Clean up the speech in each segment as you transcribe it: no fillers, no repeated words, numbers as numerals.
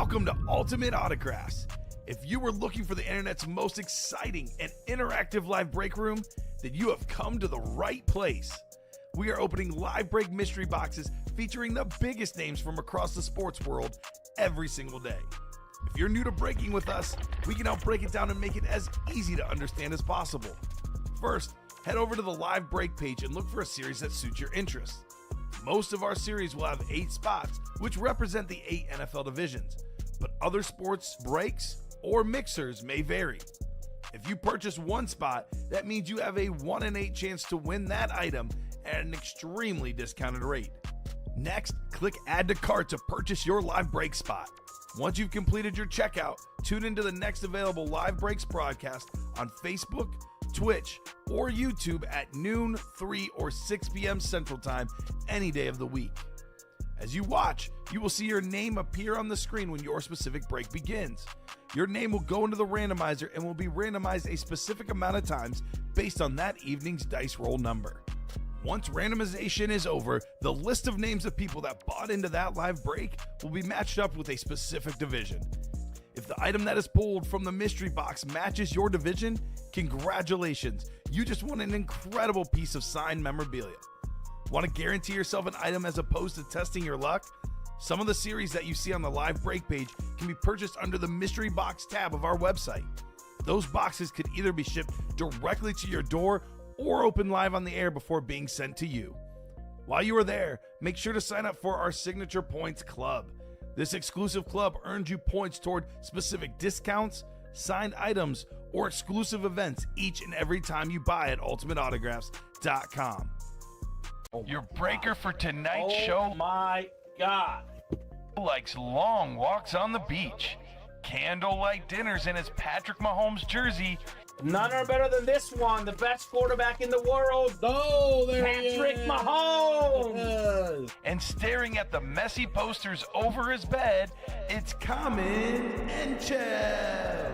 Welcome to Ultimate Autographs. If you were looking for the internet's most exciting and interactive live break room, then you have come to the right place. We are opening live break mystery boxes featuring the biggest names from across the sports world every single day. If you're new to breaking with us, we can help break it down and make it as easy to understand as possible. First, head over to the live break page and look for a series that suits your interests. Most of our series will have 8 spots, which represent the 8 NFL divisions, but other sports breaks or mixers may vary. If you purchase one spot, that means you have a 1 in 8 chance to win that item at an extremely discounted rate. Next, click Add to Cart to purchase your live break spot. Once you've completed your checkout, tune into the next available live breaks broadcast on Facebook, Twitch, or YouTube at noon, 3, or 6 p.m. Central Time any day of the week. As you watch, you will see your name appear on the screen when your specific break begins. Your name will go into the randomizer and will be randomized a specific amount of times based on that evening's dice roll number. Once randomization is over, the list of names of people that bought into that live break will be matched up with a specific division. If the item that is pulled from the mystery box matches your division, congratulations, you just won an incredible piece of signed memorabilia. Want to guarantee yourself an item as opposed to testing your luck? Some of the series that you see on the live break page can be purchased under the mystery box tab of our website. Those boxes could either be shipped directly to your door or open live on the air before being sent to you. While you are there, make sure to sign up for our Signature Points Club. This exclusive club earns you points toward specific discounts, signed items, or exclusive events each and every time you buy at ultimateautographs.com. Your breaker for tonight's show. Oh my God. Likes long walks on the beach, candlelight dinners in his Patrick Mahomes jersey, None are better than this one, the best quarterback in the world. Oh, there Patrick Mahomes. and staring at the messy posters over his bed, it's Common and Chev.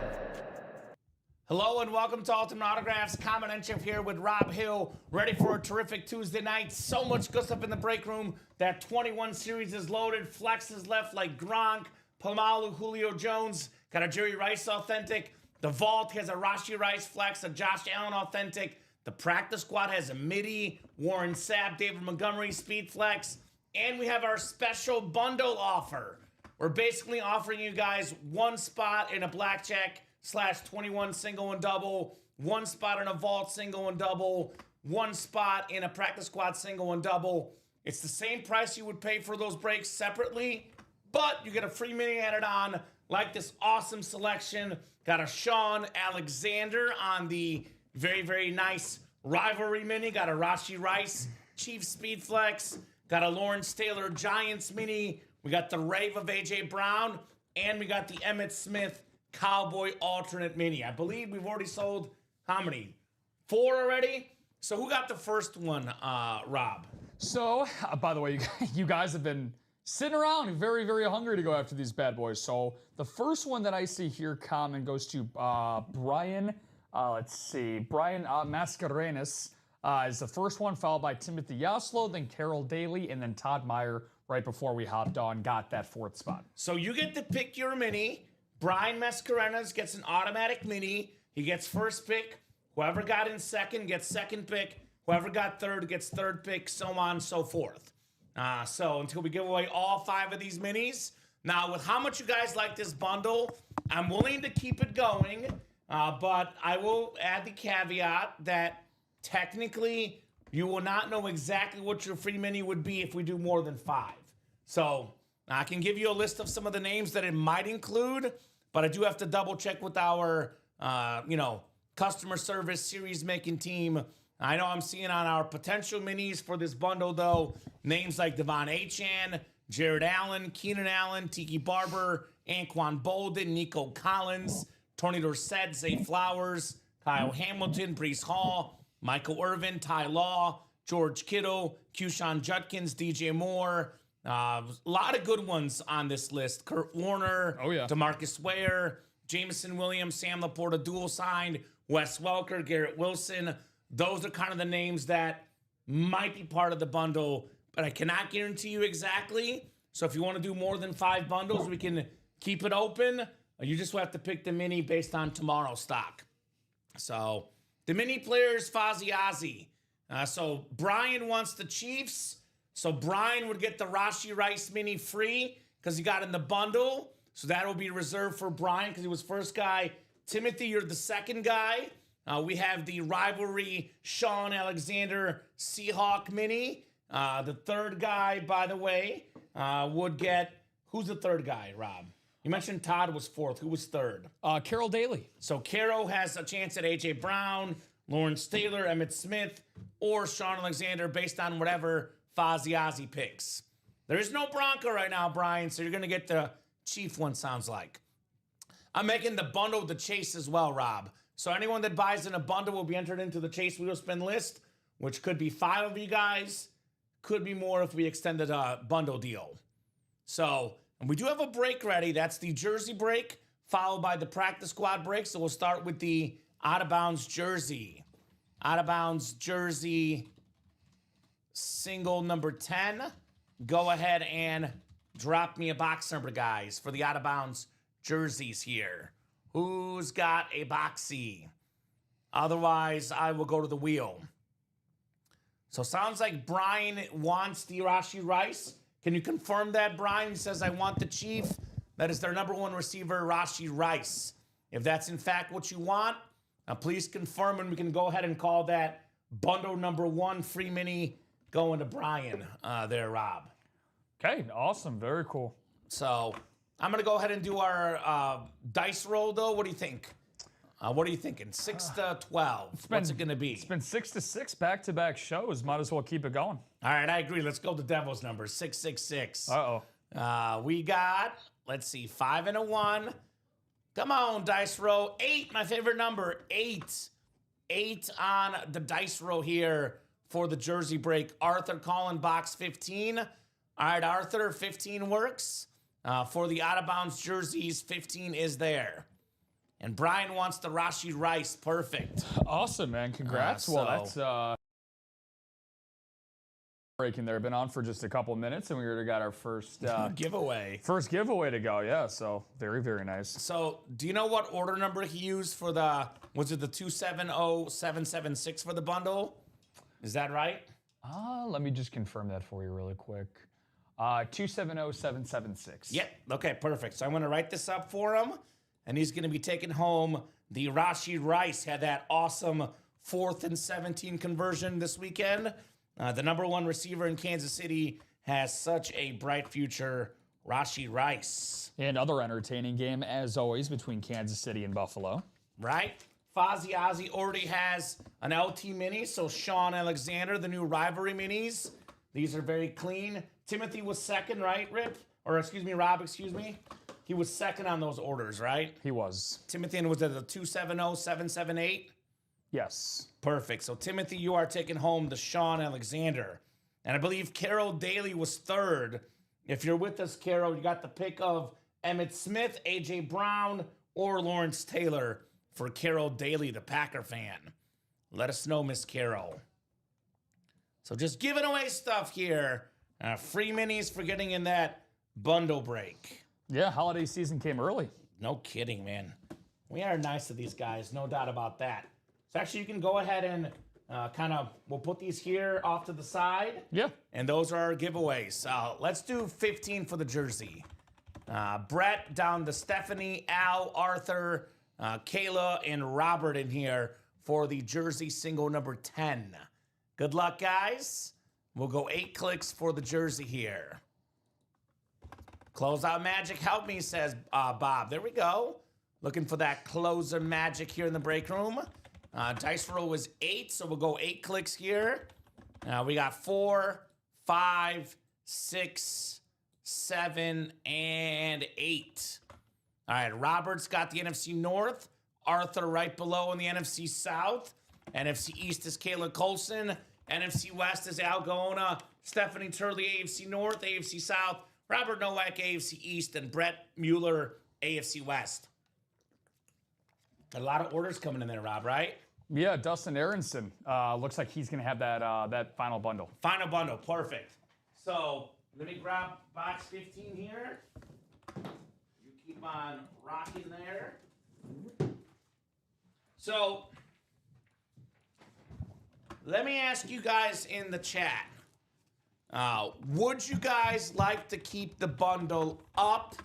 Hello and welcome to Ultimate Autographs. Common and Chef here with Rob Hill, ready for a terrific Tuesday night. So much good stuff in the break room. That 21 series is loaded. Flex is left like Gronk, Palomalu, Julio Jones. Got a Jerry Rice authentic. The Vault has a Rashi Rice Flex, a Josh Allen authentic. The Practice Squad has a Midi, Warren Sapp, David Montgomery Speed Flex. And we have our special bundle offer. We're basically offering you guys one spot in a blackjack /21 single and double, one spot in a Vault single and double, one spot in a Practice Squad single and double. It's the same price you would pay for those breaks separately, but you get a free mini added on, like this awesome selection. Got a Sean Alexander on the very, very nice Rivalry Mini. Got a Rashi Rice Chiefs Speed Flex. Got a Lawrence Taylor Giants Mini. We got the Rave of A.J. Brown. And we got the Emmitt Smith Cowboy Alternate Mini. I believe we've already sold, how many? 4 already? So who got the first one, Rob? So, by the way, you guys have been sitting around very, very hungry to go after these bad boys. So the first one that I see here, Common, goes to Brian, Brian Mascarenas is the first one, followed by Timothy Yaslow, then Carol Daly, and then Todd Meyer right before we hopped on, got that 4th spot. So you get to pick your mini. Brian Mascarenas gets an automatic mini. He gets first pick. Whoever got in second gets second pick. Whoever got third gets third pick, so on and so forth. So until we give away all 5 of these minis. Now, with how much you guys like this bundle, I'm willing to keep it going, but I will add the caveat that technically you will not know exactly what your free mini would be if we do more than 5. So I can give you a list of some of the names that it might include, but I do have to double check with our, customer service series making team. I know I'm seeing on our potential minis for this bundle, though, names like Devon Achane, Jared Allen, Keenan Allen, Tiki Barber, Anquan Bolden, Nico Collins, Tony Dorsett, Zay Flowers, Kyle Hamilton, Breece Hall, Michael Irvin, Ty Law, George Kittle, Keyshawn Judkins, DJ Moore. A lot of good ones on this list. Kurt Warner, DeMarcus Ware, Jameson Williams, Sam Laporta dual signed, Wes Welker, Garrett Wilson. Those are kind of the names that might be part of the bundle, but I cannot guarantee you exactly. So if you want to do more than 5 bundles, we can keep it open. You just have to pick the mini based on tomorrow's stock. So the mini players, Fozzie Ozzy. So Brian wants the Chiefs. So Brian would get the Rashee Rice mini free because he got in the bundle. So that will be reserved for Brian because he was first guy. Timothy, you're the second guy. We have the rivalry Sean Alexander Seahawk mini. The third guy, by the way, would get... Who's the third guy, Rob? You mentioned Todd was fourth. Who was third? Carol Daly. So Carol has a chance at A.J. Brown, Lawrence Taylor, Emmitt Smith, or Sean Alexander based on whatever Fozzie Ozzy picks. There is no Bronco right now, Brian, so you're going to get the Chief one, sounds like. I'm making the bundle with the Chase as well, Rob. So anyone that buys in a bundle will be entered into the Chase Wheel Spin list, which could be 5 of you guys. Could be more if we extended a bundle deal. So, and we do have a break ready. That's the jersey break, followed by the practice squad break. So we'll start with the out-of-bounds jersey. Out-of-bounds jersey, single number 10. Go ahead and drop me a box number, guys, for the out-of-bounds jerseys here. Who's got a boxy? Otherwise, I will go to the wheel. So sounds like Brian wants the Rashee Rice. Can you confirm that, Brian? He says, I want the Chief. That is their number 1 receiver, Rashee Rice. If that's in fact what you want, please confirm and we can go ahead and call that bundle number 1 free mini going to Brian there, Rob. Okay, awesome. Very cool. So I'm going to go ahead and do our dice roll, though. What do you think? What are you thinking? 6 to 12. What's it going to be? It's been 6 to 6 back-to-back shows. Might as well keep it going. All right, I agree. Let's go to Devil's number, 666. Uh-oh. We got, let's see, 5 and a 1. Come on, dice roll. 8, my favorite number, 8. 8 on the dice roll here for the jersey break. Arthur calling box 15. All right, Arthur, 15 works. For the out-of-bounds jerseys, 15 is there. And Brian wants the Rashee Rice. Perfect. Awesome, man. Congrats. Well, that's breaking there. Been on for just a couple minutes, and we already got our first giveaway. First giveaway to go, yeah. So very, very nice. So do you know what order number he used for the, was it the 270776 for the bundle? Is that right? Let me just confirm that for you really quick. 270776. Yep. Okay, perfect. So I'm going to write this up for him. And he's going to be taking home the Rashee Rice. Had that awesome 4th and 17 conversion this weekend. The number 1 receiver in Kansas City has such a bright future, Rashee Rice. And other entertaining game, as always, between Kansas City and Buffalo. Right? Fozzie Ozzy already has an LT mini, so Sean Alexander, the new rivalry minis. These are very clean. Timothy was second, right, Rip? Or excuse me, Rob, excuse me. He was second on those orders, right? He was. Timothy, and was it the 270778? Yes. Perfect. So, Timothy, you are taking home the Sean Alexander. And I believe Carol Daly was third. If you're with us, Carol, you got the pick of Emmitt Smith, A.J. Brown, or Lawrence Taylor for Carol Daly, the Packer fan. Let us know, Miss Carol. So, just giving away stuff here. Free minis for getting in that bundle break. Yeah, holiday season came early. No kidding, man. We are nice to these guys, no doubt about that. So actually, you can go ahead and we'll put these here off to the side. Yeah. And those are our giveaways. Let's do 15 for the jersey. Brett down to Stephanie, Al, Arthur, Kayla, and Robert in here for the jersey single number 10. Good luck, guys. We'll go 8 clicks for the jersey here. Closeout magic, help me, says Bob. There we go. Looking for that closer magic here in the break room. Dice roll was 8, so we'll go 8 clicks here. We got 4, 5, 6, 7, and 8. All right, Robert's got the NFC North. Arthur right below in the NFC South. NFC East is Kayla Colson. NFC West is Al Gaona. Stephanie Turley, AFC North. AFC South, Robert Nowak, AFC East, and Brett Mueller, AFC West. A lot of orders coming in there, Rob, right? Yeah, Dustin Aronson. Looks like he's going to have that final bundle. Final bundle, perfect. So let me grab box 15 here. You keep on rocking there. So, let me ask you guys in the chat. Would you guys like to keep the bundle up?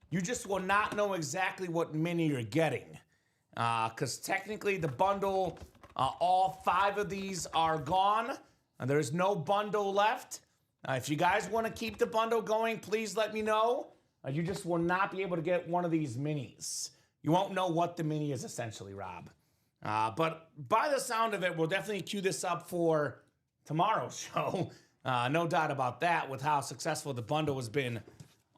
You just will not know exactly what mini you're getting. Because technically the bundle, all 5 of these are gone. There's no bundle left. If you guys want to keep the bundle going, please let me know. You just will not be able to get one of these minis. You won't know what the mini is essentially, Rob. But by the sound of it, we'll definitely queue this up for tomorrow's show. No doubt about that with how successful the bundle has been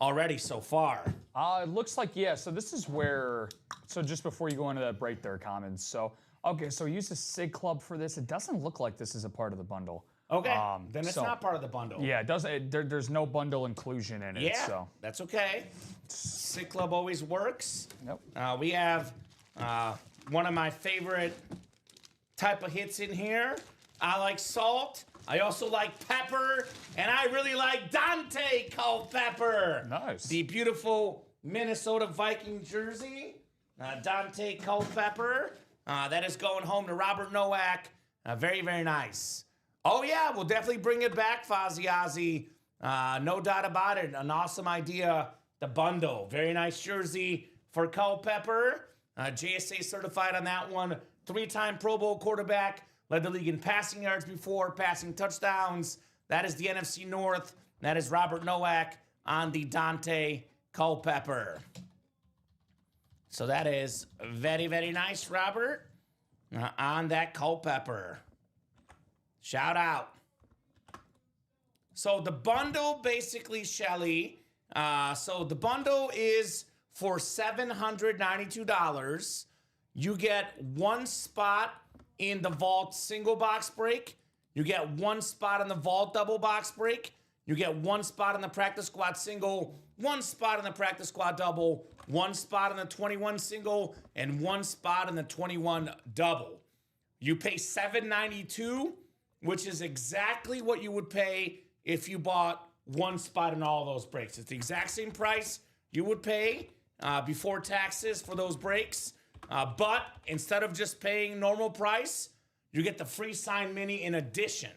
already so far. It looks like, yeah, so this is where, so just before you go into that break there, Commons. So, okay, so use a SIG club for this. It doesn't look like this is a part of the bundle. Okay, then it's not part of the bundle. Yeah, it doesn't. There's no bundle inclusion in it. Yeah, so that's okay. SIG club always works. Yep. We have one of my favorite type of hits in here. I like salt. I also like pepper, and I really like Dante Culpepper. Nice. The beautiful Minnesota Viking jersey. Dante Culpepper. That is going home to Robert Nowak. Very, very nice. Oh, yeah, we'll definitely bring it back, Fozzie Ozzy. No doubt about it. An awesome idea. The bundle. Very nice jersey for Culpepper. JSA certified on that one. 3-time Pro Bowl quarterback. Led the league in passing yards before, passing touchdowns. That is the NFC North. That is Robert Nowak on the Dante Culpepper. So that is very, very nice, Robert, on that Culpepper. Shout out. So the bundle, basically, Shelly, so the bundle is for $792. You get 1 spot in the vault single box break. You get 1 spot in the vault double box break. You get 1 spot in the practice squad single, 1 spot in the practice squad double, 1 spot in the 21 single, and 1 spot in the 21 double. You pay $792, which is exactly what you would pay if you bought 1 spot in all those breaks. It's the exact same price you would pay before taxes for those breaks. But instead of just paying normal price, you get the free signed mini in addition.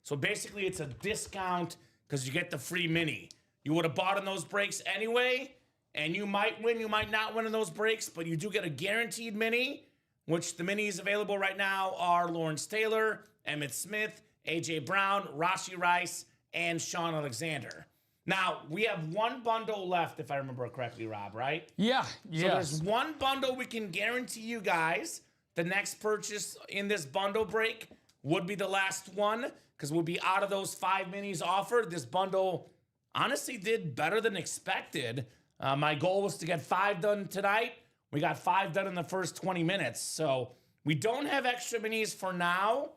So basically it's a discount because you get the free mini. You would have bought in those breaks anyway, and you might win, you might not win in those breaks, but you do get a guaranteed mini, which the minis available right now are Lawrence Taylor, Emmitt Smith, A.J. Brown, Rashee Rice, and Sean Alexander. Now, we have 1 bundle left, if I remember correctly, Rob, right? yeah, So yes. there's 1 bundle we can guarantee you guys. The next purchase in this bundle break would be the last one because we'll be out of those 5 minis offered. This bundle honestly did better than expected. My goal was to get 5 done tonight. We got 5 done in the first 20 minutes. So we don't have extra minis for now,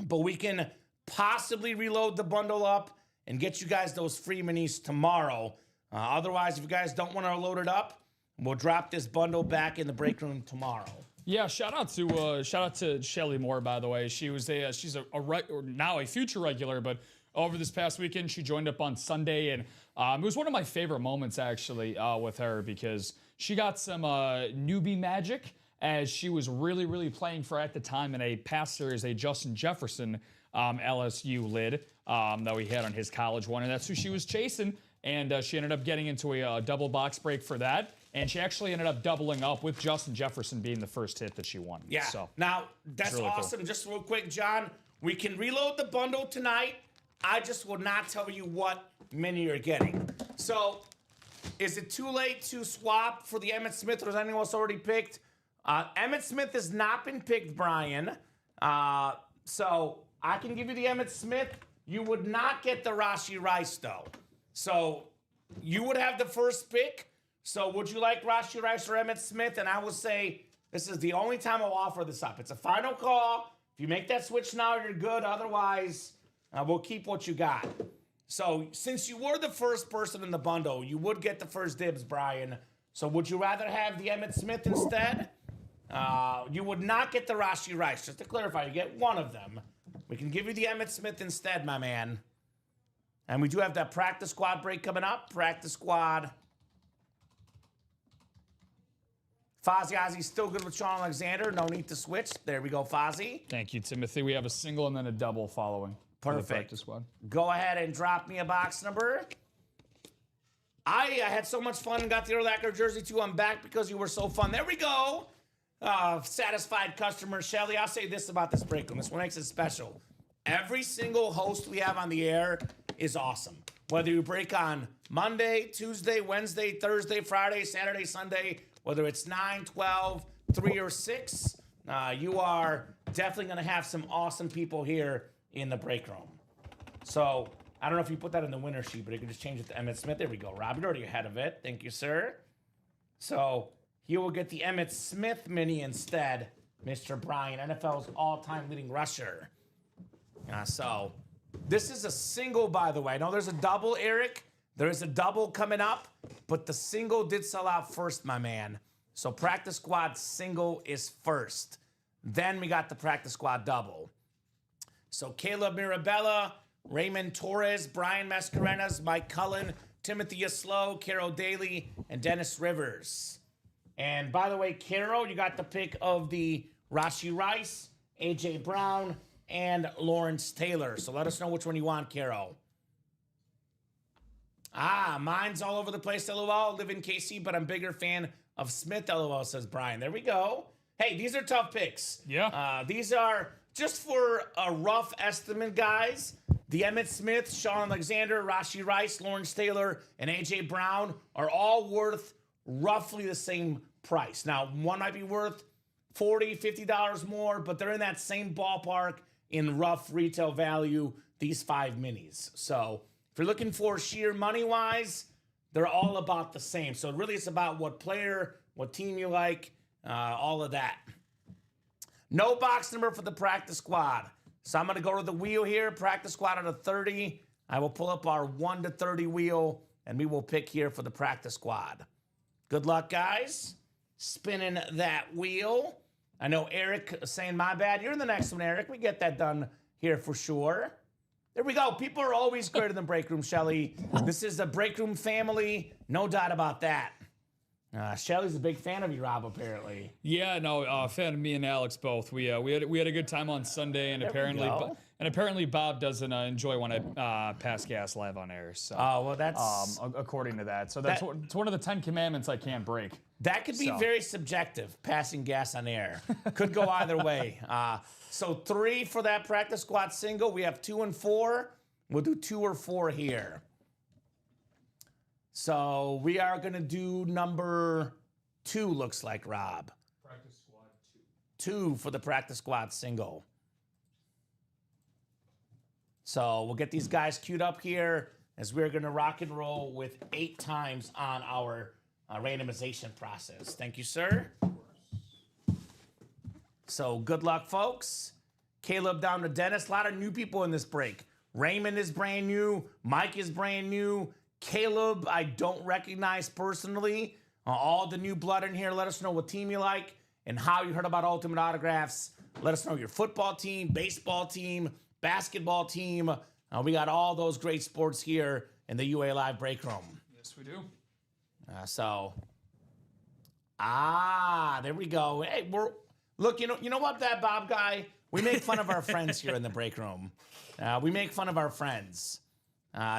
but we can possibly reload the bundle up and get you guys those free minis tomorrow. Otherwise, if you guys don't want to load it up, we'll drop this bundle back in the break room tomorrow. Yeah, shout out to Shelly Moore, by the way. She's now a future regular, but over this past weekend she joined up on Sunday, and it was one of my favorite moments actually with her because she got some newbie magic as she was really playing for at the time in a past series a Justin Jefferson LSU lid that we had on his college one, and that's who she was chasing. And she ended up getting into a double box break for that. And she actually ended up doubling up with Justin Jefferson being the first hit that she won. Yeah. So, now, that's really awesome. cool. Just real quick, John, we can reload the bundle tonight. I just will not tell you what mini you're getting. So, is it too late to swap for the Emmitt Smith, or is anyone else already picked? Emmitt Smith has not been picked, Brian. So, I can give you the Emmitt Smith. You would not get the Rashee Rice, though. So, you would have the first pick. So would you like Rashee Rice or Emmitt Smith? And I will say this is the only time I'll offer this up. It's a final call. If you make that switch now, you're good. Otherwise, we'll keep what you got. So since you were the first person in the bundle, you would get the first dibs, Brian. So would you rather have the Emmitt Smith instead? You would not get the Rashee Rice. Just to clarify, you get one of them. We can give you the Emmitt Smith instead, my man. And we do have that practice squad break coming up. Practice squad Fozzie Ozzy still good with Sean Alexander. No need to switch. There we go, Fozzie. Thank you, Timothy. We have a single and then a double following. for the Perfect. practice squad. Go ahead and drop me a box number. I had so much fun and got the Urlacher jersey too. I'm back because you were so fun. There we go. Satisfied customer. Shelly, I'll say this about this break room. This one makes it special. Every single host we have on the air is awesome. Whether you break on Monday, Tuesday, Wednesday, Thursday, Friday, Saturday, Sunday, whether it's 9, 12, 3, or 6, you are definitely going to have some awesome people here in the break room. So I don't know if you put that in the winner sheet, but you can just change it to Emmett Smith. There we go. Rob, you're already ahead of it. Thank you, sir. So he will get the Emmett Smith mini instead, Mr. Brian, NFL's all-time leading rusher. So this is a single, by the way. I know there's a double, Eric. There is a double coming up, but the single did sell out first, my man. So practice squad single is first. Then we got the practice squad double. So Caleb Mirabella, Raymond Torres, Brian Mascarenas, Mike Cullen, Timothy Yaslow, Carol Daly, and Dennis Rivers. And by the way, Carol, you got the pick of the Rashee Rice, A.J. Brown, and Lawrence Taylor. So let us know which one you want, Carol. Mine's all over the place, LOL. Live in KC, but I'm bigger fan of Smith, LOL, says Brian. There we go. Hey, these are tough picks. Yeah. These are, just for a rough estimate, guys, the Emmett Smith, Sean Alexander, Rashee Rice, Lawrence Taylor, and A.J. Brown are all worth roughly the same price. Now, one might be worth $40, $50 more, but they're in that same ballpark in rough retail value, these 5 minis. So if you're looking for sheer money-wise, they're all about the same. So really it's about what player, what team you like, all of that. No box number for the practice squad. So I'm going to go to the wheel here, practice squad out of 30. I will pull up our 1 to 30 wheel, and we will pick here for the practice squad. Good luck, guys. Spinning that wheel. I know Eric saying, my bad. You're in the next one, Eric. We get that done here for sure. There we go. People are always greater than break room, Shelly. This is the break room family. No doubt about that. Shelly's a big fan of you, Rob, apparently. Yeah, no, fan of me and Alex both. We had a good time on Sunday, and apparently Bob doesn't enjoy when I pass gas live on air. So, well, that's according to that. So it's one of the 10 commandments I can't break. That could be very subjective, passing gas on air. Could go either way. So 3 for that practice squad single. We have 2 and 4. We'll do 2 or 4 here. So we are going to do number 2, looks like, Rob. Practice squad 2. 2 for the practice squad single. So we'll get these guys queued up here as we're going to rock and roll with 8 times on our randomization process. Thank you, sir. So good luck, folks. Caleb down to Dennis. A lot of new people in this break. Raymond is brand new. Mike is brand new. Caleb, I don't recognize personally. All the new blood in here. Let us know what team you like and how you heard about Ultimate Autographs. Let us know your football team, baseball team, basketball team. We got all those great sports here in the UA Live break room. Yes, we do. There we go. Hey, look, you know what, that Bob guy? We make fun of our friends here in the break room. We make fun of our friends.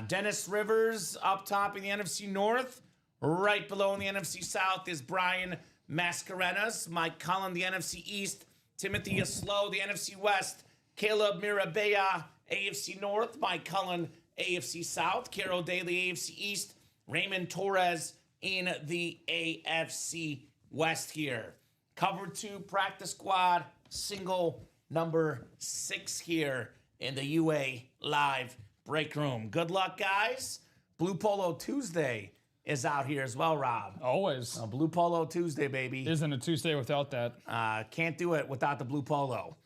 Dennis Rivers up top in the NFC North. Right below in the NFC South is Brian Mascarenas. Mike Cullen, the NFC East. Timothy Yaslow, the NFC West. Caleb Mirabella, AFC North. Mike Cullen, AFC South. Carol Daly, AFC East. Raymond Torres in the AFC West here. Cover 2 practice squad single number 6 here in the UA Live break room. Good luck, guys. Blue Polo Tuesday is out here as well, Rob. Always. Blue Polo Tuesday, baby. Isn't a Tuesday without that. Can't do it without the blue polo.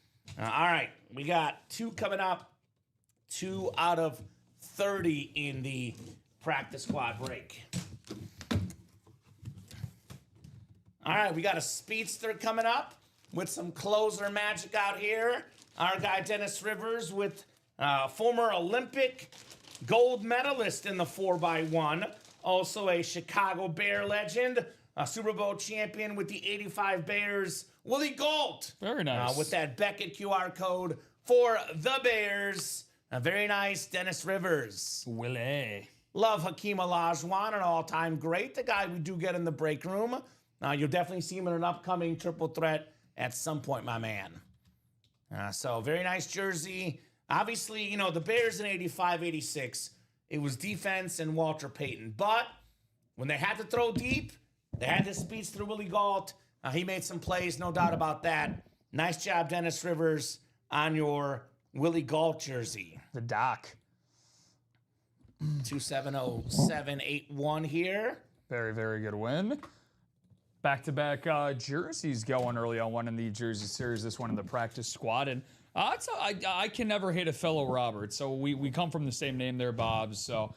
All right, we got 2 coming up. 2 out of 30 in the practice squad break. All right, we got a speedster coming up with some closer magic out here. Our guy Dennis Rivers with former Olympic gold medalist in the 4x1. Also a Chicago Bear legend. Super Bowl champion with the 85 Bears, Willie Gault. Very nice. With that Beckett QR code for the Bears. Very nice, Dennis Rivers. Willie. Love Hakeem Olajuwon, an all-time great. The guy we do get in the break room. You'll definitely see him in an upcoming triple threat at some point, my man. So very nice jersey. Obviously, you know, the Bears in 85, 86, it was defense and Walter Peyton. But when they had to throw deep, they had to speed through Willie Gault. He made some plays, no doubt about that. Nice job, Dennis Rivers, on your Willie Gault jersey. The Doc. 270781 here. Very, very good win. Back-to-back jerseys going early on one in the jersey series, this one in the practice squad. And I can never hate a fellow Robert. So we come from the same name there, Bob. So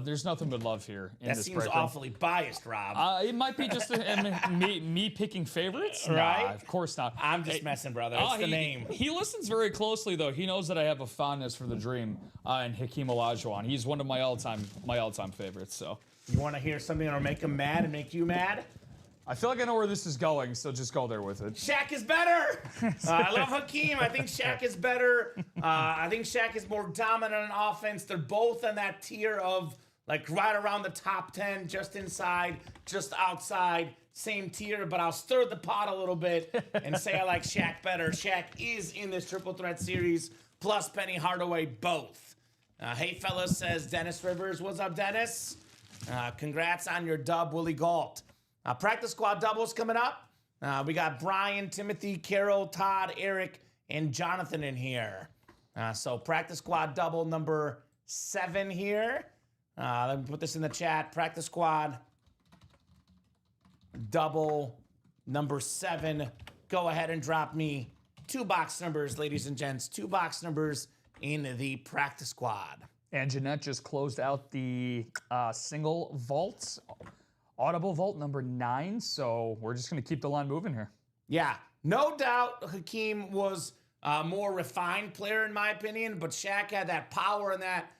there's nothing but love here in That this seems break room. awfully biased, Rob. It might be just me picking favorites. Right? Nah, of course not. I'm just messing, brother. It's the name. He listens very closely, though. He knows that I have a fondness for the Dream and Hakeem Olajuwon. He's one of my all-time favorites. So You want to hear something that'll make him mad and make you mad? I feel like I know where this is going, so just go there with it. Shaq is better. I love Hakeem. I think Shaq is better. I think Shaq is more dominant on offense. They're both in that tier of like right around the top 10, just inside, just outside, same tier. But I'll stir the pot a little bit and say I like Shaq better. Shaq is in this triple threat series, plus Penny Hardaway, both. Hey, fellas, says Dennis Rivers. What's up, Dennis? Congrats on your dub, Willie Gault. Practice squad doubles coming up. We got Brian, Timothy, Carol, Todd, Eric, and Jonathan in here. So practice squad double number 7 here. Let me put this in the chat. Practice squad double number 7. Go ahead and drop me 2 box numbers, ladies and gents. 2 box numbers in the practice squad. And Jeanette just closed out the single vaults. Audible vault number 9, so we're just going to keep the line moving here. Yeah, no doubt Hakeem was a more refined player in my opinion, but Shaq had that power and that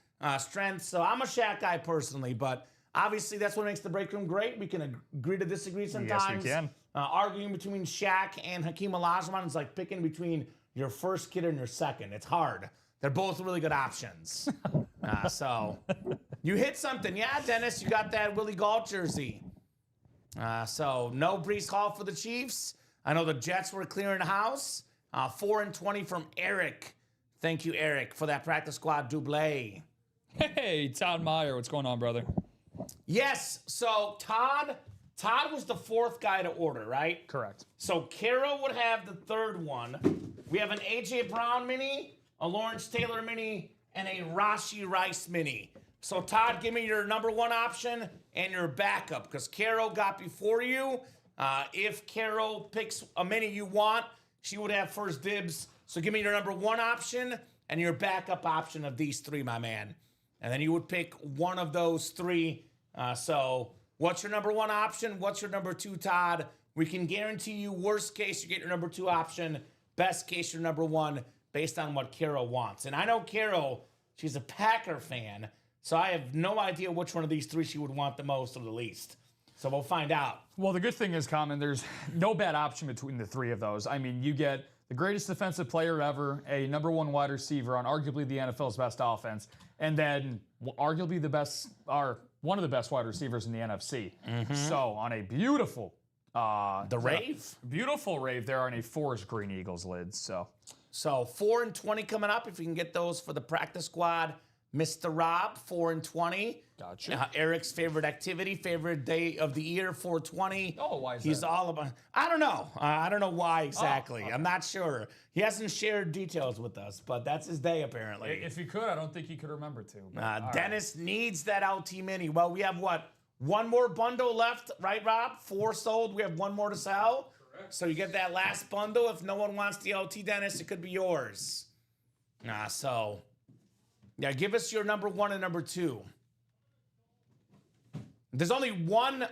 strength, so I'm a Shaq guy personally, but obviously that's what makes the break room great. We can agree to disagree sometimes. Yes, we can. Arguing between Shaq and Hakeem Olajuwon is like picking between your first kid and your second. It's hard. They're both really good options. So you hit something. Yeah, Dennis, you got that Willie Gault jersey. So no Breece Hall for the Chiefs. I know the Jets were clearing the house. 4-20 from Eric. Thank you, Eric, for that practice squad double. Hey, Todd Meyer, what's going on, brother? Yes, so Todd was the 4th guy to order, right? Correct. So Carol would have the 3rd one. We have an A.J. Brown mini, a Lawrence Taylor mini, and a Rashee Rice mini. So Todd, give me your number 1 option and your backup, because Carol got before you. If Carol picks a mini you want, she would have first dibs. So give me your number 1 option and your backup option of these 3, my man. And then you would pick one of those 3. So what's your number 1 option? What's your number 2, Todd? We can guarantee you worst case, you get your number 2 option. Best case, your number 1, based on what Carol wants. And I know Carol, she's a Packer fan, so I have no idea which one of these 3 she would want the most or the least. So we'll find out. Well, the good thing is, Common, there's no bad option between the 3 of those. I mean, you get the greatest defensive player ever, a number 1 wide receiver on arguably the NFL's best offense, and then arguably the best, or one of the best wide receivers in the NFC. So on a beautiful, The Rave? beautiful rave there on a Forest Green Eagles lid. So 4-20 coming up. If you can get those for the practice squad, Mr. Rob, 4-20. Gotcha. Eric's favorite activity, favorite day of the year, 420. Oh, why is He's that? all about. I don't know. I don't know why exactly. okay. I'm not sure. He hasn't shared details with us, but that's his day apparently. If he could, I don't think he could remember to. but all right. Dennis needs that LT Mini. Well, we have what? 1 more bundle left, right, Rob? 4 sold. We have 1 more to sell. Correct. So you get that last bundle. If no one wants the LT, Dennis, it could be yours. So yeah, give us your number 1 and number 2. There's only 1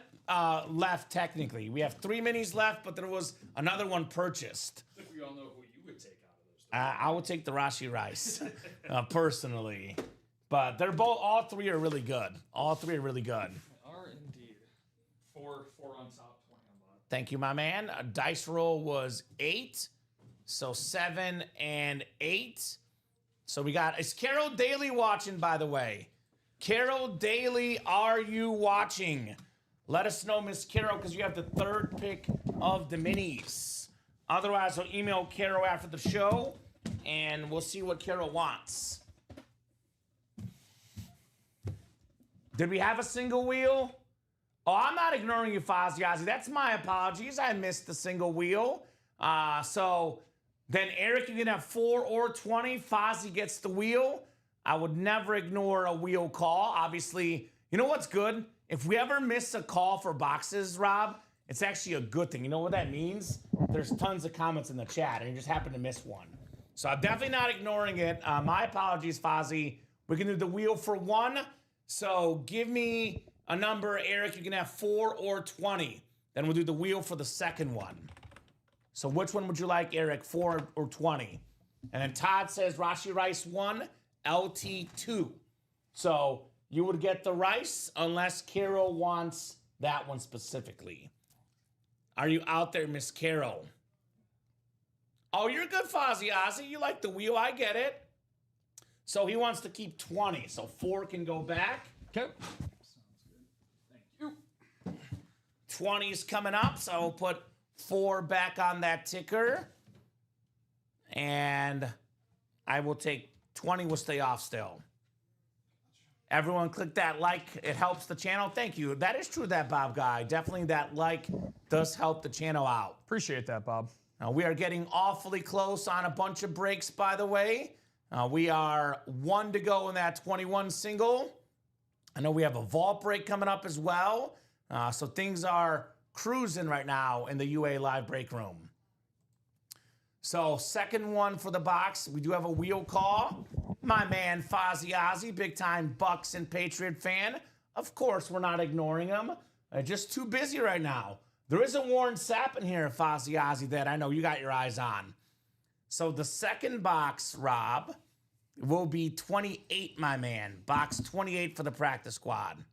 left technically. We have 3 minis left, but there was another one purchased. I think we all know who you would take out of those 3. I would take the Rashee Rice personally, but they're both. All 3 are really good. All 3 are really good. Are indeed. 4 on top. Thank you, my man. Dice roll was 8. So 7 and 8. So we got, is Carol Daly watching, by the way? Carol Daly, are you watching? Let us know, Miss Carol, because you have the 3rd pick of the minis. Otherwise, I'll email Carol after the show, and we'll see what Carol wants. Did we have a single wheel? Oh, I'm not ignoring you, Faziazi. That's my apologies. I missed the single wheel. So then, Eric, you can have 4 or 20. Fozzie gets the wheel. I would never ignore a wheel call. Obviously, you know what's good? If we ever miss a call for boxes, Rob, it's actually a good thing. You know what that means? There's tons of comments in the chat, and you just happen to miss one. So I'm definitely not ignoring it. My apologies, Fozzie. We can do the wheel for 1. So give me a number, Eric. You can have 4 or 20. Then we'll do the wheel for the second one. So which one would you like, Eric, 4 or 20? And then Todd says Rashi Rice 1, LT 2. So you would get the Rice unless Carol wants that one specifically. Are you out there, Miss Carol? Oh, you're good, Fozzie Ozzy. You like the wheel. I get it. So he wants to keep 20. So 4 can go back. Okay. Sounds good. Thank you. 20 is coming up. So I'll put 4 back on that ticker. And I will take 20 will stay off still. Everyone click that like. It helps the channel. Thank you. That is true, that Bob guy. Definitely that like does help the channel out. Appreciate that, Bob. Now, we are getting awfully close on a bunch of breaks, by the way. We are 1 to go in that 21 single. I know we have a vault break coming up as well. So things are cruising right now in the UA live break room. So second one for the box. We do have a wheel call. My man Fozzie Ozzy, big time Bucks and Patriot fan. Of course, we're not ignoring him. Just too busy right now. There is a Warren Sapp in here, Fozzie Ozzy, that I know you got your eyes on. So the second box, Rob, will be 28, my man. Box 28 for the practice squad.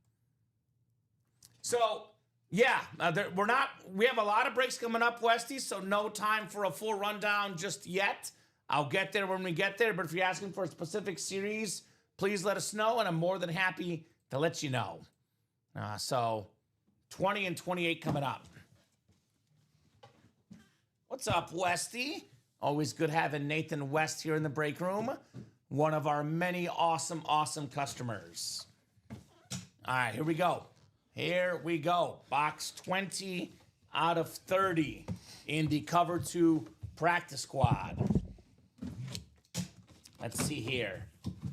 So, yeah, we have a lot of breaks coming up, Westy, so no time for a full rundown just yet. I'll get there when we get there, but if you're asking for a specific series, please let us know, and I'm more than happy to let you know. So 20 and 28 coming up. What's up, Westy? Always good having Nathan West here in the break room. One of our many awesome, awesome customers. All right, here we go. Here we go. Box 20 out of 30 in the cover 2 practice squad. Let's see here.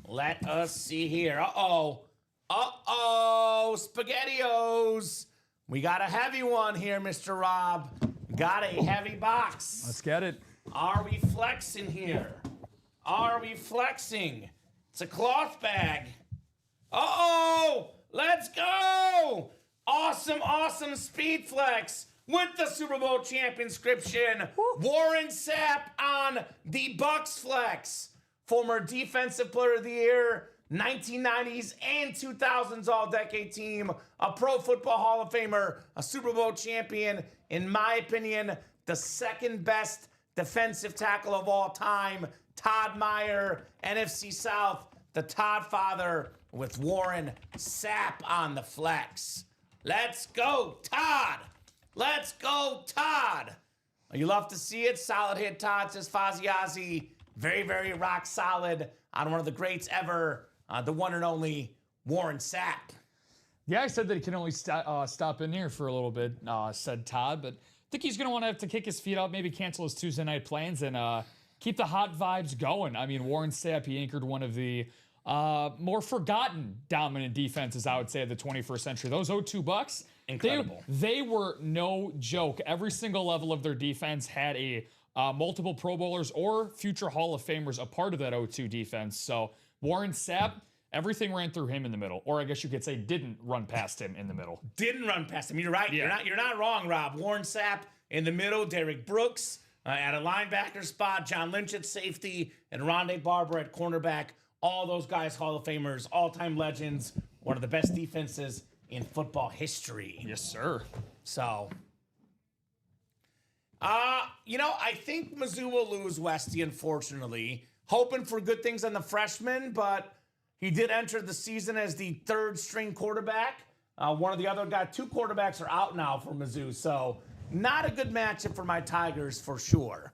Let us see here. Uh-oh. Uh-oh. SpaghettiOs. We got a heavy one here, Mr. Rob. Got a heavy box. Let's get it. Are we flexing here? Are we flexing? It's a cloth bag. Uh-oh. Let's go. Awesome, awesome speed flex with the Super Bowl champion inscription. Warren Sapp on the Bucks flex. Former Defensive Player of the Year, 1990s and 2000s All-Decade Team, a Pro Football Hall of Famer, a Super Bowl champion, in my opinion, the second best defensive tackle of all time, Todd Meyer, NFC South, the Todd father with Warren Sapp on the flex. Let's go, Todd. Let's go, Todd. You love to see it. Solid hit, Todd, says Fozzie Ozzy. Very, very rock solid on one of the greats ever, the one and only Warren Sapp. Yeah, I said that he can only stop in here for a little bit, said Todd, but I think he's going to want to have to kick his feet up, maybe cancel his Tuesday night plans, and keep the hot vibes going. I mean, Warren Sapp, he anchored one of the more forgotten dominant defenses, I would say, of the 21st century. Those 0-2 Bucks, incredible. They were no joke. Every single level of their defense had a multiple Pro Bowlers or future Hall of Famers a part of that 0-2 defense. So Warren Sapp, everything ran through him in the middle, or I guess you could say didn't run past him in the middle. Didn't run past him. You're right. Yeah. You're not wrong, Rob. Warren Sapp in the middle, Derek Brooks at a linebacker spot, John Lynch at safety, and Rondé Barber at cornerback. All those guys, Hall of Famers, all-time legends, one of the best defenses in football history. Yes, sir. So, I think Mizzou will lose Westy, unfortunately. Hoping for good things on the freshman, but he did enter the season as the third-string quarterback. One of the other guys, 2 quarterbacks are out now for Mizzou, so not a good matchup for my Tigers for sure.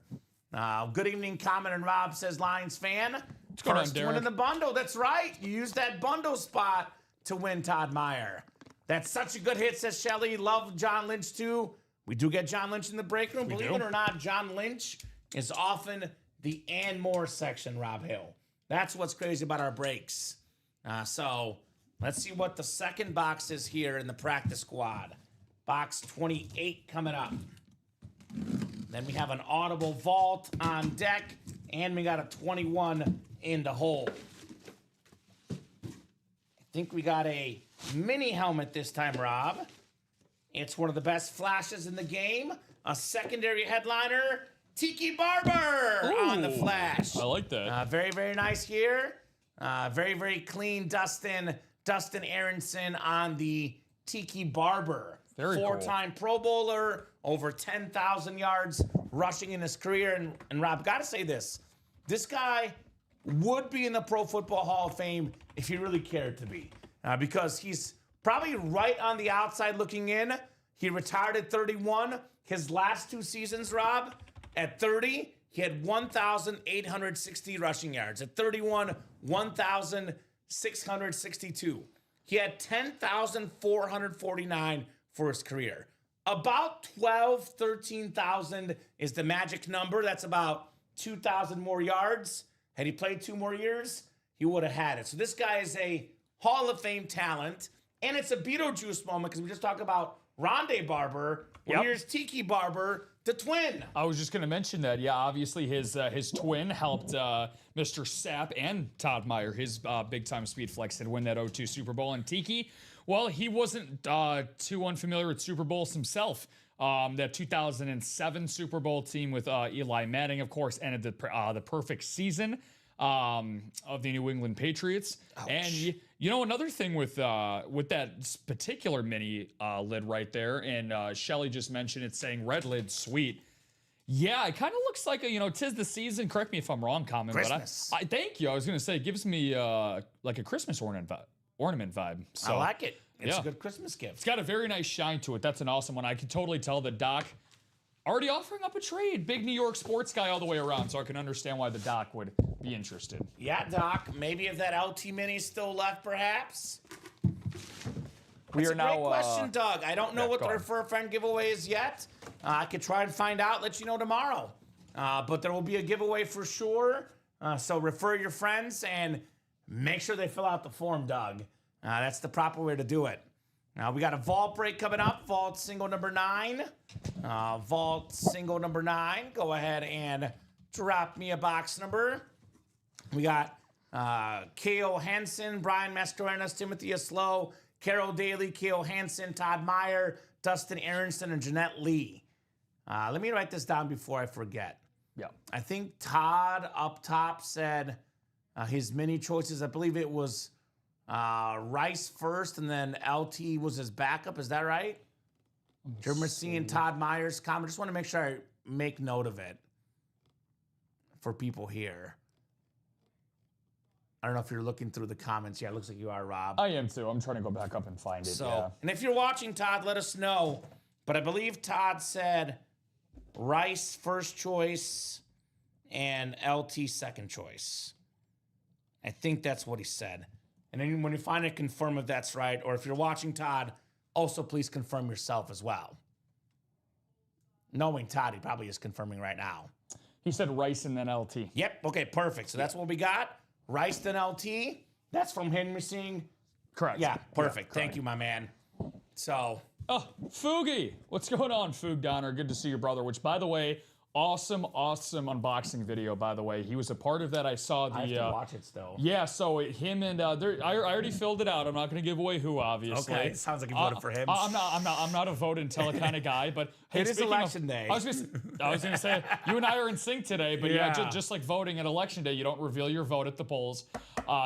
Good evening, Common and Rob says Lions fan. First win in the bundle. That's right. You used that bundle spot to win, Todd Meyer. That's such a good hit, says Shelly. Love John Lynch, too. We do get John Lynch in the break room. Believe it or not, John Lynch is often the and more section, Rob Hill. That's what's crazy about our breaks. So let's see what the second box is here in the practice squad. Box 28 coming up. Then we have an audible vault on deck, and we got a 21 in the hole. I think we got a mini helmet this time, Rob. It's one of the best flashes in the game. A secondary headliner, Tiki Barber on the flash. I like that. Very, very nice here. Very, very clean Dustin Aronson on the Tiki Barber. Very cool. 4-time Pro Bowler, over 10,000 yards rushing in his career. And Rob, got to say this. This guy would be in the Pro Football Hall of Fame if he really cared to be. Because he's probably right on the outside looking in. He retired at 31. His last 2 seasons, Rob, at 30, he had 1,860 rushing yards. At 31, 1,662. He had 10,449 for his career. About 13,000 is the magic number. That's about 2,000 more yards. Had he played 2 more years, he would have had it. So this guy is a Hall of Fame talent. And it's a Beetlejuice moment because we just talked about Rondé Barber. Well, here's Tiki Barber, the twin. I was just going to mention that. Yeah, obviously his twin helped Mr. Sapp and Todd Meyer, his big-time speed flex, to win that 0-2 Super Bowl. And Tiki, well, he wasn't too unfamiliar with Super Bowls himself. That 2007 Super Bowl team with Eli Manning, of course, ended the perfect season of the New England Patriots. Ouch. And another thing with that particular mini lid right there, and Shelly just mentioned it saying red lid sweet. Yeah, it kind of looks like a, 'tis the season. Correct me if I'm wrong, Common. Christmas. But I thank you. I was going to say it gives me like a Christmas ornament vibe. So, I like it. It's a good Christmas gift. It's got a very nice shine to it. That's an awesome one. I can totally tell that Doc already offering up a trade. Big New York sports guy all the way around, so I can understand why the Doc would be interested. Yeah, Doc. Maybe if that LT mini still left, perhaps. That's a great question, Doug. I don't know what the Refer a Friend giveaway is yet. I could try and find out, let you know tomorrow. But there will be a giveaway for sure. So refer your friends and make sure they fill out the form, Doug. That's the proper way to do it. Now we got a vault break coming up. Vault single number 9. Vault single number 9. Go ahead and drop me a box number. We got K.O. Hansen, Brian Mascarenas, Timothy Aslow, Carol Daly, K.O. Hansen, Todd Meyer, Dustin Aronson, and Jeanette Lee. Let me write this down before I forget. Yeah. I think Todd up top said his mini choices. I believe it was Rice first, and then LT was his backup. Is that right? Remember seeing Todd Meyer's comment? Just want to make sure I make note of it for people here. I don't know if you're looking through the comments. Yeah, it looks like you are, Rob. I am too. I'm trying to go back up and find it. So, and if you're watching, Todd, let us know. But I believe Todd said Rice first choice and LT second choice. I think that's what he said. And then when you find it, confirm if that's right. Or if you're watching, Todd, also please confirm yourself as well. Knowing Todd, he probably is confirming right now. He said Rice and then LT. Yep. Okay, perfect. So that's what we got. Rice then LT. That's from Henry Singh. Correct. Yeah, perfect. Yeah, thank you, my man. So. Oh, Foogie. What's going on, Foog Donner? Good to see your brother, which, by the way, awesome unboxing video, by the way. He was a part of that. I saw the... I have to watch it still. Yeah, so him and... I already filled it out. I'm not going to give away who, obviously. Okay, sounds like you voted for him. I'm not a vote and tell it kind of guy, but... Hey, it is election day. I was going to say, you and I are in sync today, but just like voting at election day, you don't reveal your vote at the polls.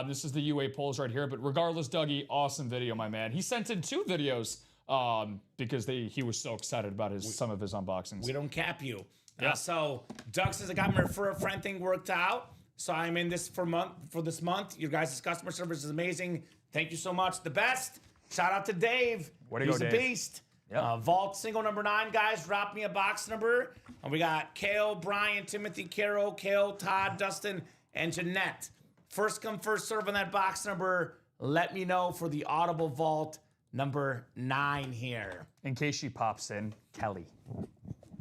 This is the UA polls right here, but regardless, Dougie, awesome video, my man. He sent in 2 videos because he was so excited about some of his unboxings. We don't cap you. Yeah. So Doug says I got my refer a friend thing worked out. So I'm in this for this month. Your guys' customer service is amazing. Thank you so much. The best. Shout out to Dave. Way to He's go, a Dave. beast. Yep. Vault single number 9, guys. Drop me a box number. And we got Kale, Brian, Timothy, Carol, Kale, Todd, Dustin, and Jeanette. First come, first serve on that box number. Let me know for the Audible Vault number 9 here. In case she pops in, Kelly.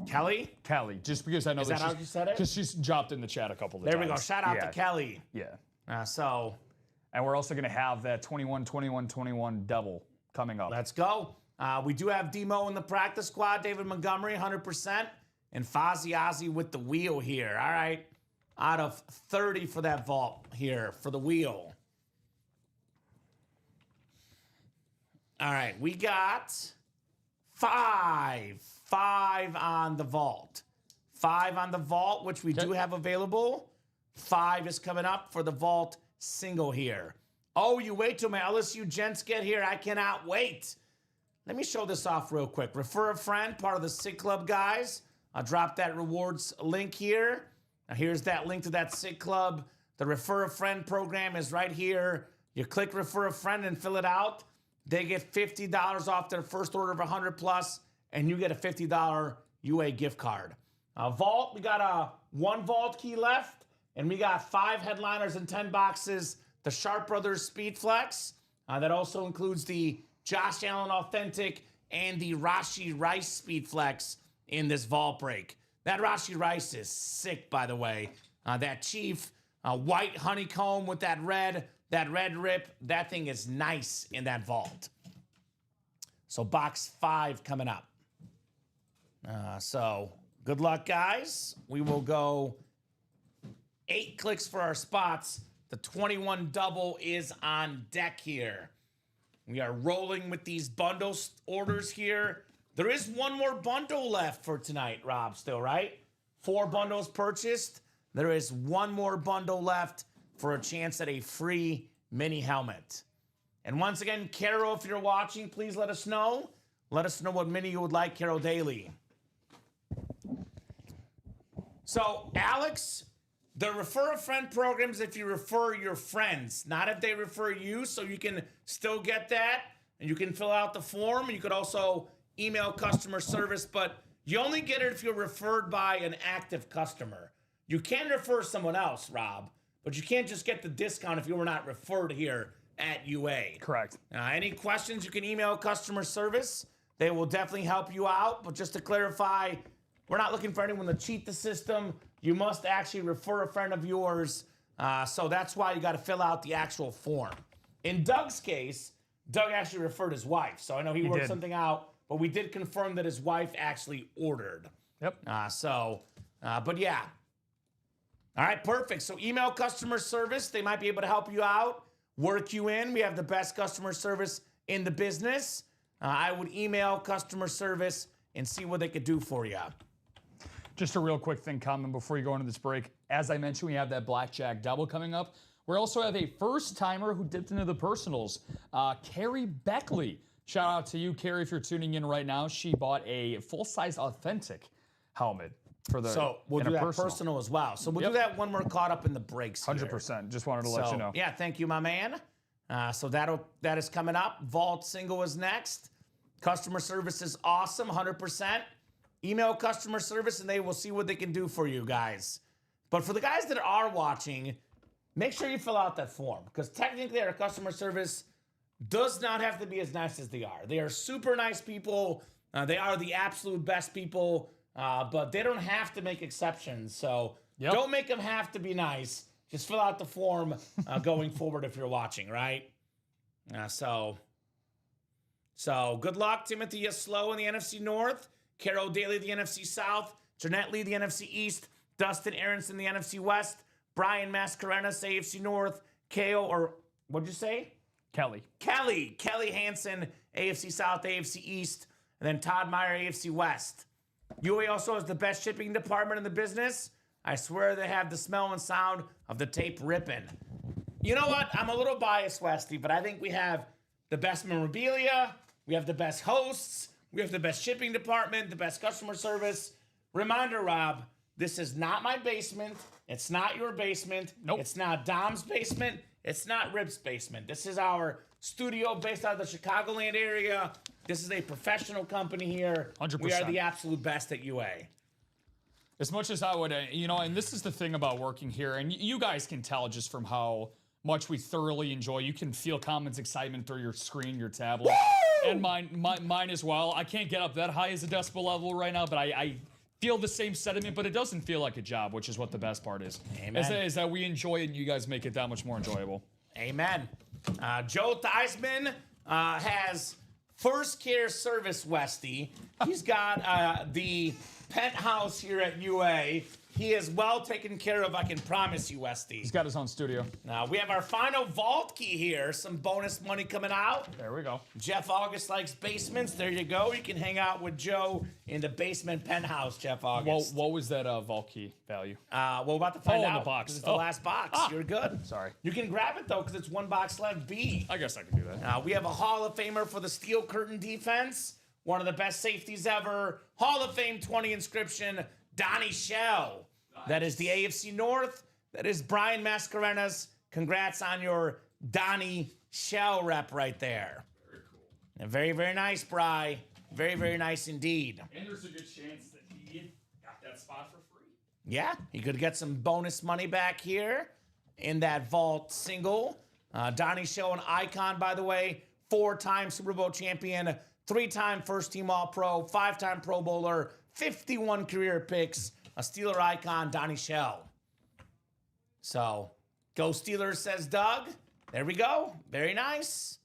Kelly? Kelly, just because I know Is that how you said it? Because she's dropped in the chat a couple of There times. we go. Shout out to Kelly. Yeah. And we're also going to have that 21-21-21 double coming up. let's go. We do have Demo in the practice squad. David Montgomery, 100%. And Fozzie Ozzy with the wheel here. All right. Out of 30 for that vault here for the wheel. All right. We got 5. 5 on the vault. 5 on the vault, which we do have available. 5 is coming up for the vault single here. Oh, you wait till my LSU gents get here. I cannot wait. Let me show this off real quick. Refer a friend, part of the Sig Club guys. I'll drop that rewards link here. Now here's that link to that Sig Club. The Refer a Friend program is right here. You click Refer a Friend and fill it out. They get $50 off their first order of 100 plus, and you get a $50 UA gift card. Vault, we got a 1 vault key left, and we got 5 headliners and 10 boxes. The Sharp Brothers Speed Flex. That also includes the Josh Allen Authentic and the Rashi Rice Speed Flex in this vault break. That Rashi Rice is sick, by the way. That Chief white honeycomb with that red rip, that thing is nice in that vault. So box 5 coming up. So good luck, guys. We will go 8 clicks for our spots. The 21 double is on deck here. We are rolling with these bundle orders here. There is 1 more bundle left for tonight, Rob, still, right? 4 bundles purchased. There is 1 more bundle left for a chance at a free mini helmet. And once again, Carol, if you're watching, please let us know. Let us know what mini you would like, Carol Daly. So, Alex, the Refer a Friend program is if you refer your friends, not if they refer you, so you can still get that, and you can fill out the form. You could also email customer service, but you only get it if you're referred by an active customer. You can refer someone else, Rob, but you can't just get the discount if you were not referred here at UA. Correct. Any questions, you can email customer service. They will definitely help you out, but just to clarify, we're not looking for anyone to cheat the system. You must actually refer a friend of yours, so that's why you got to fill out the actual form. In Doug's case, Doug actually referred his wife, so I know he worked something out, but we did confirm that his wife actually ordered. Yep. But yeah. All right, perfect. So email customer service. They might be able to help you out, work you in. We have the best customer service in the business. I would email customer service and see what they could do for you. Just a real quick thing, Common, before you go into this break. As I mentioned, we have that blackjack double coming up. We also have a first-timer who dipped into the personals, Carrie Beckley. Shout out to you, Carrie, if you're tuning in right now. She bought a full-size authentic helmet for the So we'll do that personal as well. So we'll do that when we're caught up in the breaks here. 100%. Just wanted to let you know. Yeah, thank you, my man. So that is coming up. Vault single is next. Customer service is awesome, 100%. Email customer service and they will see what they can do for you guys. But for the guys that are watching, make sure you fill out that form because technically our customer service does not have to be as nice as they are. They are super nice people. They are the absolute best people, but they don't have to make exceptions. So don't make them have to be nice. Just fill out the form going forward if you're watching, right? So good luck, Timothy Slow in the NFC North, Carol Daly, the NFC South, Jeanette Lee, the NFC East, Dustin Aronson, the NFC West, Brian Mascarenas, AFC North, Kale, or what'd you say? Kelly Hansen, AFC South, AFC East, and then Todd Meyer, AFC West. UA also has the best shipping department in the business. I swear they have the smell and sound of the tape ripping. You know what? I'm a little biased, Westy, but I think we have the best memorabilia, We have the best hosts. We have the best shipping department, the best customer service. Reminder, Rob, this is not my basement. It's not your basement. Nope. It's not Dom's basement. It's not Rip's basement. This is our studio based out of the Chicagoland area. This is a professional company here. 100%. We are the absolute best at UA. As much as I would, and this is the thing about working here, and you guys can tell just from how much we thoroughly enjoy. You can feel Common's excitement through your screen, your tablet, and mine as well. I can't get up that high as a decibel level right now, but I feel the same sentiment, but it doesn't feel like a job, which is what the best part is. Amen. Is that we enjoy it, and you guys make it that much more enjoyable. Amen. Joe Theismann has First Care Service Westy. He's got the penthouse here at UA. He is well taken care of, I can promise you, Westy. He's got his own studio. We have our final vault key here. Some bonus money coming out. There we go. Jeff August likes basements. There you go. You can hang out with Joe in the basement penthouse, Jeff August. What was that vault key value? We're about to find in out. the box. 'Cause it's the last box. You're good. Sorry. You can grab it, though, because it's one box left. B. I guess I can do that. We have a Hall of Famer for the steel curtain defense. One of the best safeties ever. Hall of Fame 20 inscription, Donnie Shell. Nice. That is the AFC North. That is Brian Mascarenas. Congrats on your Donnie Shell rep right there. Very cool. And very, very nice, Bri. Very, very nice indeed. And there's a good chance that he got that spot for free. Yeah, he could get some bonus money back here in that vault single. Donnie Shell, an icon, by the way. 4-time Super Bowl champion. 3-time first-team All-Pro, 5-time Pro Bowler, 51 career picks, a Steeler icon, Donnie Shell. So, go Steelers, says Doug. There we go. Very nice.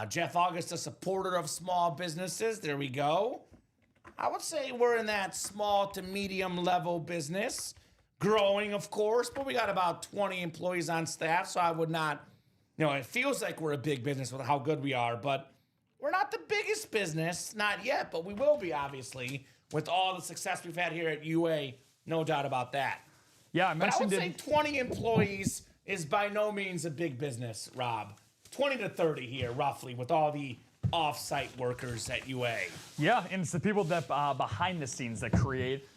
Jeff August, a supporter of small businesses. There we go. I would say we're in that small to medium level business. Growing, of course, but we got about 20 employees on staff, so I would not, it feels like we're a big business with how good we are, but we're not the biggest business, not yet, but we will be, obviously, with all the success we've had here at UA. No doubt about that. Yeah, I But I mentioned would say 20 employees is by no means a big business, Rob. 20 to 30 here, roughly, with all the off-site workers at UA. Yeah, and it's the people that behind the scenes that create,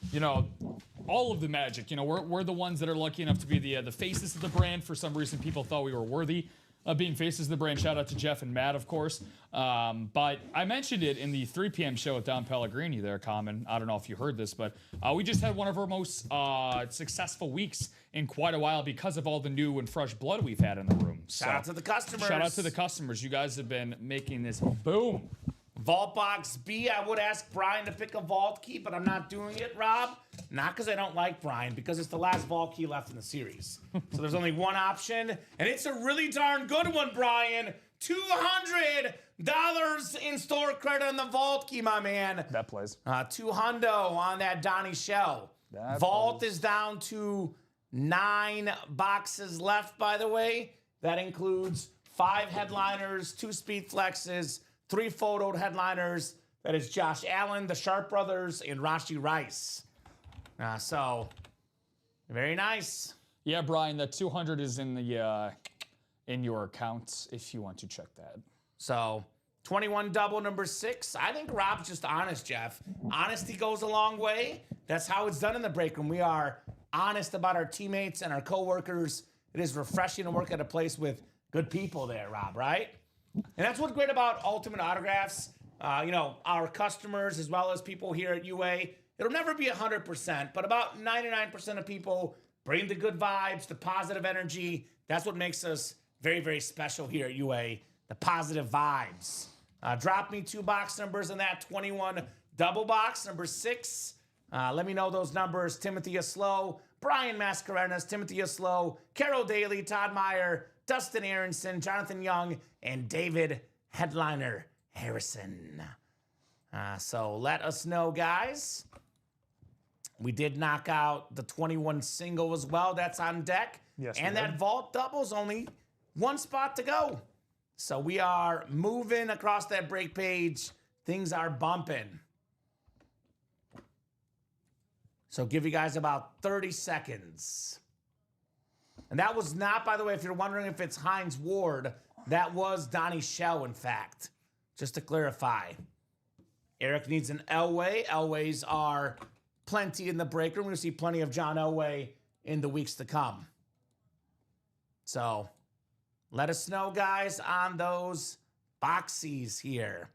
all of the magic. We're the ones that are lucky enough to be the faces of the brand. For some reason, people thought we were worthy of being faces of the brand. Shout out to Jeff and Matt, of course. But I mentioned it in the 3 p.m. show with Don Pellegrini there, Common. I don't know if you heard this, but we just had one of our most successful weeks in quite a while because of all the new and fresh blood we've had in the room. Shout out to the customers. Shout out to the customers. You guys have been making this boom. Vault Box B, I would ask Brian to pick a vault key, but I'm not doing it, Rob. Not because I don't like Brian, because it's the last vault key left in the series. So there's only one option, and it's a really darn good one, Brian. $200 in store credit on the vault key, my man. That plays. $200 on that Donnie Shell. Vault is down to 9 boxes left, by the way. That includes 5 headliners, 2 speed flexes, 3 photoed headliners. That is Josh Allen, the Sharp Brothers, and Rashee Rice. So, very nice. Yeah, Brian, that 200 is in the in your account if you want to check that. So, 21 double number 6. I think Rob's just honest, Jeff. Honesty goes a long way. That's how it's done in the break room. We are honest about our teammates and our coworkers. It is refreshing to work at a place with good people there, Rob, right? And that's what's great about Ultimate Autographs. Our customers as well as people here at UA, it'll never be 100%, but about 99% of people bring the good vibes, the positive energy. That's what makes us very, very special here at UA, the positive vibes. Drop me 2 box numbers in that 21 double box, number 6. Let me know those numbers. Timothy Aslow, Brian Mascarenas, Timothy Aslow, Carol Daly, Todd Meyer, Dustin Aronson, Jonathan Young, and David Headliner Harrison. So let us know, guys. We did knock out the 21 single as well. That's on deck. Yes, and we that did. vault double's only 1 spot to go. So we are moving across that break page. Things are bumping. So give you guys about 30 seconds. And that was not, by the way, if you're wondering if it's Hines Ward, that was Donnie Shell, in fact. just to clarify. Eric needs an Elway. Elways are plenty in the break room. We're going to see plenty of John Elway in the weeks to come. So let us know, guys, on those boxies here.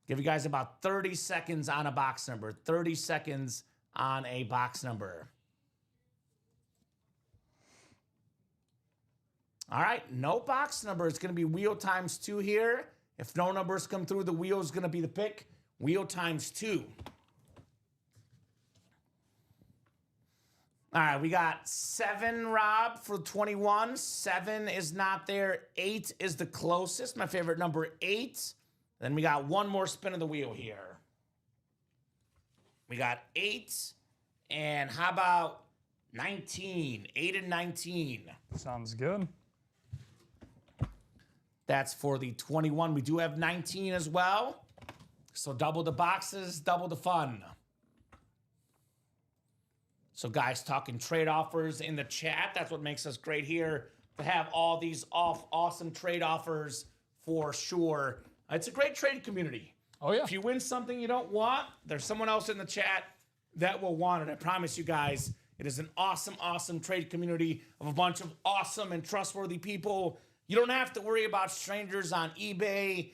Give you guys about 30 seconds on a box number. 30 seconds on a box number. All right, no box number. It's going to be wheel times 2 here. If no numbers come through, the wheel is going to be the pick. Wheel times 2. All right, we got 7, Rob, for 21. 7 is not there. 8 is the closest. My favorite number, 8. Then we got one more spin of the wheel here. We got 8. And how about 19? 8 and 19. Sounds good. That's for the 21. We do have 19 as well. So double the boxes, double the fun. So guys, talking trade offers in the chat. That's what makes us great here, to have all these awesome trade offers for sure. It's a great trade community. Oh, yeah. If you win something you don't want, there's someone else in the chat that will want it. I promise you guys, it is an awesome, awesome trade community of a bunch of awesome and trustworthy people. You don't have to worry about strangers on eBay,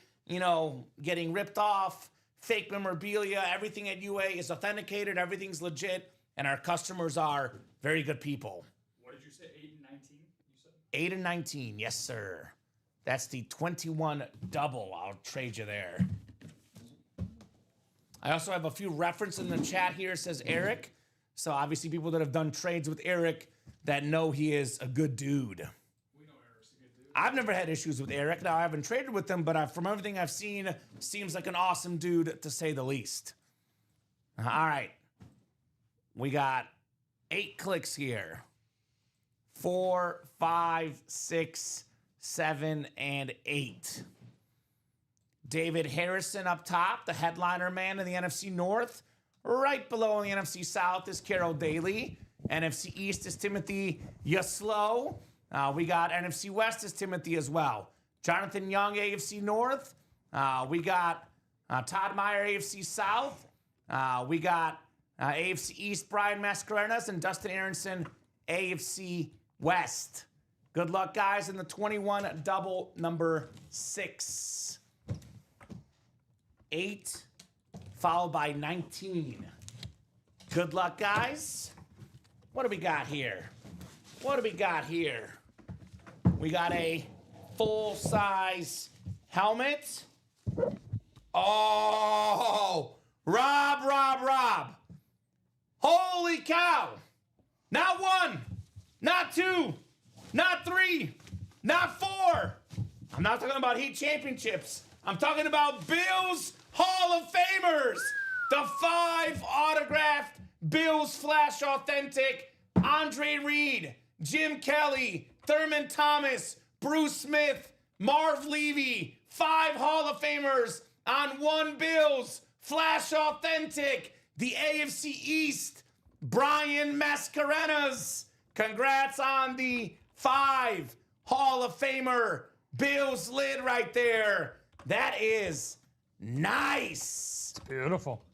getting ripped off, fake memorabilia. Everything at UA is authenticated. Everything's legit. And our customers are very good people. What did you say, 8 and 19, you said? 8 and 19, yes, sir. That's the 21 double. I'll trade you there. I also have a few references in the chat here, says Eric. So obviously people that have done trades with Eric that know he is a good dude. I've never had issues with Eric. Now, I haven't traded with him, but from everything I've seen, seems like an awesome dude, to say the least. All right. We got 8 clicks here. 4, 5, 6, 7, and 8. David Harrison up top, the headliner man in the NFC North. Right below in the NFC South is Carroll Daly. NFC East is Timothy Yaslow. We got NFC West is Timothy as well. Jonathan Young, AFC North. We got Todd Meyer, AFC South. We got AFC East, Brian Mascarenas, and Dustin Aronson, AFC West. Good luck, guys, in the 21 double number 6. 8, followed by 19. Good luck, guys. What do we got here? What do we got here? We got a full-size helmet. Oh, Rob. Holy cow. Not 1, not 2, not 3, not 4. I'm not talking about Heat championships. I'm talking about Bills Hall of Famers. The 5 autographed Bills Flash Authentic. Andre Reed, Jim Kelly, Thurman Thomas, Bruce Smith, Marv Levy. 5 Hall of Famers on 1 Bills Flash Authentic. The AFC East, Brian Mascarenas. Congrats on the 5 Hall of Famer Bills lid right there. That is nice. It's beautiful.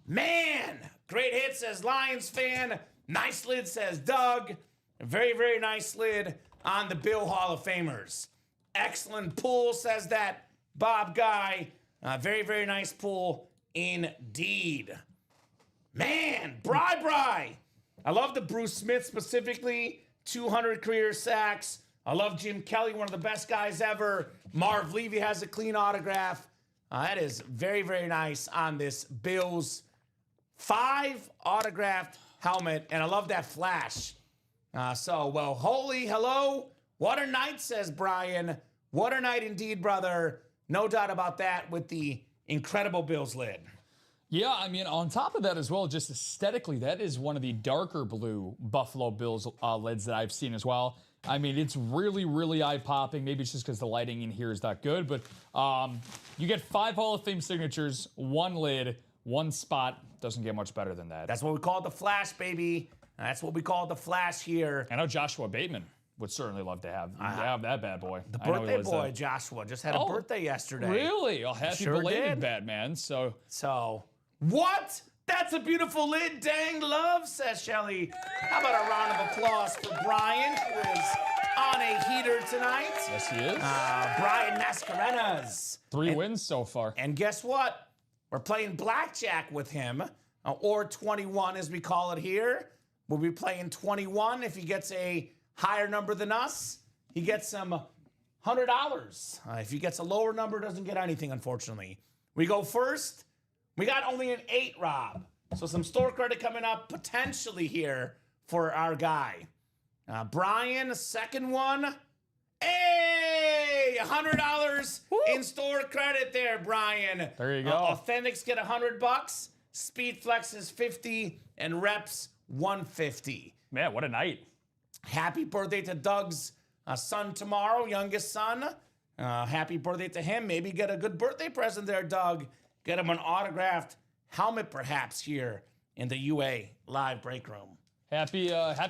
Man, great hit, says Lions fan. Nice lid, says Doug. Very, very nice lid on the Bill Hall of Famers. Excellent pull, says that Bob Guy. Very, very nice pull indeed. Man, Bri. I love the Bruce Smith specifically. 200 career sacks. I love Jim Kelly, one of the best guys ever. Marv Levy has a clean autograph. That is very, very nice on this Bills 5 autographed helmet. And I love that flash. Holy hello. What a night, says Brian. What a night indeed, brother. No doubt about that with the incredible Bills lid. Yeah, I mean, on top of that as well, just aesthetically, that is one of the darker blue Buffalo Bills lids that I've seen as well. I mean, it's really, really eye-popping. Maybe it's just because the lighting in here is that good. But you get 5 Hall of Fame signatures, 1 lid, 1 spot. Doesn't get much better than that. That's what we call the flash, baby. That's what we call the flash here. I know Joshua Bateman. would certainly love to have that bad boy. The birthday boy, Joshua, just had a birthday yesterday. Really? Oh, happy belated, Batman. So what? That's a beautiful lid. Dang love, says Shelly. How about a round of applause for Brian, who is on a heater tonight? Yes, he is. Brian Mascarenas. 3 wins so far. And guess what? We're playing blackjack with him, or 21 as we call it here. We'll be playing 21. If he gets a higher number than us, he gets some $100. If he gets a lower number, doesn't get anything, unfortunately. We go first. We got only an 8, Rob. So some store credit coming up potentially here for our guy. Brian, second one. Hey, $100 in store credit there, Brian. There you go. Authentics get $100. Speed Flex is $50, and Reps $150. Man, what a night. Happy birthday to Doug's son tomorrow, youngest son. Happy birthday to him. Maybe get a good birthday present there, Doug. Get him an autographed helmet, perhaps, here in the UA live break room. Happy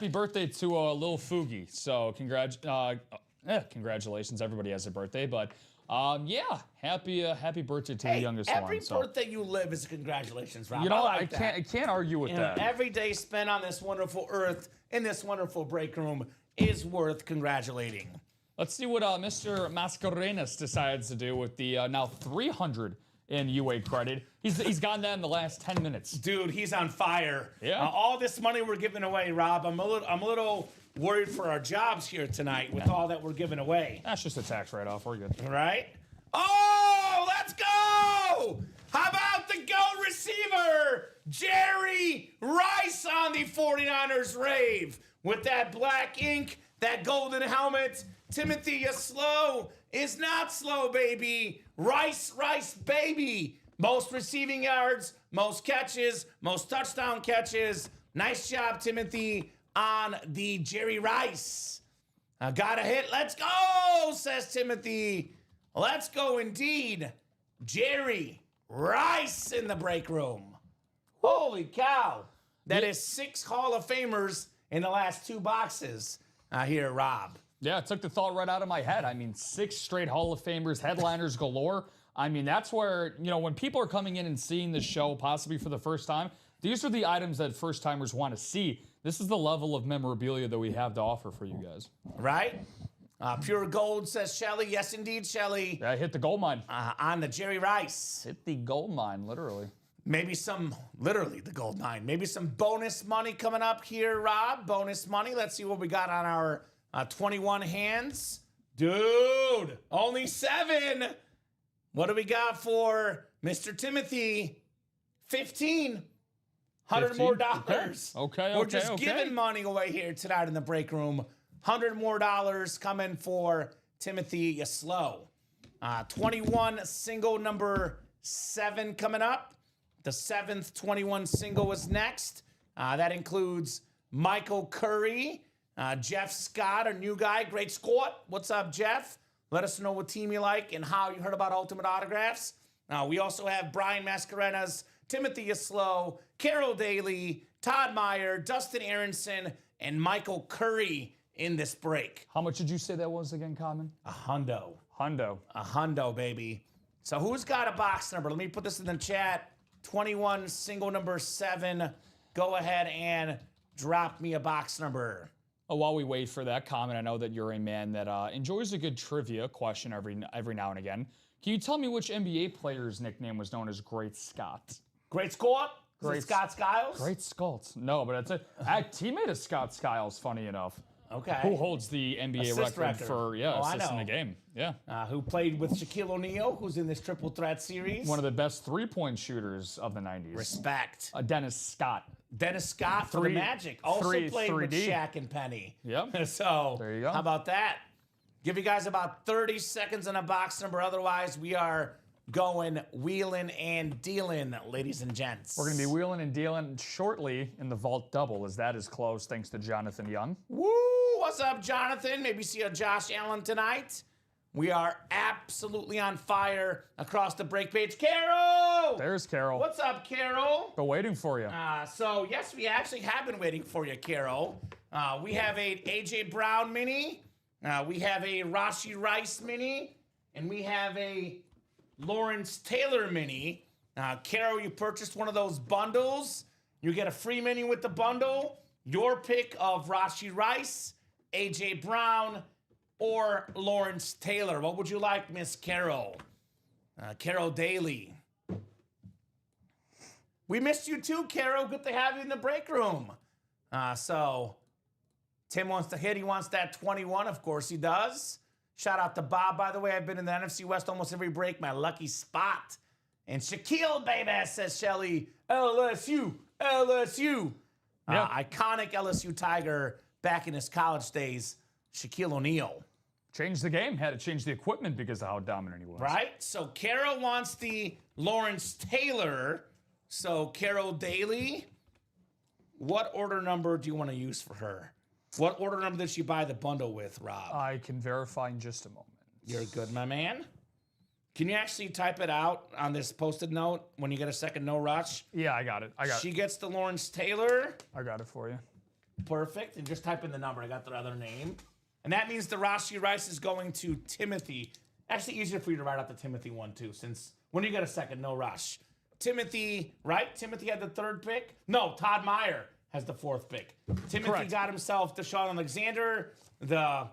birthday to Lil Fugi. So congratulations. Everybody has a birthday, but happy birthday to the youngest one. Every birthday you live is a congratulations, Rob. You know, I can't argue with that. Every day spent on this wonderful earth in this wonderful break room is worth congratulating. Let's see what Mr. Mascarenas decides to do with the now 300 in UA credit. He's gotten that in the last 10 minutes. Dude, he's on fire. Yeah. All this money we're giving away, Rob. I'm a little worried for our jobs here tonight with all that we're giving away. That's just a tax write-off. We're good. Right? Oh, let's go! How about the GOAT receiver, Jerry Rice on the 49ers rave with that black ink, that golden helmet. Timothy, you slow is not slow, baby. Rice, baby. Most receiving yards, most catches, most touchdown catches. Nice job, Timothy, on the Jerry Rice. Got a hit. Let's go, says Timothy. Let's go indeed. Jerry Rice in the break room. Holy cow. That is 6 Hall of Famers in the last 2 boxes here, Rob. Yeah, it took the thought right out of my head. I mean, 6 straight Hall of Famers, headliners galore. I mean, that's where, when people are coming in and seeing the show possibly for the first time, these are the items that first-timers want to see. This is the level of memorabilia that we have to offer for you guys. Right? Pure gold, says Shelly. Yes, indeed, Shelly. Yeah, hit the gold mine. On the Jerry Rice. Hit the gold mine, literally. Literally the gold mine. Maybe some bonus money coming up here, Rob. Bonus money. Let's see what we got on our 21 hands. Dude, only 7. What do we got for Mr. Timothy? 15. $100 more dollars. Okay. We're just giving money away here tonight in the break room. $100 more dollars coming for Timothy Slow. 21 single number 7 coming up. The 7th 21 single is next. That includes Michael Curry, Jeff Scott, our new guy, great squad. What's up, Jeff? Let us know what team you like and how you heard about Ultimate Autographs. We also have Brian Mascarenas, Timothy Slow, Carol Daly, Todd Meyer, Dustin Aronson, and Michael Curry in this break. How much did you say that was again, Common? A hundo. A hundo, baby. So who's got a box number? Let me put this in the chat. 21 single number 7. Go ahead and drop me a box number. While we wait for that comment, I know that you're a man that enjoys a good trivia question every now and again. Can you tell me which NBA player's nickname was known as Great Scott? Great Scott? Great Scott Skiles? Great Scott. No, but it's a teammate of Scott Skiles, funny enough. Okay. Who holds the NBA record for assists in a game. Yeah. Who played with Shaquille O'Neal, who's in this triple threat series. One of the best three-point shooters of the 90s. Respect. Dennis Scott. Dennis Scott for the Magic. Also played with Shaq and Penny. Yep. So there you go. How about that? Give you guys about 30 seconds on a box number. Otherwise, we are going wheeling and dealing, ladies and gents. We're going to be wheeling and dealing shortly in the Vault Double, as that is closed thanks to Jonathan Young. Woo! What's up, Jonathan? Maybe see a Josh Allen tonight. We are absolutely on fire across the break page. Carol! There's Carol. What's up, Carol? Been waiting for you. So, yes, we actually have been waiting for you, Carol. We have a A.J. Brown mini. We have a Rashee Rice mini. And we have a Lawrence Taylor mini. Carol, you purchased one of those bundles. You get a free mini with the bundle. Your pick of Rashee Rice, A.J. Brown, or Lawrence Taylor. What would you like, Miss Carol? Carol Daly. We missed you too, Carol. Good to have you in the break room. So Tim wants to hit. He wants that 21. Of course he does. Shout out to Bob, by the way. I've been in the NFC West almost every break. My lucky spot. And Shaquille, baby, says Shelly. LSU. LSU. Yep. Iconic LSU Tiger back in his college days. Shaquille O'Neal. Changed the game. Had to change the equipment because of how dominant he was. Right? So Carol wants the Lawrence Taylor. So Carol Daly, what order number do you want to use for her? What order number did she buy the bundle with, Rob? I can verify in just a moment. You're good, my man. Can you actually type it out on this Post-it note when you get a second? No rush. Yeah, I got it. She gets the Lawrence Taylor. I got it for you. Perfect. And just type in the number. I got the other name. And that means the Rashee Rice is going to Timothy. Actually, easier for you to write out the Timothy one, too, since when you get a second, no rush. Timothy, right? Timothy had the third pick? No, Todd Meyer has the fourth pick. Timothy Correct. got himself Deshaun Alexander. The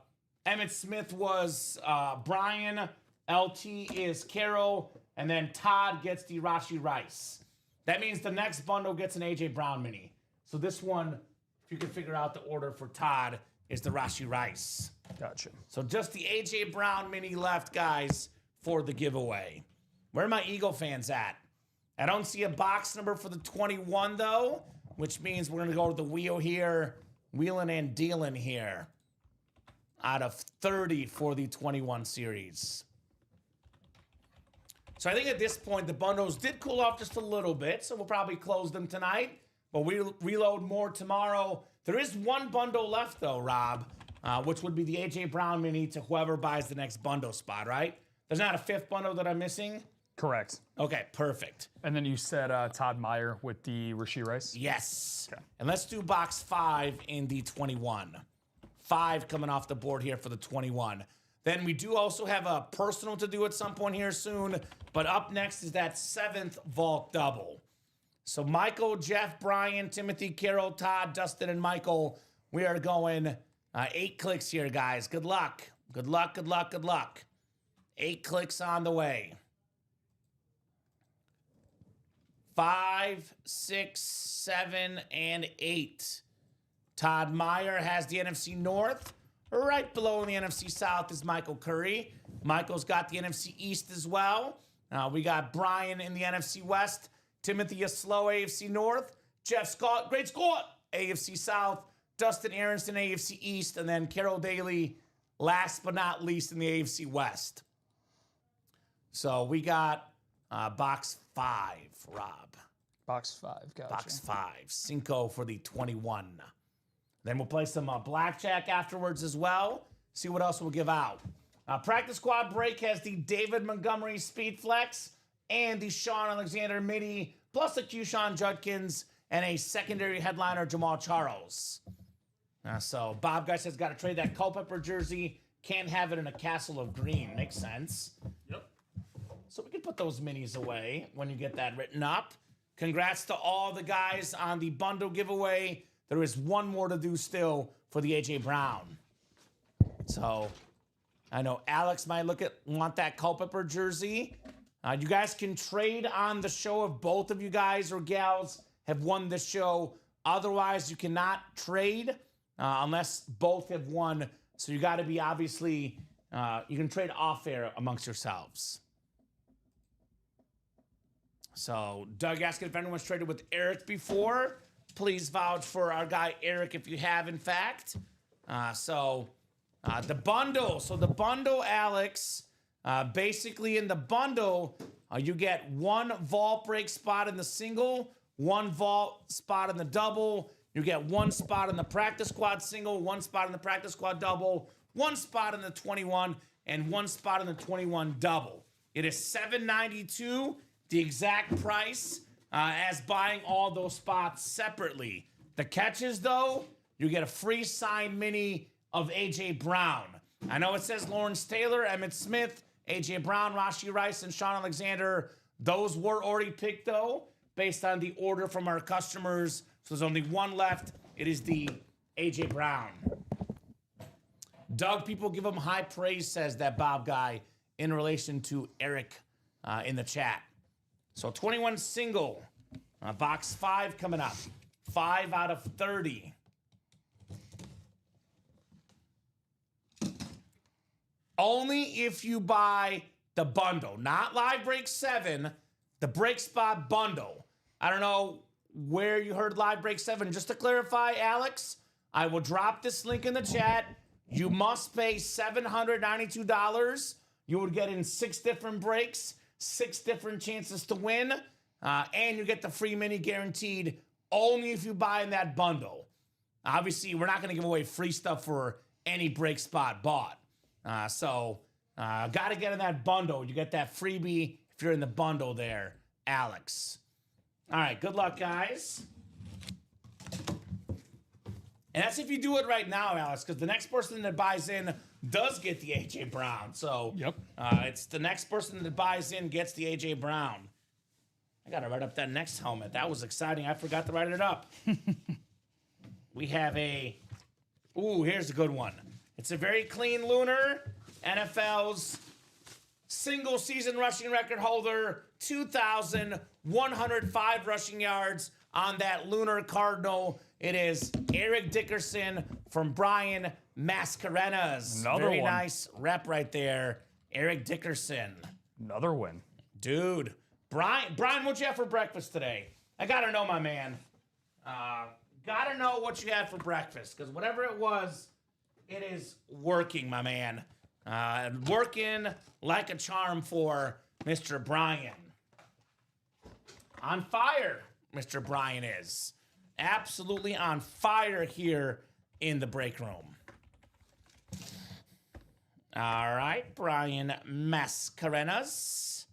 Emmitt Smith was Brian. LT is Carol. And then Todd gets the Rashee Rice. That means the next bundle gets an A.J. Brown mini. So this one, if you can figure out the order for Todd, is the Rashee Rice. Gotcha. So just the A.J. Brown mini left, guys, for the giveaway. Where are my Eagle fans at? I don't see a box number for the 21, though, which means we're going to go to the wheel here, wheeling and dealing here, out of 30 for the 21 series. So I think at this point, the bundles did cool off just a little bit, so we'll probably close them tonight, but we'll reload more tomorrow. There is one bundle left, though, Rob, which would be the A.J. Brown mini to whoever buys the next bundle spot, right? There's not a fifth bundle that I'm missing? Correct. Okay, perfect. And then you said Todd Meyer with the Rashee Rice? Yes. Okay. And let's do box 5 in the 21. 5 coming off the board here for the 21. Then we do also have a personal to do at some point here soon, but up next is that 7th vault double. So Michael, Jeff, Brian, Timothy, Carol, Todd, Dustin, and Michael, we are going 8 clicks here, guys. Good luck. Good luck, good luck, good luck. 8 clicks on the way. 5, 6, 7, and 8. Todd Meyer has the NFC North. Right below in the NFC South is Michael Curry. Michael's got the NFC East as well. We got Brian in the NFC West. Timothy a slow AFC North. Jeff Scott, great Scott, AFC South. Dustin Aronson, AFC East. And then Carol Daly, last but not least, in the AFC West. So we got box 5, Rob. Box 5, gotcha. Box 5, Cinco for the 21. Then we'll play some blackjack afterwards as well. See what else we'll give out. Practice squad break has the David Montgomery Speed Flex and the Sean Alexander Midi, plus the Keyshawn Judkins and a secondary headliner, Jamal Charles. So Bob Guy says, got to trade that Culpepper jersey. Can't have it in a castle of green. Makes sense. Yep. So we can put those minis away when you get that written up. Congrats to all the guys on the bundle giveaway. There is one more to do still for the A.J. Brown. So I know Alex might want that Culpepper jersey. You guys can trade on the show if both of you guys or gals have won the show. Otherwise, you cannot trade unless both have won. So you got to be obviously, you can trade off air amongst yourselves. So Doug asking if anyone's traded with Eric before. Please vouch for our guy Eric if you have, in fact. The bundle. So the bundle, Alex, basically in the bundle, you get 1 vault break spot in the single, 1 vault spot in the double. You get 1 spot in the practice squad single, 1 spot in the practice squad double, 1 spot in the 21, and one spot in the 21 double. It is $7.92, the exact price, as buying all those spots separately. The catches, though, you get a free signed mini of A.J. Brown. I know it says Lawrence Taylor, Emmitt Smith, A.J. Brown, Rashee Rice, and Sean Alexander. Those were already picked, though, based on the order from our customers. So there's only one left. It is the A.J. Brown. Doug, people give him high praise, says that Bob guy, in relation to Eric in the chat. So 21 single, box 5 coming up. 5 out of 30. Only if you buy the bundle, not Live Break 7, the Break Spot bundle. I don't know where you heard Live Break 7. Just to clarify, Alex, I will drop this link in the chat. You must pay $792. You would get in 6 different breaks, 6 different chances to win, and you get the free mini guaranteed only if you buy in that bundle. Obviously, we're not going to give away free stuff for any break spot bought. So, got to get in that bundle. You get that freebie if you're in the bundle there, Alex. All right, good luck, guys. And that's if you do it right now, Alex, because the next person that buys in does get the A.J. Brown. So, Yep. It's the next person that buys in gets the A.J. Brown. I got to write up that next helmet. That was exciting. I forgot to write it up. We have here's a good one. It's a very clean lunar. NFL's single season rushing record holder, 2,105 rushing yards on that lunar cardinal. It is Eric Dickerson from Brian Mascarenas. Another Very one. nice rep right there. Eric Dickerson. Another win. Dude. Brian, what'd you have for breakfast today? I gotta know, my man. Gotta know what you had for breakfast, because whatever it was, it is working, my man. Working like a charm for Mr. Brian. On fire, Mr. Brian is. Absolutely on fire here in the break room. All right, Brian Mascarenas.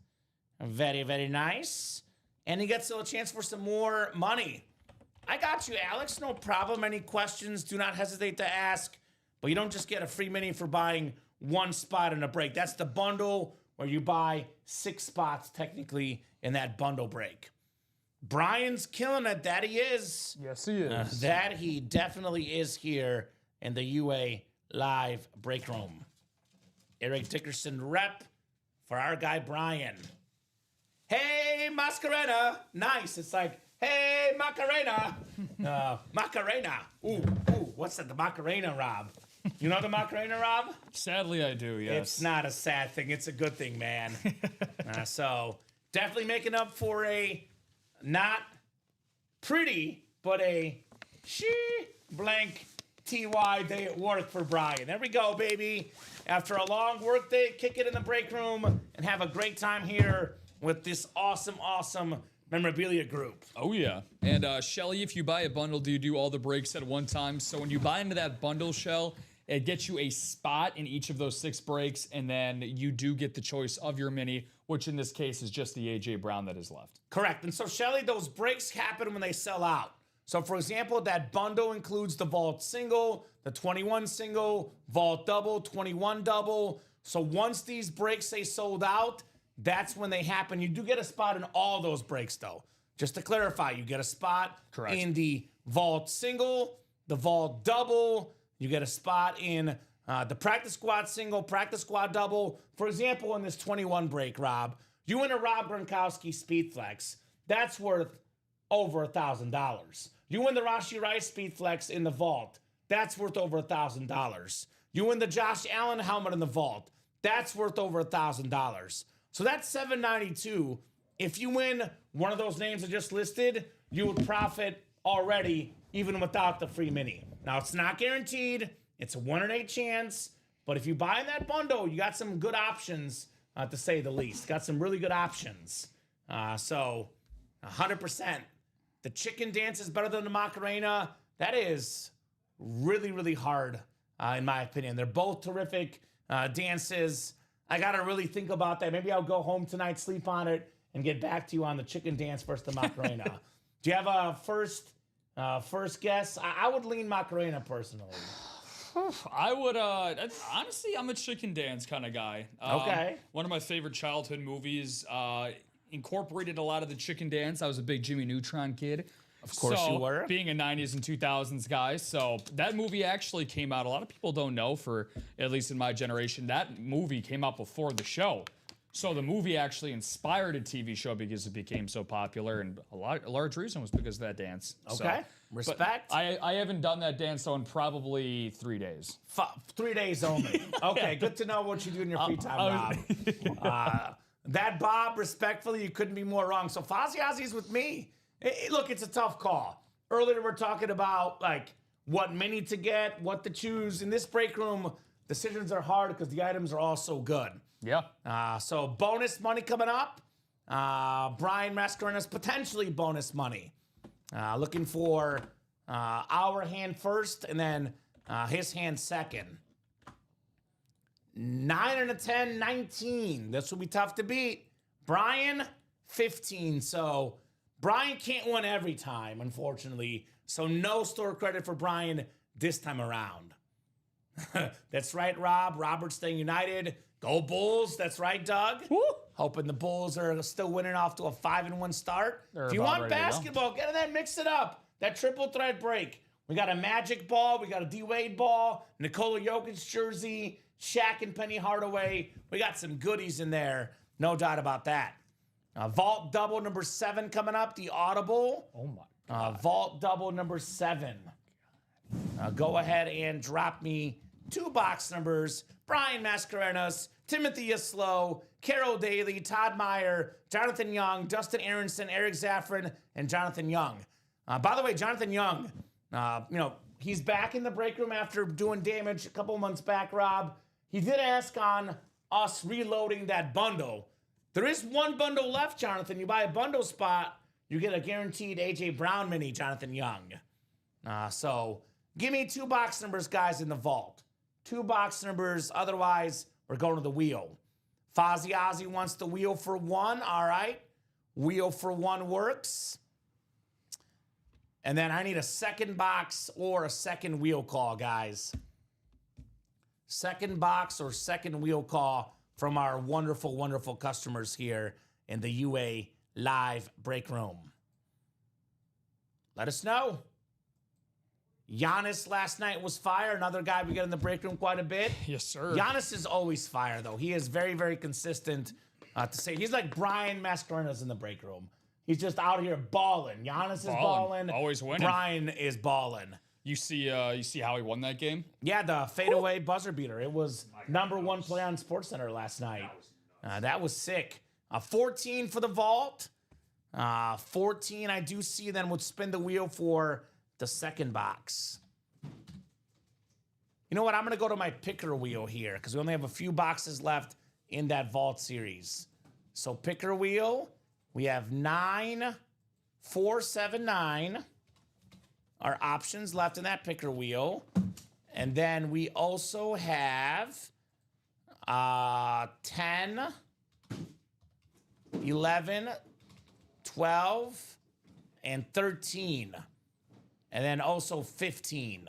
Very, very nice. And he gets a chance for some more money. I got you, Alex. No problem. Any questions, do not hesitate to ask. But you don't just get a free mini for buying one spot in a break. That's the bundle where you buy 6 spots technically in that bundle break. Brian's killing it. That he is. Yes, he is. That he definitely is here in the UA Live break room. Eric Dickerson rep for our guy Brian. Hey, Mascarena. Nice. It's like, hey, Macarena. Macarena. Ooh, what's that? The Macarena, Rob. You know the Macarena, Rob? Sadly, I do, yes. It's not a sad thing. It's a good thing, man. So definitely making up for a not pretty, but a blank TY day at work for Brian. There we go, baby. After a long work day, kick it in the break room and have a great time here with this awesome memorabilia group. Oh, yeah. And, Shelly, if you buy a bundle, do you do all the breaks at one time? So when you buy into that bundle, Shell, it gets you a spot in each of those 6 breaks, and then you do get the choice of your mini, which in this case is just the A.J. Brown that is left. Correct. And so, Shelly, those breaks happen when they sell out. So, for example, that bundle includes the Vault single, the 21 single, Vault double, 21 double. So once these breaks say sold out, that's when they happen. You do get a spot in all those breaks, though. Just to clarify, you get a spot Correct. in the Vault single, the Vault double. You get a spot in the Practice Squad single, Practice Squad double. For example, in this 21 break, Rob, you win a Rob Gronkowski Speed Flex. That's worth over $1,000. You win the Rashee Rice Speed Flex in the Vault. That's worth over $1,000. You win the Josh Allen helmet in the Vault. That's worth over $1,000. So that's $792. If you win one of those names I just listed, you would profit already, even without the free mini. Now, it's not guaranteed. It's a 1 in 8 chance. But if you buy in that bundle, you got some good options, to say the least. Got some really good options. So, 100%. The chicken dance is better than the Macarena. That is really, really hard, in my opinion. They're both terrific. dances. I got to really think about that. Maybe I'll go home tonight, sleep on it, and get back to you on the chicken dance versus the Macarena. Do you have a first guess? I would lean Macarena personally. I would, honestly, I'm a chicken dance kind of guy. Okay. One of my favorite childhood movies incorporated a lot of the chicken dance. I was a big Jimmy Neutron kid. Of course you were. Being a 90s and 2000s guy. So that movie actually came out. A lot of people don't know, for at least in my generation, that movie came out before the show. So the movie actually inspired a TV show because it became so popular, and a large reason was because of that dance. Okay, respect. I haven't done that dance though in probably 3 days. 3 days only. Okay, good to know what you do in your free time, Rob. That Bob, respectfully, you couldn't be more wrong. So Ozzy's with me. Look, it's a tough call. Earlier we're talking about like what mini to get, what to choose. In this break room, decisions are hard because the items are all so good. Yeah. So bonus money coming up. Brian Mascarena's potentially bonus money. Looking for our hand first and then his hand second. 9 and a 10, 19. This will be tough to beat. Brian, 15. So Brian can't win every time, unfortunately. So no store credit for Brian this time around. That's right, Rob. Robert's staying united. Go Bulls. That's right, Doug. Woo. Hoping the Bulls are still winning off to a 5-1 start. They're if you about want ready to go. basketball, get in there, mix it up. That triple threat break. We got a Magic ball. We got a D-Wade ball. Nikola Jokic jersey. Shaq and Penny Hardaway. We got some goodies in there. No doubt about that. Vault double number 7 coming up. The Audible. Oh my God. Vault double number 7. Go ahead and drop me 2 box numbers. Brian Mascarenas, Timothy Yaslow, Carol Daly, Todd Meyer, Jonathan Young, Dustin Aronson, Eric Zaffron, and Jonathan Young. By the way, Jonathan Young, he's back in the break room after doing damage a couple months back, Rob. He did ask on us reloading that bundle. There is 1 bundle left, Jonathan. You buy a bundle spot, you get a guaranteed A.J. Brown mini, Jonathan Young. So give me 2 box numbers, guys, in the vault. 2 box numbers. Otherwise, we're going to the wheel. Fozzie Ozzy wants the wheel for 1. All right. Wheel for 1 works. And then I need a second box or a second wheel call, guys. Second box or second wheel call from our wonderful, wonderful customers here in the UA Live Break Room. Let us know. Giannis last night was fire. Another guy we get in the break room quite a bit. Yes, sir. Giannis is always fire, though. He is very, very consistent to say. He's like Brian Mascarena's in the break room. He's just out here balling. Giannis is balling. Always winning. Brian is balling. You see how he won that game? Yeah, the fadeaway buzzer beater. It was number 1 play on SportsCenter last night. That was sick. 14 for the vault. 14 I do see then would spin the wheel for the second box. You know what? I'm going to go to my picker wheel here because we only have a few boxes left in that vault series. So picker wheel, we have 9, 4, 7, 9. Our options left in that picker wheel. And then we also have 10, 11, 12, and 13. And then also 15.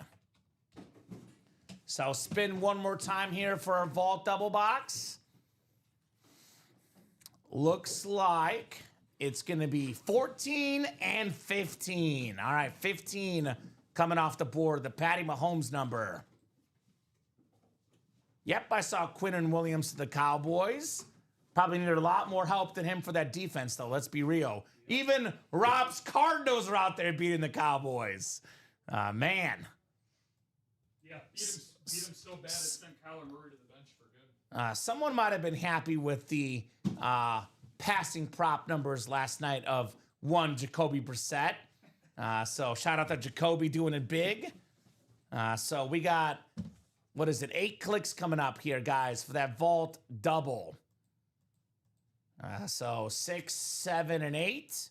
So spin one more time here for our vault double box. Looks like it's going to be 14 and 15. All right, 15 coming off the board, the Patty Mahomes number. Yep, I saw Quinnen Williams to the Cowboys. Probably needed a lot more help than him for that defense, though. Let's be real. Even Rob's Cardinals are out there beating the Cowboys. Man. Yeah, beat him so bad it sent Kyler Murray to the bench for good. Someone might have been happy with the passing prop numbers last night of 1 Jacoby Brissett. So shout out to Jacoby doing it big. So we got, 8 clicks coming up here, guys, for that vault double. So 6, 7, and 8.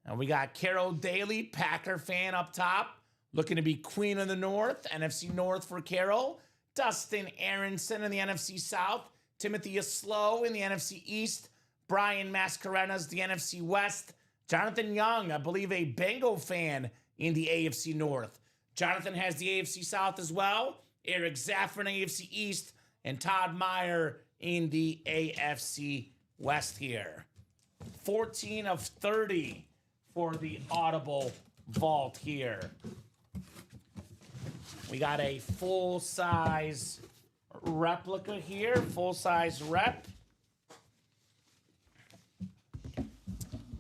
And we got Carol Daly, Packer fan up top, looking to be Queen of the North, NFC North for Carol. Dustin Aronson in the NFC South. Timothy Aslow in the NFC East. Brian Mascarenas, the NFC West. Jonathan Young, I believe a Bengal fan in the AFC North. Jonathan has the AFC South as well. Eric Zaffron, AFC East. And Todd Meyer in the AFC West here. 14 of 30 for the Audible Vault here. We got a full-size replica here. Full-size rep.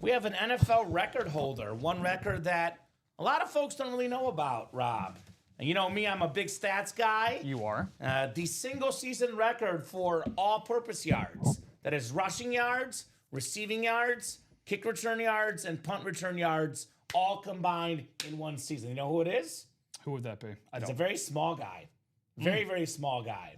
We have an NFL record holder. One record that a lot of folks don't really know about, Rob. And you know me, I'm a big stats guy. You are. The single-season record for all-purpose yards. That is rushing yards, receiving yards, kick return yards, and punt return yards, all combined in one season. You know who it is? Who would that be? It's a very small guy. Very, very small guy.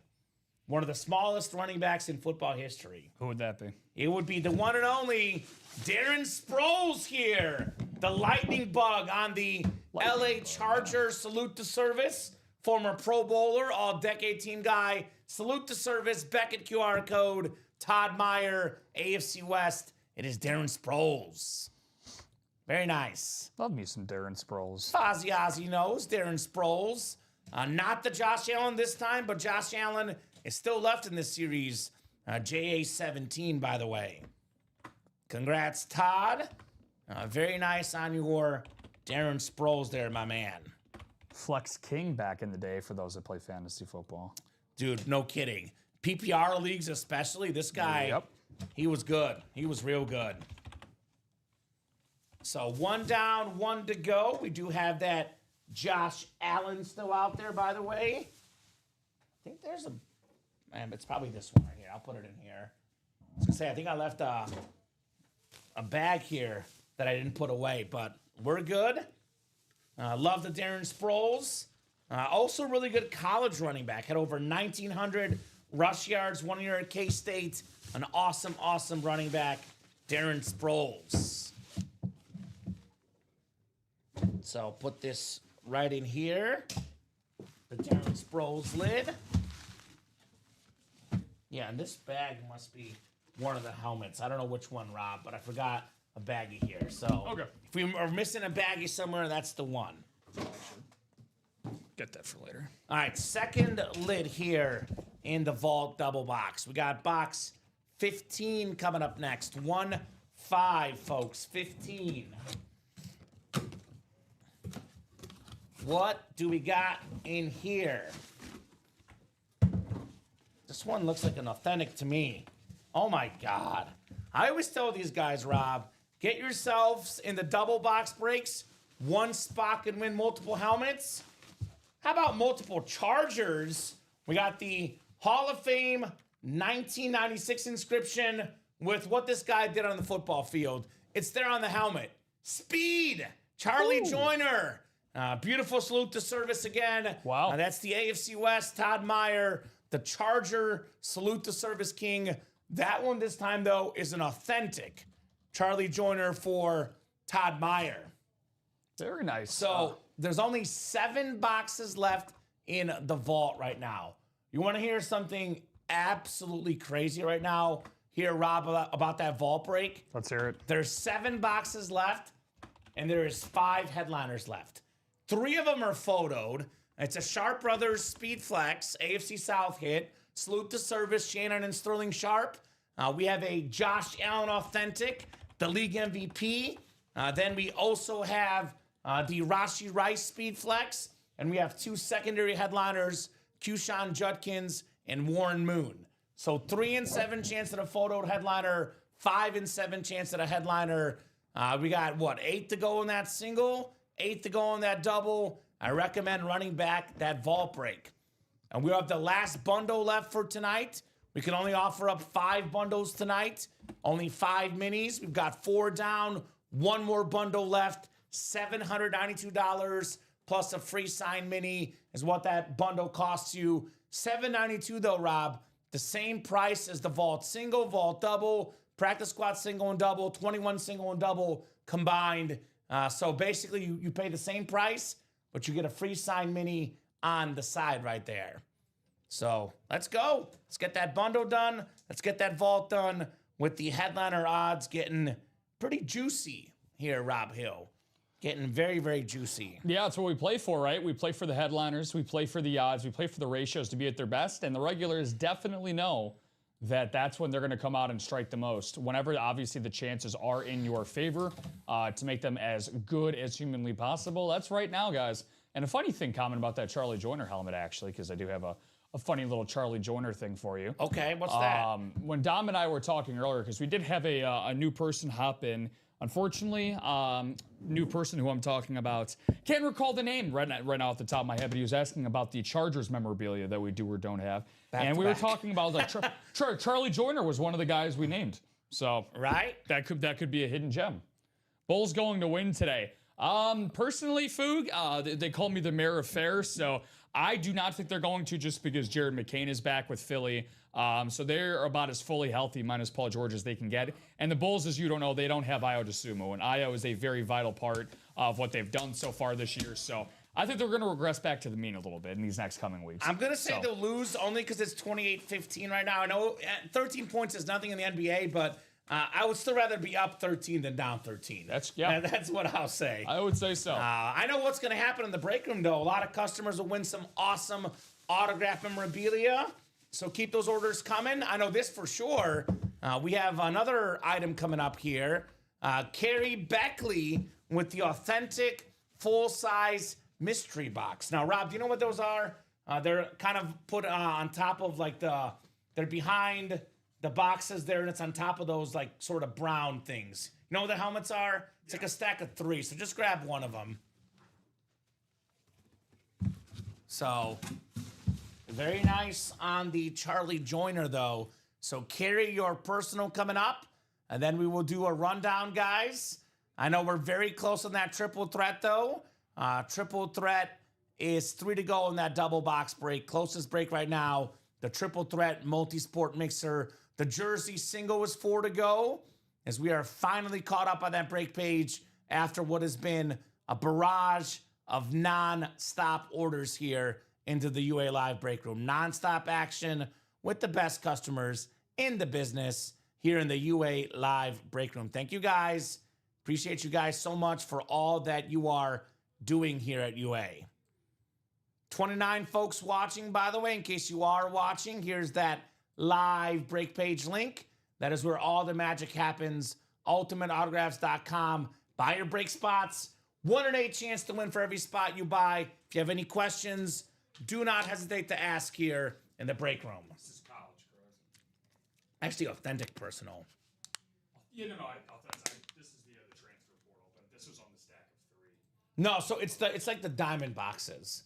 One of the smallest running backs in football history. Who would that be? It would be the one and only Darren Sproles here. The lightning bug on the LA Chargers. Salute to service. Former Pro Bowler, all-decade team guy. Salute to service. Beckett QR code. Todd Meyer, AFC West. It is Darren Sproles. Very nice. Love me some Darren Sproles. Fozzie Ozzie knows Darren Sproles. Not the Josh Allen this time, but Josh Allen is still left in this series. JA17, by the way. Congrats, Todd. Very nice on your Darren Sproles there, my man. Flex King back in the day for those that play fantasy football. Dude, no kidding. PPR leagues especially, this guy, He was good. He was real good. So 1 down, 1 to go. We do have that Josh Allen still out there, by the way. I think there's it's probably this one right here. I'll put it in here. I was going to say, I think I left a bag here that I didn't put away, but we're good. Love the Darren Sproles. Also really good college running back. Had over 1,900 rush yards 1 year at K-State. An awesome, awesome running back, Darren Sproles. So put this right in here. The Darren Sproles lid. Yeah, and this bag must be one of the helmets. I don't know which one, Rob, but I forgot a baggie here. So if we are missing a baggie somewhere, that's the one. Get that for later. All right, second lid here in the Vault double box. We got box 15 coming up next. 1-5, folks. 15. What do we got in here? This one looks like an authentic to me. Oh my God. I always tell these guys, Rob, get yourselves in the double box breaks. One spot can win multiple helmets. How about multiple Chargers? We got the Hall of Fame 1996 inscription with what this guy did on the football field. It's there on the helmet. Speed, Charlie Joyner. Beautiful salute to service again. Wow. That's the AFC West, Todd Meyer, the Charger salute to service king. That one this time, though, is an authentic Charlie Joyner for Todd Meyer. Very nice. So there's only 7 boxes left in the vault right now. You want to hear something absolutely crazy right now? Hear Rob about that vault break? Let's hear it. There's 7 boxes left, and there is 5 headliners left. 3 of them are photoed. It's a Sharp Brothers Speed Flex AFC South hit. Salute to service, Shannon and Sterling Sharp. We have a Josh Allen authentic, the league MVP. Then we also have the Rashee Rice Speed Flex, and we have 2 secondary headliners, Keyshawn Judkins and Warren Moon. So 3 and 7 chance at a photoed headliner, 5 and 7 chance at a headliner. We got, 8 to go in that single, 8 to go in that double. I recommend running back that vault break. And we have the last bundle left for tonight. We can only offer up 5 bundles tonight, only 5 minis. We've got 4 down, 1 more bundle left, $792 plus a free signed mini is what that bundle costs you. $792 though, Rob, the same price as the Vault single, Vault double, Practice Squad single and double, 21 single and double combined. So basically you pay the same price, but you get a free signed mini on the side right there. So let's go. Let's get that bundle done. Let's get that vault done with the headliner odds getting pretty juicy here, Rob Hill. Getting very, very juicy. Yeah, that's what we play for, right? We play for the headliners, we play for the odds, we play for the ratios to be at their best, and the regulars definitely know that that's when they're going to come out and strike the most. Whenever, obviously, the chances are in your favor to make them as good as humanly possible. That's right now, guys. And a funny thing, comment about that Charlie Joyner helmet, actually, because I do have a funny little Charlie Joyner thing for you. Okay, what's that? When Dom and I were talking earlier, because we did have a new person hop in. Unfortunately, new person who I'm talking about, can't recall the name right now off the top of my head, but he was asking about the Chargers memorabilia that we do or don't have. And we were talking about like Charlie Joyner was one of the guys we named. So right? That could be a hidden gem. Bulls going to win today. Personally, Foog, they call me the mayor of fair, so I do not think they're going to, just because Jared McCain is back with Philly. So they're about as fully healthy, minus Paul George, as they can get. And the Bulls, as you don't know, they don't have Ayo DeSumo, and Ayo is a very vital part of what they've done so far this year. So I think they're going to regress back to the mean a little bit in these next coming weeks. I'm going to say they'll lose only because it's 28-15 right now. I know 13 points is nothing in the NBA, but I would still rather be up 13 than down 13. That's what I'll say. I would say so. I know what's going to happen in the break room, though. A lot of customers will win some awesome autograph memorabilia. So keep those orders coming. I know this for sure. We have another item coming up here. Carrie Beckley with the authentic full-size mystery box. Now, Rob, do you know what those are? They're kind of put on top of like they're behind the boxes there, and it's on top of those like sort of brown things. You know what the helmets are? It's like a stack of 3. So just grab one of them. So very nice on the Charlie Joyner, though. So carry your personal coming up, and then we will do a rundown, guys. I know we're very close on that triple threat, though. Triple threat is 3 to go in that double box break. Closest break right now, the triple threat multi-sport mixer. The jersey single is 4 to go, as we are finally caught up on that break page after what has been a barrage of non-stop orders here into the UA Live break room. Non-stop action with the best customers in the business here in the UA Live break room. Thank you, guys. Appreciate you guys so much for all that you are doing here at UA. 29 folks watching, by the way, in case you are watching. Here's that live break page link. That is where all the magic happens. UltimateAutographs.com. Buy your break spots. 1 in 8 chance to win for every spot you buy. If you have any questions, do not hesitate to ask here in the break room. This is college, correct? Actually, authentic personal. Yeah, no, this is the transfer portal, but this was on the stack of 3. No, so it's like the diamond boxes.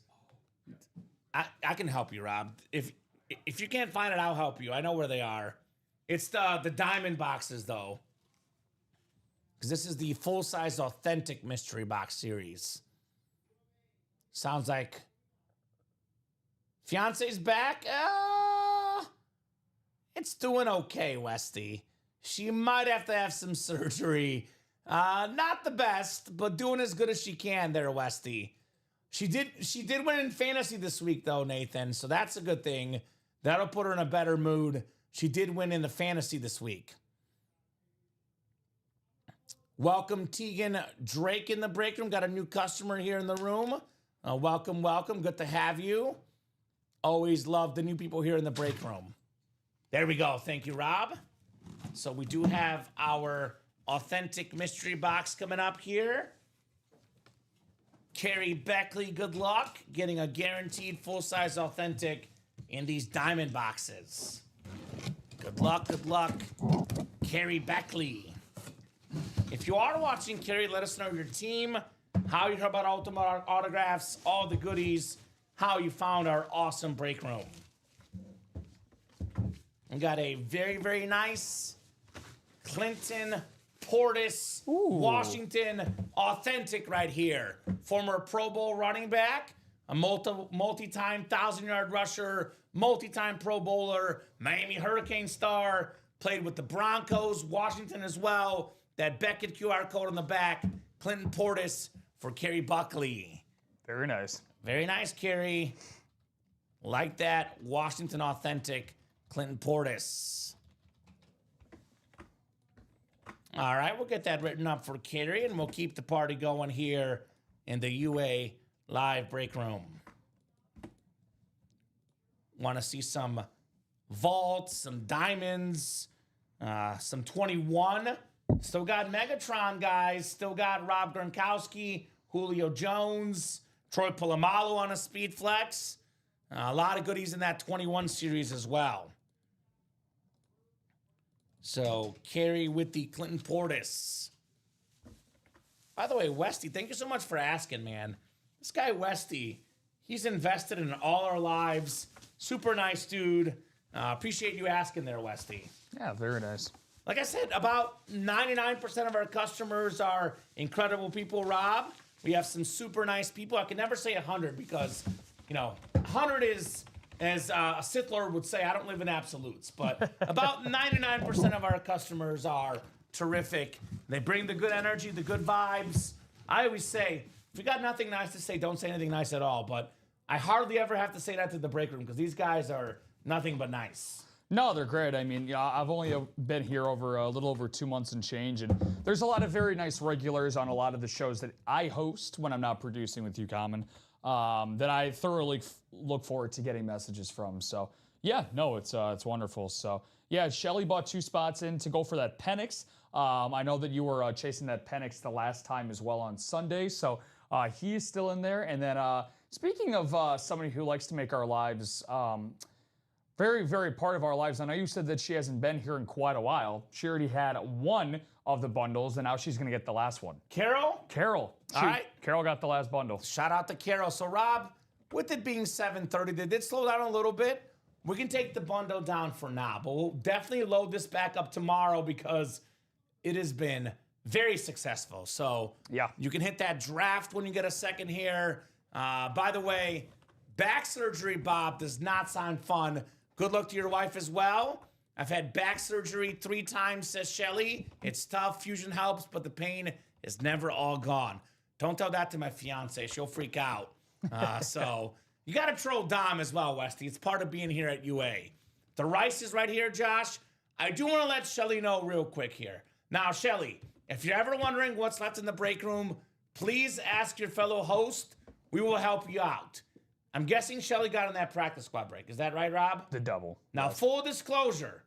I can help you, Rob. If you can't find it, I'll help you. I know where they are. It's the diamond boxes, though. Because this is the full-size authentic mystery box series. Sounds like fiance's back. It's doing okay, Westy. She might have to have some surgery. Not the best, but doing as good as she can there, Westy. She did win in fantasy this week, though, Nathan. So that's a good thing. That'll put her in a better mood. She did win in the fantasy this week. Welcome, Tegan Drake in the break room. Got a new customer here in the room. Welcome, welcome. Good to have you. Always love the new people here in the break room. There we go. Thank you, Rob. So we do have our authentic mystery box coming up here. Carrie Beckley, good luck getting a guaranteed full-size authentic in these diamond boxes. Good luck, Carrie Beckley. If you are watching, Carrie, let us know your team, how you heard about Ultimate Autographs, all the goodies, how you found our awesome break room. We got a very, very nice Clinton Portis, Washington authentic right here. Former Pro Bowl running back, a multi-time 1,000-yard rusher, multi-time Pro Bowler, Miami Hurricane star, played with the Broncos, Washington as well. That Beckett QR code on the back, Clinton Portis for Carrie Buckley. Very nice. Very nice, Carrie. like that Washington authentic Clinton Portis. All right, we'll get that written up for Carey, and we'll keep the party going here in the UA live break room. Want to see some vaults, some diamonds, some 21. Still got Megatron, guys. Still got Rob Gronkowski, Julio Jones, Troy Polamalu on a speed flex. A lot of goodies in that 21 series as well. So, Carey with the Clinton Portis. By the way, Westy, thank you so much for asking, man. This guy, Westy, he's invested in all our lives. Super nice dude. Appreciate you asking there, Westy. Yeah, very nice. Like I said, about 99% of our customers are incredible people, Rob. We have some super nice people. I can never say 100 because, 100 is, as a Sith Lord would say, I don't live in absolutes. But about 99% of our customers are terrific. They bring the good energy, the good vibes. I always say, if you got nothing nice to say, don't say anything nice at all. But I hardly ever have to say that to the break room because these guys are nothing but nice. No, they're great. I mean, I've only been here over a little over 2 months and change, and there's a lot of very nice regulars on a lot of the shows that I host when I'm not producing with you, Common, that I thoroughly look forward to getting messages from. So, yeah, no, it's wonderful. So, yeah, Shelly bought 2 spots in to go for that Penix. I know that you were chasing that Penix the last time as well on Sunday, so he is still in there. And then, speaking of somebody who likes to make our lives very, very part of our lives. I know you said that she hasn't been here in quite a while. She already had one of the bundles, and now she's going to get the last one. Carol? All right. Carol got the last bundle. Shout out to Carol. So, Rob, with it being 7:30, they did slow down a little bit. We can take the bundle down for now, but we'll definitely load this back up tomorrow because it has been very successful. So, yeah, you can hit that draft when you get a second here. By the way, back surgery, Bob, does not sound fun. Good luck to your wife as well. I've had back surgery 3 times, says Shelly. It's tough. Fusion helps, but the pain is never all gone. Don't tell that to my fiance. She'll freak out. So you got to troll Dom as well, Westy. It's part of being here at UA. The rice is right here, Josh. I do want to let Shelly know real quick here. Now, Shelly, if you're ever wondering what's left in the break room, please ask your fellow host. We will help you out. I'm guessing Shelly got on that practice squad break. Is that right, Rob? The double. Now, full disclosure,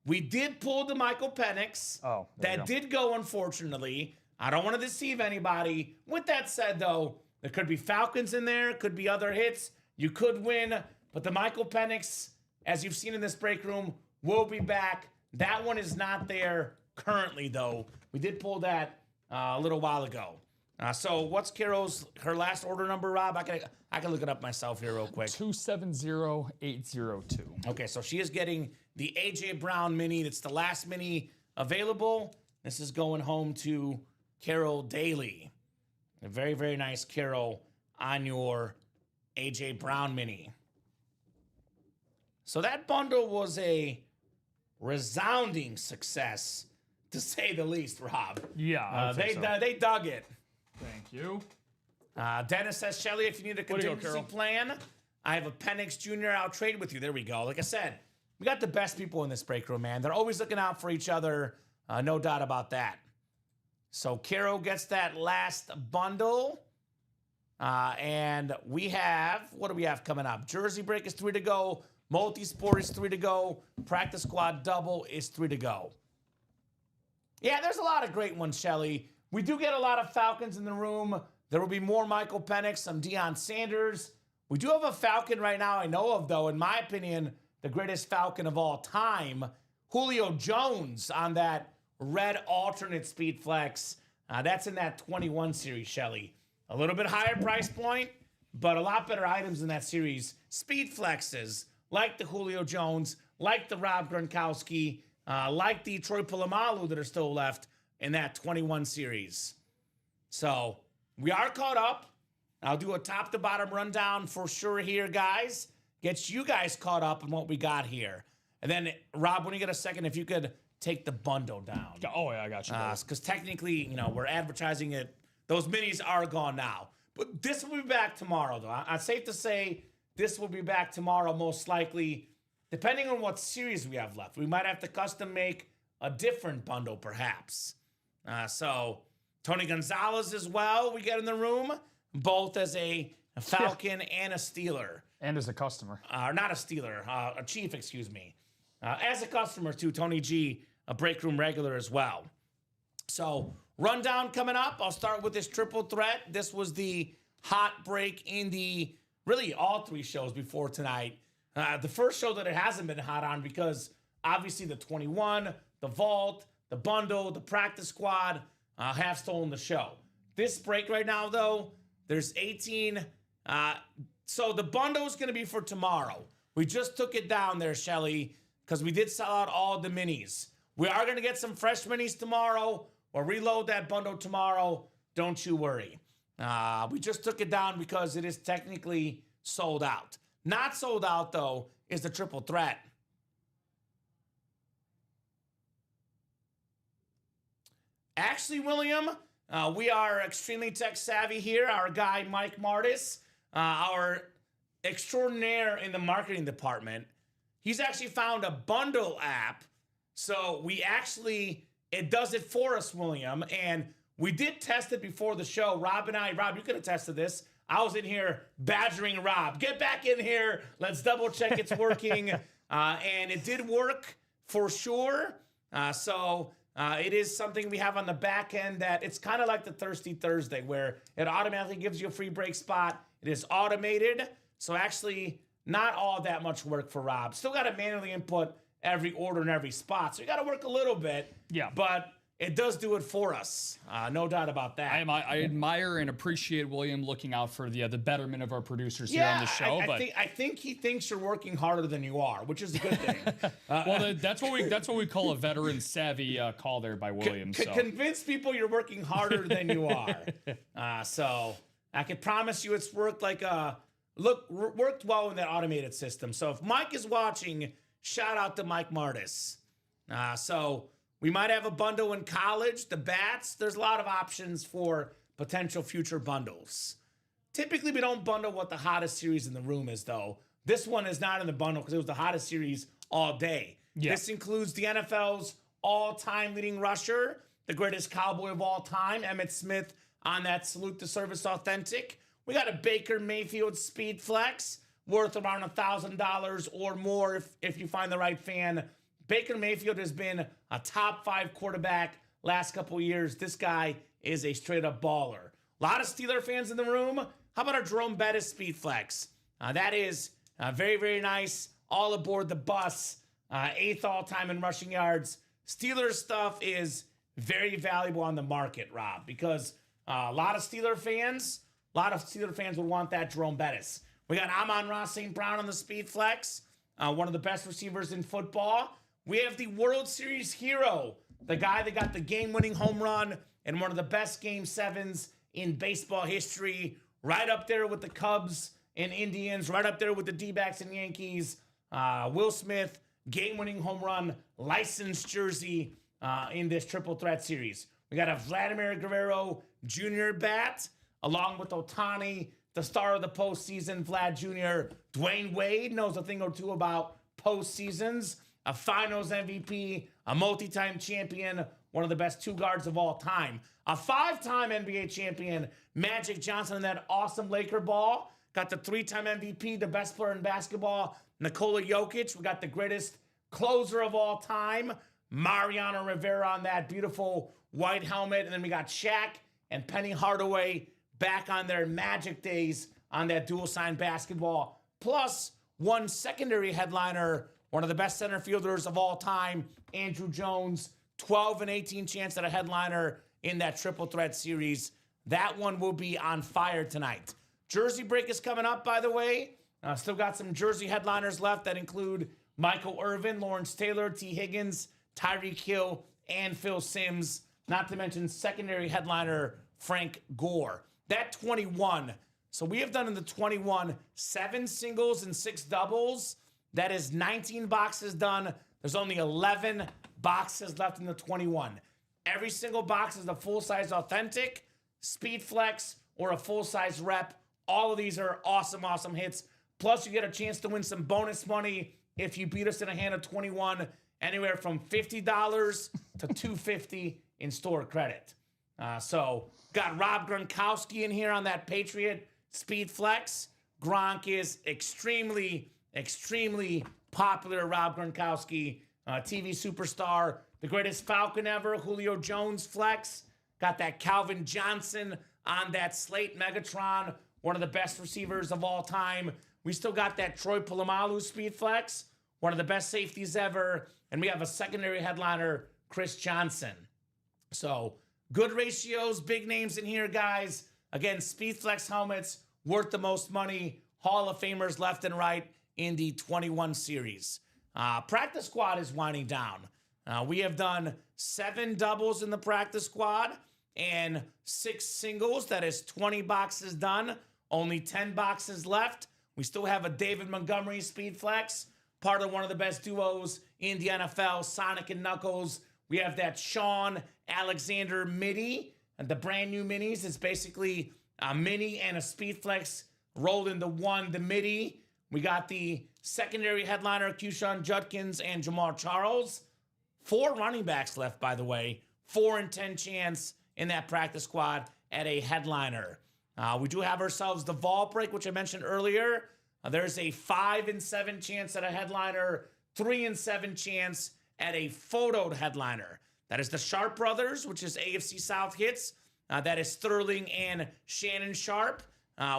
we did pull the Michael Penix. Oh, that did go, unfortunately. I don't want to deceive anybody. With that said, though, there could be Falcons in there, could be other hits. You could win, but the Michael Penix, as you've seen in this break room, will be back. That one is not there currently, though. We did pull that a little while ago. So what's her last order number, Rob? I can look it up myself here real quick. 270802. Okay, so she is getting the AJ Brown mini. It's the last mini available. This is going home to Carol Daly. A very, very nice Carol on your AJ Brown mini. So that bundle was a resounding success, to say the least, Rob. Yeah, they dug it. Thank you. Dennis says, Shelly, if you need a contingency plan, I have a Penix Jr. I'll trade with you. There we go. Like I said, we got the best people in this break room, man. They're always looking out for each other. No doubt about that. So Carol gets that last bundle. And we have, what do we have coming up? Jersey break is 3 to go. Multi-sport is 3 to go. Practice squad double is 3 to go. Yeah, there's a lot of great ones, Shelly. We do get a lot of Falcons in the room. There will be more Michael Penix, some Deion Sanders. We do have a Falcon right now I know of, though, in my opinion, the greatest Falcon of all time, Julio Jones on that red alternate speed flex. That's in that 21 series, Shelly. A little bit higher price point, but a lot better items in that series. Speed flexes, like the Julio Jones, like the Rob Gronkowski, like the Troy Polamalu that are still left in that 21 series. So we are caught up. I'll do a top to bottom rundown for sure here, guys. Get you guys caught up on what we got here. And then, Rob, when you get a second, if you could take the bundle down. Oh, yeah, I got you. Because technically, we're advertising it. Those minis are gone now. But this will be back tomorrow, though. It's safe to say This will be back tomorrow, most likely, depending on what series we have left. We might have to custom make a different bundle, perhaps. So Tony Gonzalez as well, we get in the room, both as a Falcon and a Steeler. And as a customer. Not a Steeler, a Chief, excuse me. As a customer, too, Tony G, a break room regular as well. So, rundown coming up. I'll start with this triple threat. This was the hot break in the, really all three shows before tonight. The first show that it hasn't been hot on because obviously the 21, the vault, the bundle, the practice squad have stolen the show. This break right now, though, there's 18. So the bundle is going to be for tomorrow. We just took it down there, Shelly, because we did sell out all the minis. We are going to get some fresh minis tomorrow. We'll reload that bundle tomorrow. Don't you worry. We just took it down because it is technically sold out. Not sold out, though, is the triple threat. Actually, William, we are extremely tech savvy here. Our guy, Mike Martis, our extraordinaire in the marketing department, he's actually found a bundle app. So it does it for us, William. And we did test it before the show. Rob, you could have tested this. I was in here badgering Rob. Get back in here. Let's double check it's working. And it did work for sure. It is something we have on the back end that it's kind of like the Thirsty Thursday where it automatically gives you a free break spot. It is automated. So actually not all that much work for Rob. Still got to manually input every order and every spot. So you got to work a little bit. Yeah. But it does do it for us. No doubt about that. I admire and appreciate William looking out for the betterment of our producers here on the show. I think he thinks you're working harder than you are, which is a good thing. Well, that's what we call a veteran savvy call there by William. Convince people you're working harder than you are. So I can promise you it's worked worked well in that automated system. So if Mike is watching, shout out to Mike Martis. So we might have a bundle in college, the bats. There's a lot of options for potential future bundles. Typically, we don't bundle what the hottest series in the room is, though. This one is not in the bundle because it was the hottest series all day. Yeah. This includes the NFL's all-time leading rusher, the greatest Cowboy of all time, Emmitt Smith, on that Salute to Service Authentic. We got a Baker Mayfield Speed Flex worth around $1,000 or more if you find the right fan. Baker Mayfield has been a top 5 quarterback last couple of years. This guy is a straight-up baller. A lot of Steeler fans in the room. How about our Jerome Bettis Speed Flex? That is very, very nice. All aboard the bus. 8th all-time in rushing yards. Steelers stuff is very valuable on the market, Rob, because a lot of Steeler fans would want that Jerome Bettis. We got Amon-Ra St. Brown on the Speed Flex, one of the best receivers in football. We have the World Series hero, the guy that got the game-winning home run and one of the best Game 7s in baseball history, right up there with the Cubs and Indians, right up there with the D-backs and Yankees. Will Smith, game-winning home run, licensed jersey in this triple threat series. We got a Vladimir Guerrero Jr. bat, along with Ohtani, the star of the postseason, Vlad Jr. Dwayne Wade knows a thing or two about postseasons. A finals MVP, a multi-time champion, one of the best 2 guards of all time. A 5-time NBA champion, Magic Johnson, in that awesome Laker ball. Got the 3-time MVP, the best player in basketball, Nikola Jokic. We got the greatest closer of all time, Mariano Rivera, on that beautiful white helmet. And then we got Shaq and Penny Hardaway back on their Magic days on that dual-sign basketball. Plus, one secondary headliner, one of the best center fielders of all time, Andrew Jones, 12 and 18 chance at a headliner in that triple threat series. That one will be on fire tonight. Jersey break is coming up, by the way. Still got some jersey headliners left that include Michael Irvin, Lawrence Taylor, T. Higgins, Tyreek Hill, and Phil Simms. Not to mention secondary headliner Frank Gore. That 21. So we have done in the 21 7 singles and 6 doubles. That is 19 boxes done. There's only 11 boxes left in the 21. Every single box is a full-size authentic, Speed Flex, or a full-size rep. All of these are awesome, awesome hits. Plus, you get a chance to win some bonus money if you beat us in a hand of 21, anywhere from $50 to $250 in store credit. So got Rob Gronkowski in here on that Patriot Speed Flex. Gronk is extremely popular. Rob Gronkowski, TV superstar, the greatest Falcon ever. Julio Jones Flex. Got that Calvin Johnson on that slate. Megatron, one of the best receivers of all time. We still got that Troy Polamalu Speed Flex, one of the best safeties ever. And we have a secondary headliner, Chris Johnson. So good ratios, big names in here, guys. Again, Speed Flex helmets, worth the most money. Hall of Famers left and right in the 21 series. Practice squad is winding down. We have done 7 doubles in the practice squad and 6 singles. That is 20 boxes done. Only 10 boxes left. We still have a David Montgomery Speed Flex, part of one of the best duos in the NFL, Sonic and Knuckles. We have that Sean Alexander mini, and the brand new minis. It's basically a mini and a Speed Flex rolled into one, the midi. We got the secondary headliner, Keyshawn Judkins and Jamal Charles. 4 running backs left, by the way. 4 in 10 chance in that practice squad at a headliner. We do have ourselves the vault break, which I mentioned earlier. There's a 5 in 7 chance at a headliner, 3 in 7 chance at a photoed headliner. That is the Sharp Brothers, which is AFC South hits. That is Sterling and Shannon Sharp.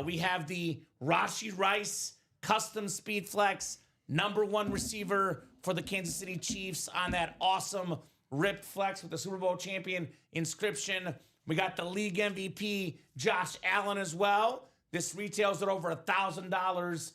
We have the Rashee Rice Custom Speed Flex, #1 receiver for the Kansas City Chiefs on that awesome ripped flex with the Super Bowl champion inscription. We got the league MVP, Josh Allen, as well. This retails at over $1,000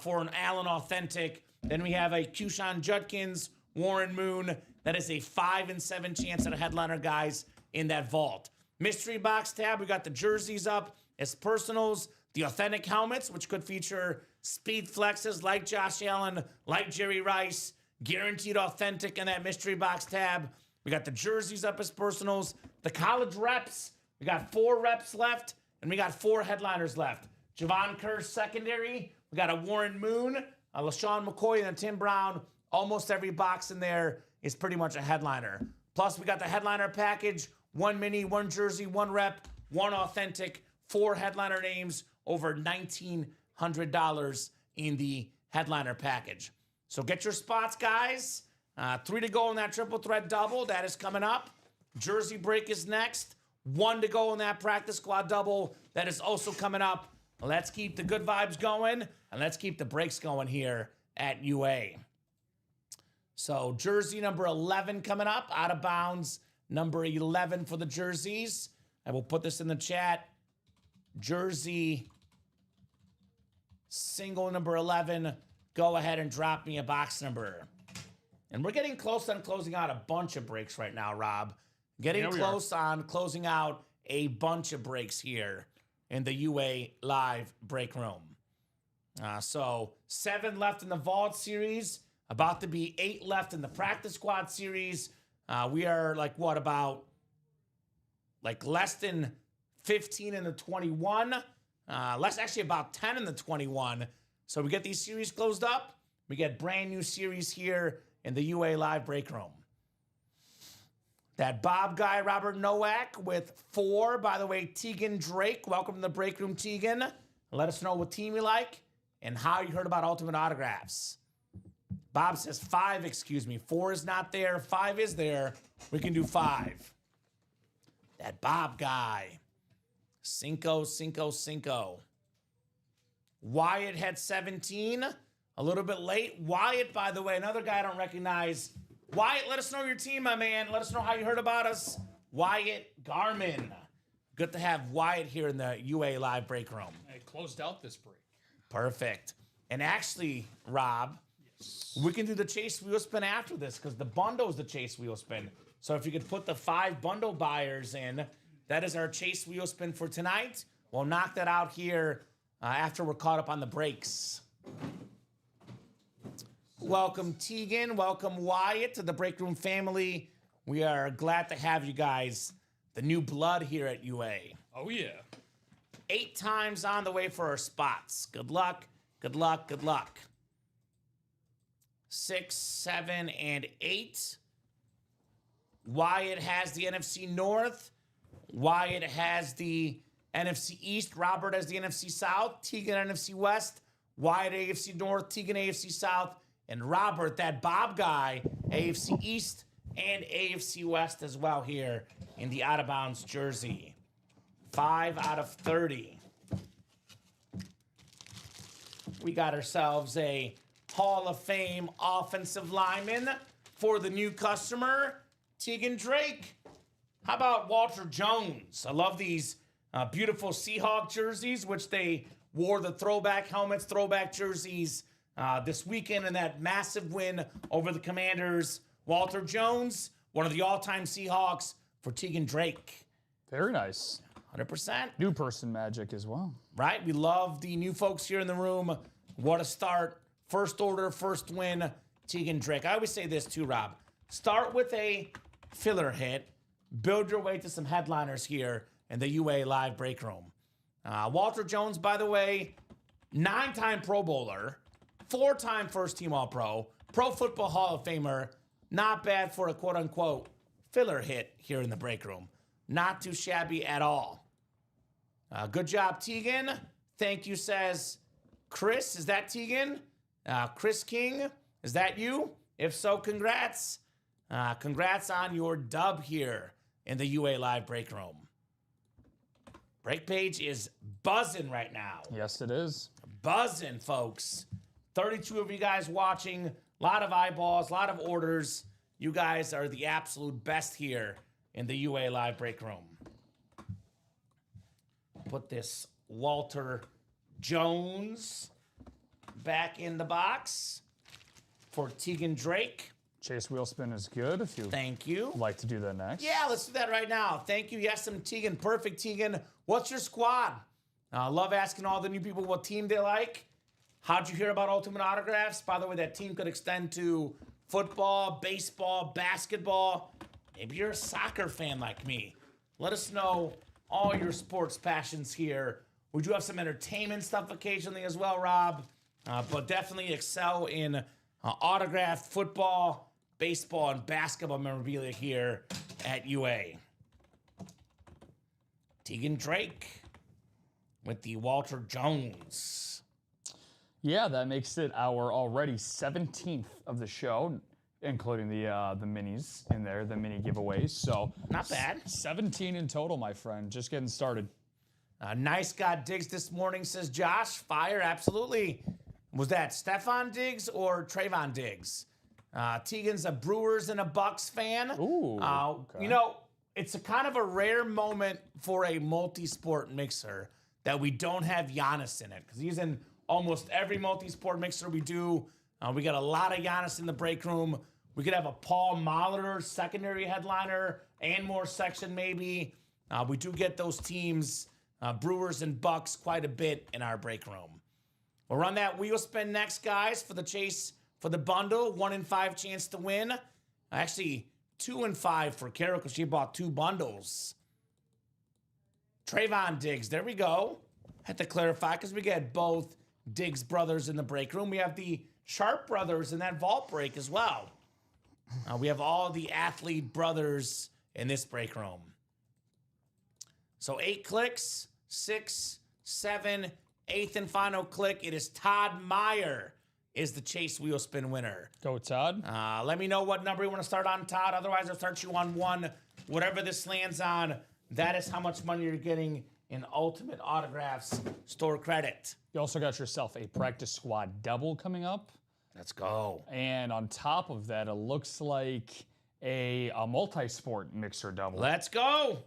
for an Allen Authentic. Then we have a Keyshawn Judkins, Warren Moon. That is a 5 in 7 chance at a headliner, guys, in that vault. Mystery box tab, we got the jerseys up as personals, the authentic helmets, which could feature speed flexes like Josh Allen, like Jerry Rice, guaranteed authentic in that mystery box tab. We got the jerseys up as personals, the college reps. We got 4 reps left, and we got 4 headliners left. Javon Kerr secondary. We got a Warren Moon, a LaShawn McCoy, and a Tim Brown. Almost every box in there is pretty much a headliner. Plus, we got the headliner package, 1 mini, 1 jersey, 1 rep, 1 authentic, 4 headliner names, over $1,900 in the headliner package. So get your spots, guys. 3 to go in that triple threat double. That is coming up. Jersey break is next. 1 to go in that practice squad double. That is also coming up. Let's keep the good vibes going, and let's keep the breaks going here at UA. So jersey number 11 coming up. Out of bounds, number 11 for the jerseys. I will put this in the chat. Jersey single number 11. Go ahead and drop me a box number. And we're getting close on closing out a bunch of breaks right now, Rob. Getting close on closing out a bunch of breaks here in the UA live break room. So 7 left in the Vault series. About to be 8 left in the practice squad series. We are less than 15 in the 21. Actually about 10 in the 21. So we get these series closed up. We get brand new series here in the UA live break room. That Bob guy, Robert Nowak, with 4. By the way, Tegan Drake. Welcome to the break room, Tegan. Let us know what team you like and how you heard about Ultimate Autographs. Bob says 5, 4 is not there. 5 is there. We can do 5. That Bob guy. Cinco. Wyatt had 17. A little bit late. Wyatt, by the way, another guy I don't recognize. Wyatt, let us know your team, my man. Let us know how you heard about us. Wyatt Garman. Good to have Wyatt here in the UA live break room. I closed out this break. Perfect. And actually, Rob, we can do the Chase Wheel Spin after this because the bundle is the Chase Wheel Spin. So if you could put the 5 bundle buyers in, that is our Chase Wheel Spin for tonight. We'll knock that out here after we're caught up on the breaks. Welcome, Tegan. Welcome, Wyatt, to the Break Room family. We are glad to have you guys, the new blood here at UA. Oh, yeah. 8 times on the way for our spots. Good luck. Good luck. Good luck. 6, 7, and 8. Wyatt has the NFC North. Wyatt has the NFC East. Robert has the NFC South. Tegan, NFC West. Wyatt, AFC North. Tegan, AFC South. And Robert, that Bob guy, AFC East and AFC West as well here in the Out of Bounds jersey. 5 out of 30. We got ourselves a Hall of Fame offensive lineman for the new customer, Tegan Drake. How about Walter Jones? I love these beautiful Seahawk jerseys, which they wore the throwback helmets, throwback jerseys this weekend in that massive win over the Commanders. Walter Jones, one of the all-time Seahawks for Tegan Drake. Very nice. 100%. New person magic as well. Right? We love the new folks here in the room. What a start. First order, first win, Tegan Drake. I always say this too, Rob. Start with a filler hit. Build your way to some headliners here in the UA Live Break Room. Walter Jones, by the way, 9-time Pro Bowler, 4-time first-team All-Pro, Pro Football Hall of Famer. Not bad for a quote-unquote filler hit here in the break room. Not too shabby at all. Good job, Tegan. Thank you, says Chris. Is that Tegan? Chris King, is that you? If so, congrats. Congrats on your dub here in the UA Live Break Room. Break page is buzzing right now. Yes, it is. Buzzing, folks. 32 of you guys watching. A lot of eyeballs, a lot of orders. You guys are the absolute best here in the UA Live Break Room. Put this Walter Jones back in the box for Tegan Drake. Chase wheel spin is good if you Thank you. like to do that next. Yeah, let's do that right now. Thank you. Yes, I'm Tegan. Perfect, Tegan. What's your squad? Love asking all the new people what team they like. How'd you hear about Ultimate Autographs? By the way, that team could extend to football, baseball, basketball. Maybe you're a soccer fan like me. Let us know all your sports passions here. We do have some entertainment stuff occasionally as well, Rob. But definitely excel in autographed football, baseball, and basketball memorabilia here at UA. Tegan Drake with the Walter Jones. Yeah, that makes it our already 17th of the show, including the minis in there, the mini giveaways. So Not bad. 17 in total, my friend. Just getting started. Nice got Diggs this morning, says Josh. Fire, absolutely. Was that Stefan Diggs or Trayvon Diggs? Tegan's a Brewers and a Bucks fan. Ooh, okay. You know, it's a kind of a rare moment for a multi-sport mixer that we don't have Giannis in it, because he's in almost every multi-sport mixer we do. We got a lot of Giannis in the break room. We could have a Paul Molitor secondary headliner and more section maybe. We do get those teams, Brewers and Bucks, quite a bit in our break room. We'll run that wheel spin next, guys, for the chase for the bundle. 1 in 5 chance to win. Actually, 2 in 5 for Carol because she bought 2 bundles. Trayvon Diggs, there we go. Had to clarify because we get both Diggs brothers in the break room. We have the Sharp brothers in that vault break as well. We have all the athlete brothers in this break room. So 8 clicks, 6, 7, 8th and final click. It is Todd Meyer is the chase wheel spin winner. Go, Todd. Let me know what number you want to start on, Todd. Otherwise, I'll start you on 1. Whatever this lands on, that is how much money you're getting in Ultimate Autographs store credit. You also got yourself a practice squad double coming up. Let's go. And on top of that, it looks like a multi-sport mixer double. Let's go.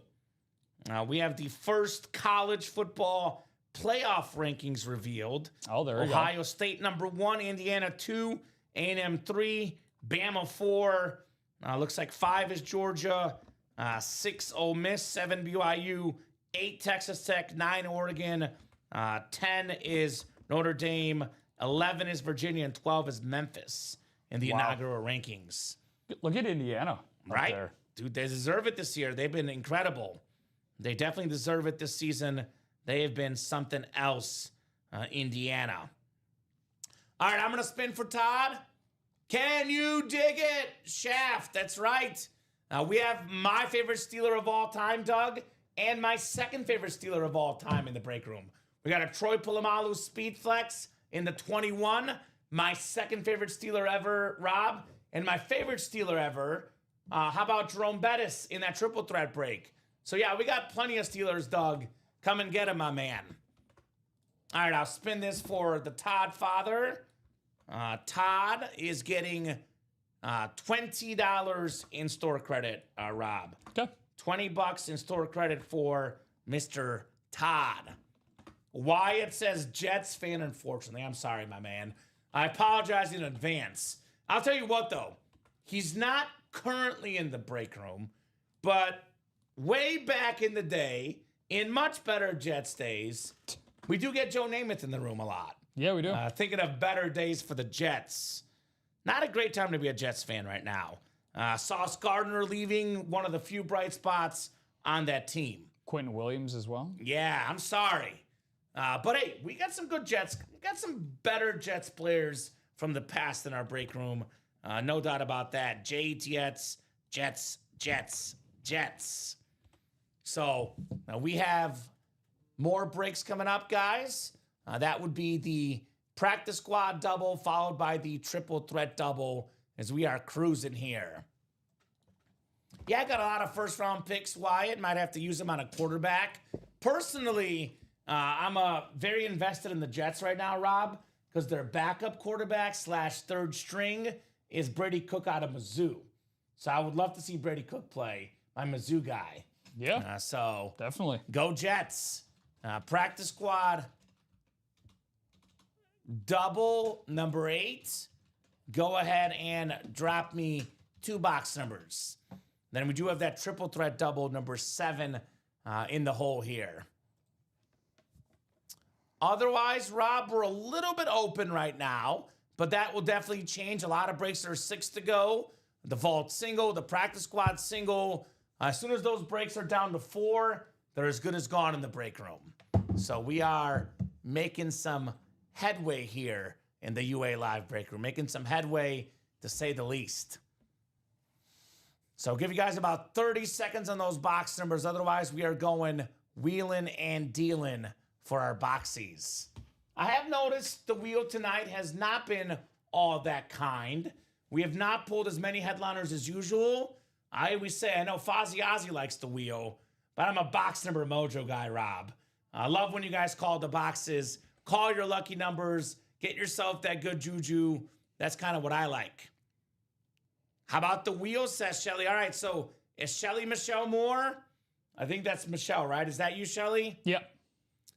We have the first college football playoff rankings revealed. Oh, there you go. Ohio State number 1, Indiana 2, A&M 3, Bama 4. Looks like 5 is Georgia, 6 Ole Miss, 7 BYU, 8 Texas Tech, 9 Oregon, 10 is Notre Dame, 11 is Virginia, and 12 is Memphis in the inaugural rankings. Look at Indiana. Up Right? there. Dude, they deserve it this year. They've been incredible. They definitely deserve it this season. They have been something else, Indiana. All right, I'm going to spin for Todd. Can you dig it? Shaft, that's right. We have my favorite Steeler of all time, Doug, and my second favorite Steeler of all time in the break room. We got a Troy Polamalu Speed Flex in the 21. My second favorite Steeler ever, Rob. And my favorite Steeler ever, how about Jerome Bettis in that triple threat break? So, yeah, we got plenty of Steelers, Doug. Come and get him, my man. All right, I'll spin this for the Todd father. Todd is getting $20 in store credit, Rob. Okay. $20 in store credit for Mr. Todd. Wyatt says Jets fan, unfortunately. I'm sorry, my man. I apologize in advance. I'll tell you what, though. He's not currently in the break room, but way back in the day, in much better Jets days, we do get Joe Namath in the room a lot. Yeah, we do. Thinking of better days for the Jets. Not a great time to be a Jets fan right now. Sauce Gardner leaving, one of the few bright spots on that team. Quentin Williams as well. Yeah, I'm sorry. But hey, we got some good Jets. We got some better Jets players from the past in our break room. No doubt about that. Jets. So we have more breaks coming up, guys. That would be the practice squad double followed by the triple threat double as we are cruising here. Yeah, I got a lot of first round picks, Wyatt. Might have to use them on a quarterback. Personally, I'm very invested in the Jets right now, Rob, because their backup quarterback / third string is Brady Cook out of Mizzou. So I would love to see Brady Cook play, my Mizzou guy. Yeah, So definitely. go Jets. Practice squad double number 8. Go ahead and drop me 2 box numbers. Then we do have that triple threat double number 7 in the hole here. Otherwise, Rob, we're a little bit open right now, but that will definitely change. A lot of breaks are 6 to go. The vault single, the practice squad single. As soon as those breaks are down to 4, they're as good as gone in the break room. So we are making some headway here in the UA Live break room. Making some headway, to say the least. So I'll give you guys about 30 seconds on those box numbers. Otherwise, we are going wheeling and dealing for our boxies. I have noticed the wheel tonight has not been all that kind. We have not pulled as many headliners as usual. I always say, I know Fozzie Ozzy likes the wheel, but I'm a box number mojo guy, Rob. I love when you guys call the boxes. Call your lucky numbers. Get yourself that good juju. That's kind of what I like. How about the wheel, says Shelly? All right, so is Shelly Michelle Moore? I think that's Michelle, right? Is that you, Shelly? Yep.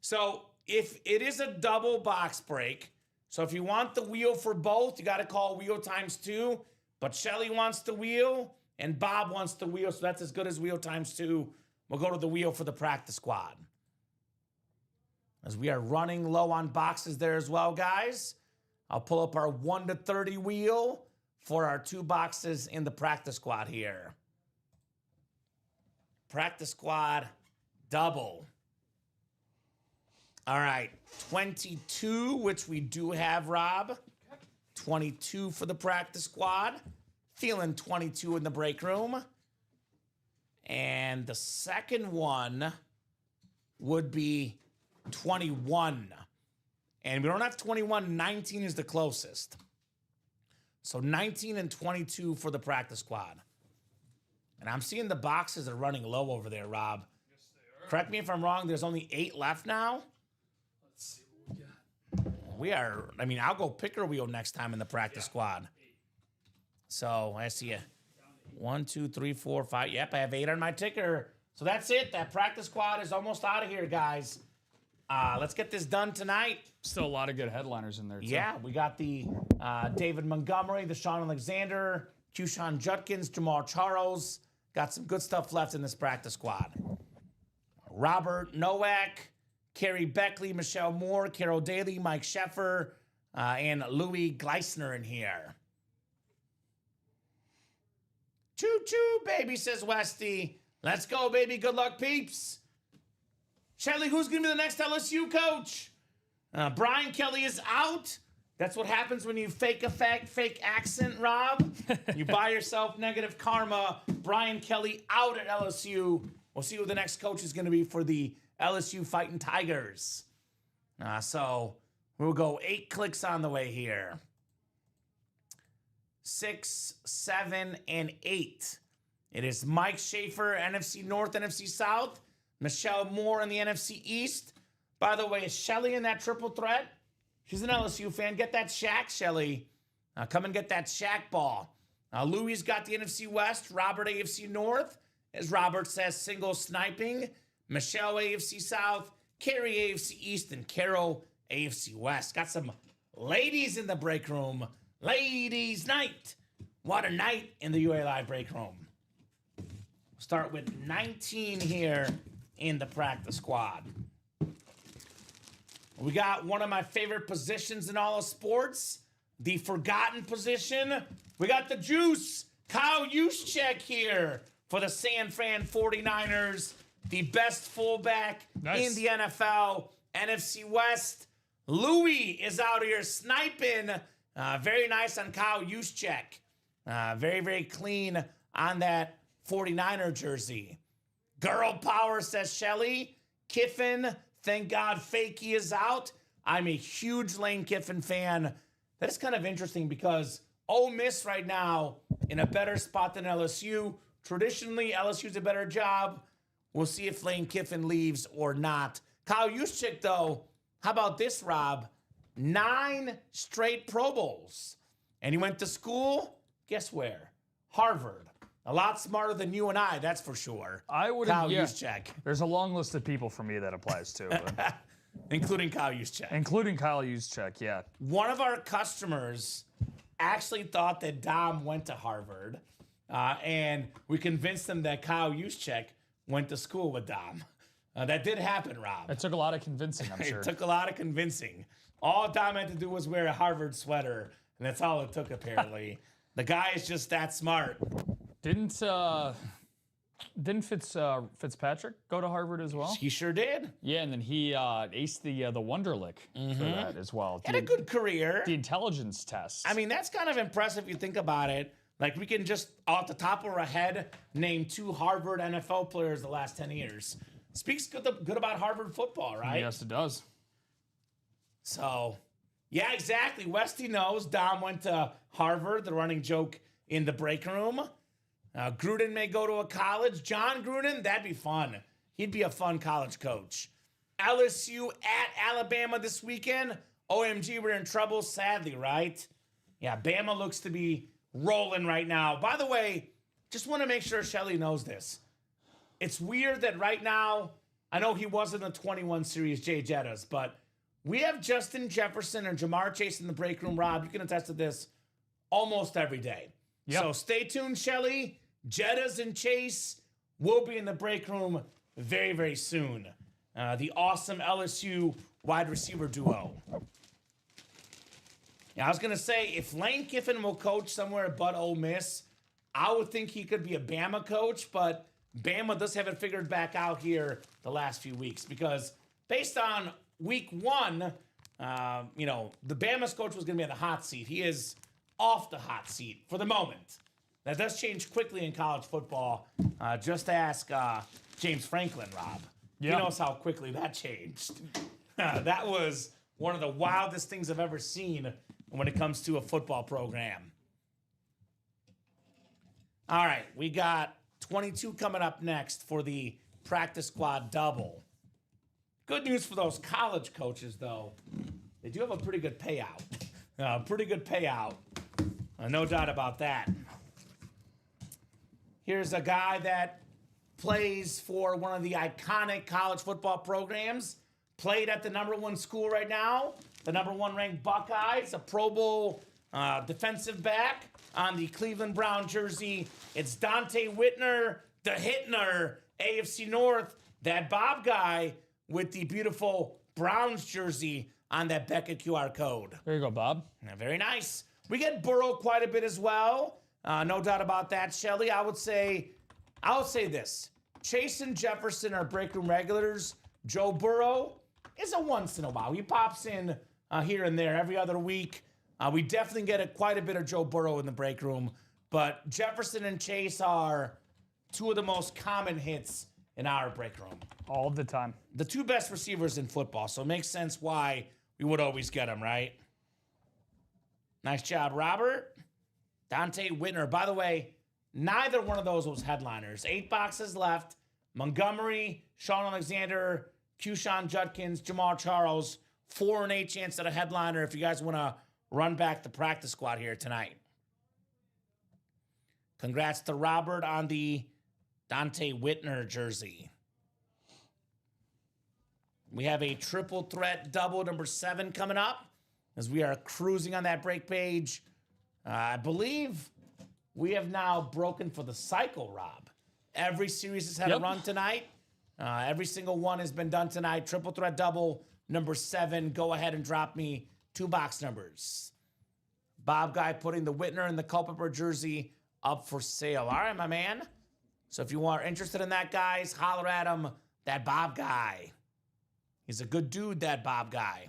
So if it is a double box break, so if you want the wheel for both, you got to call wheel times 2. But Shelly wants the wheel and Bob wants the wheel, so that's as good as wheel times 2. We'll go to the wheel for the practice squad. As we are running low on boxes there as well, guys. I'll pull up our 1 to 30 wheel for our 2 boxes in the practice squad here. Practice squad double. All right, 22, which we do have, Rob. 22 for the practice squad. Feeling 22 in the break room. And the second one would be 21. And we don't have 21. 19 is the closest. So 19 and 22 for the practice squad. And I'm seeing the boxes are running low over there, Rob. Yes, they are. Correct me if I'm wrong. There's only 8 left now. Let's see what we got. We are, I mean, I'll go picker wheel next time in the practice squad. So I see you. 1, 2, 3, 4, 5. Yep, I have 8 on my ticker. So that's it. That practice squad is almost out of here, guys. Let's get this done tonight. Still a lot of good headliners in there, too. Yeah, we got the David Montgomery, the Sean Alexander, Kushan Judkins, Jamal Charles. Got some good stuff left in this practice squad. Robert Nowak, Kerry Beckley, Michelle Moore, Carol Daly, Mike Sheffer, and Louis Gleisner in here. Choo-choo, baby, says Westy. Let's go, baby. Good luck, peeps. Shelly, who's going to be the next LSU coach? Brian Kelly is out. That's what happens when you fake accent, Rob. You buy yourself negative karma. Brian Kelly out at LSU. We'll see who the next coach is going to be for the LSU Fighting Tigers. So we'll go 8 clicks on the way here. 6, 7, and 8. It is Mike Schaefer, NFC North, NFC South. Michelle Moore in the NFC East. By the way, is Shelly in that triple threat? She's an LSU fan. Get that Shaq, Shelly. Come and get that Shaq ball. Louis got the NFC West. Robert, AFC North. As Robert says, single sniping. Michelle, AFC South. Carrie, AFC East. And Carol, AFC West. Got some ladies in the break room. Ladies' night. What a night in the UA Live break room. Start with 19 here in the practice squad. We got one of my favorite positions in all of sports, the forgotten position. We got the juice, Kyle Juszczyk here for the San Fran 49ers, the best fullback in the NFL, NFC West. Louis is out here sniping. Very nice on Kyle Juszczyk. Very, very clean on that 49er jersey. Girl power, says Shelly. Kiffin, thank God Fakey is out. I'm a huge Lane Kiffin fan. That is kind of interesting because Ole Miss right now in a better spot than LSU. Traditionally, LSU's a better job. We'll see if Lane Kiffin leaves or not. Kyle Juszczyk, though, how about this, Rob? 9 straight Pro Bowls. And he went to school, guess where? Harvard. A lot smarter than you and I, that's for sure. I would Kyle Juszczyk. There's a long list of people for me that applies to. But Including Kyle Juszczyk. including Kyle Juszczyk, yeah. One of our customers actually thought that Dom went to Harvard, and we convinced them that Kyle Juszczyk went to school with Dom. That did happen, Rob. It took a lot of convincing, I'm sure. It took a lot of convincing. All Dom had to do was wear a Harvard sweater, and that's all it took, apparently. The guy is just that smart. Didn't Fitzpatrick go to Harvard as well? He sure did. Yeah, and then he aced the Wonderlic for that as well. Had a good career. The intelligence test. I mean, that's kind of impressive if you think about it. Like, we can just, off the top of our head, name 2 Harvard NFL players the last 10 years. Speaks good about Harvard football, right? Yes, it does. So, yeah, exactly. Westy knows Dom went to Harvard, the running joke in the break room. Gruden may go to a college. John Gruden, that'd be fun. He'd be a fun college coach. LSU at Alabama this weekend. OMG, we're in trouble, sadly, right? Yeah, Bama looks to be rolling right now. By the way, just want to make sure Shelly knows this. It's weird that right now, I know he wasn't in the 21 series, Jay Jettas, but we have Justin Jefferson and Jamar Chase in the break room. Rob, you can attest to this almost every day. Yep. So stay tuned, Shelly. Jettas and Chase will be in the break room very, very soon. The awesome LSU wide receiver duo. Yeah, I was going to say, if Lane Kiffin will coach somewhere but Ole Miss, I would think he could be a Bama coach, but Bama does have it figured back out here the last few weeks because based on week 1, the Bama's coach was going to be on the hot seat. He is off the hot seat for the moment. That does change quickly in college football. Just ask James Franklin, Rob. Yeah. He knows how quickly that changed. That was one of the wildest things I've ever seen when it comes to a football program. All right, we got 22 coming up next for the practice squad double. Good news for those college coaches, though. They do have a pretty good payout. No doubt about that. Here's a guy that plays for one of the iconic college football programs. Played at the #1 school right now. The #1 ranked Buckeyes. A Pro Bowl defensive back on the Cleveland Brown jersey. It's Dante Whitner, the Hitner, AFC North. That Bob guy with the beautiful Browns jersey on that Beckett QR code. There you go, Bob. Very nice. We get Burrow quite a bit as well. No doubt about that, Shelly. I would say this. Chase and Jefferson are break room regulars. Joe Burrow is a once in a while. He pops in here and there every other week. We definitely get quite a bit of Joe Burrow in the break room, but Jefferson and Chase are two of the most common hits in our break room. All the time. The two best receivers in football, so it makes sense why we would always get them, right? Nice job, Robert. Dante Whitner. By the way, neither one of those was headliners. 8 boxes left. Montgomery, Sean Alexander, Kushan Judkins, Jamal Charles. 4 and 8 chance at a headliner if you guys want to run back the practice squad here tonight. Congrats to Robert on the Dante Whitner jersey. We have a triple threat double number 7 coming up as we are cruising on that break page. I believe we have now broken for the cycle, Rob. Every series has had a run tonight. Every single one has been done tonight. Triple threat double number 7. Go ahead and drop me 2 box numbers. Bob Guy putting the Whitner and the Culpeper jersey up for sale. All right, my man. So if you are interested in that, guys, holler at him. That Bob Guy. He's a good dude, that Bob Guy.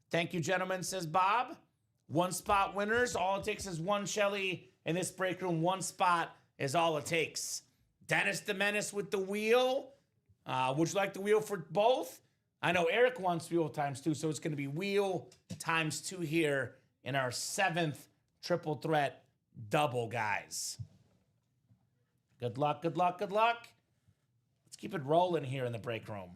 Thank you, gentlemen, says Bob. 1 spot winners. All it takes is 1 Shelly in this break room. 1 spot is all it takes. Dennis the Menace with the wheel. Would you like the wheel for both? I know Eric wants wheel times 2, so it's going to be wheel times 2 here in our 7th triple threat double, guys. Good luck, good luck, good luck. Let's keep it rolling here in the break room.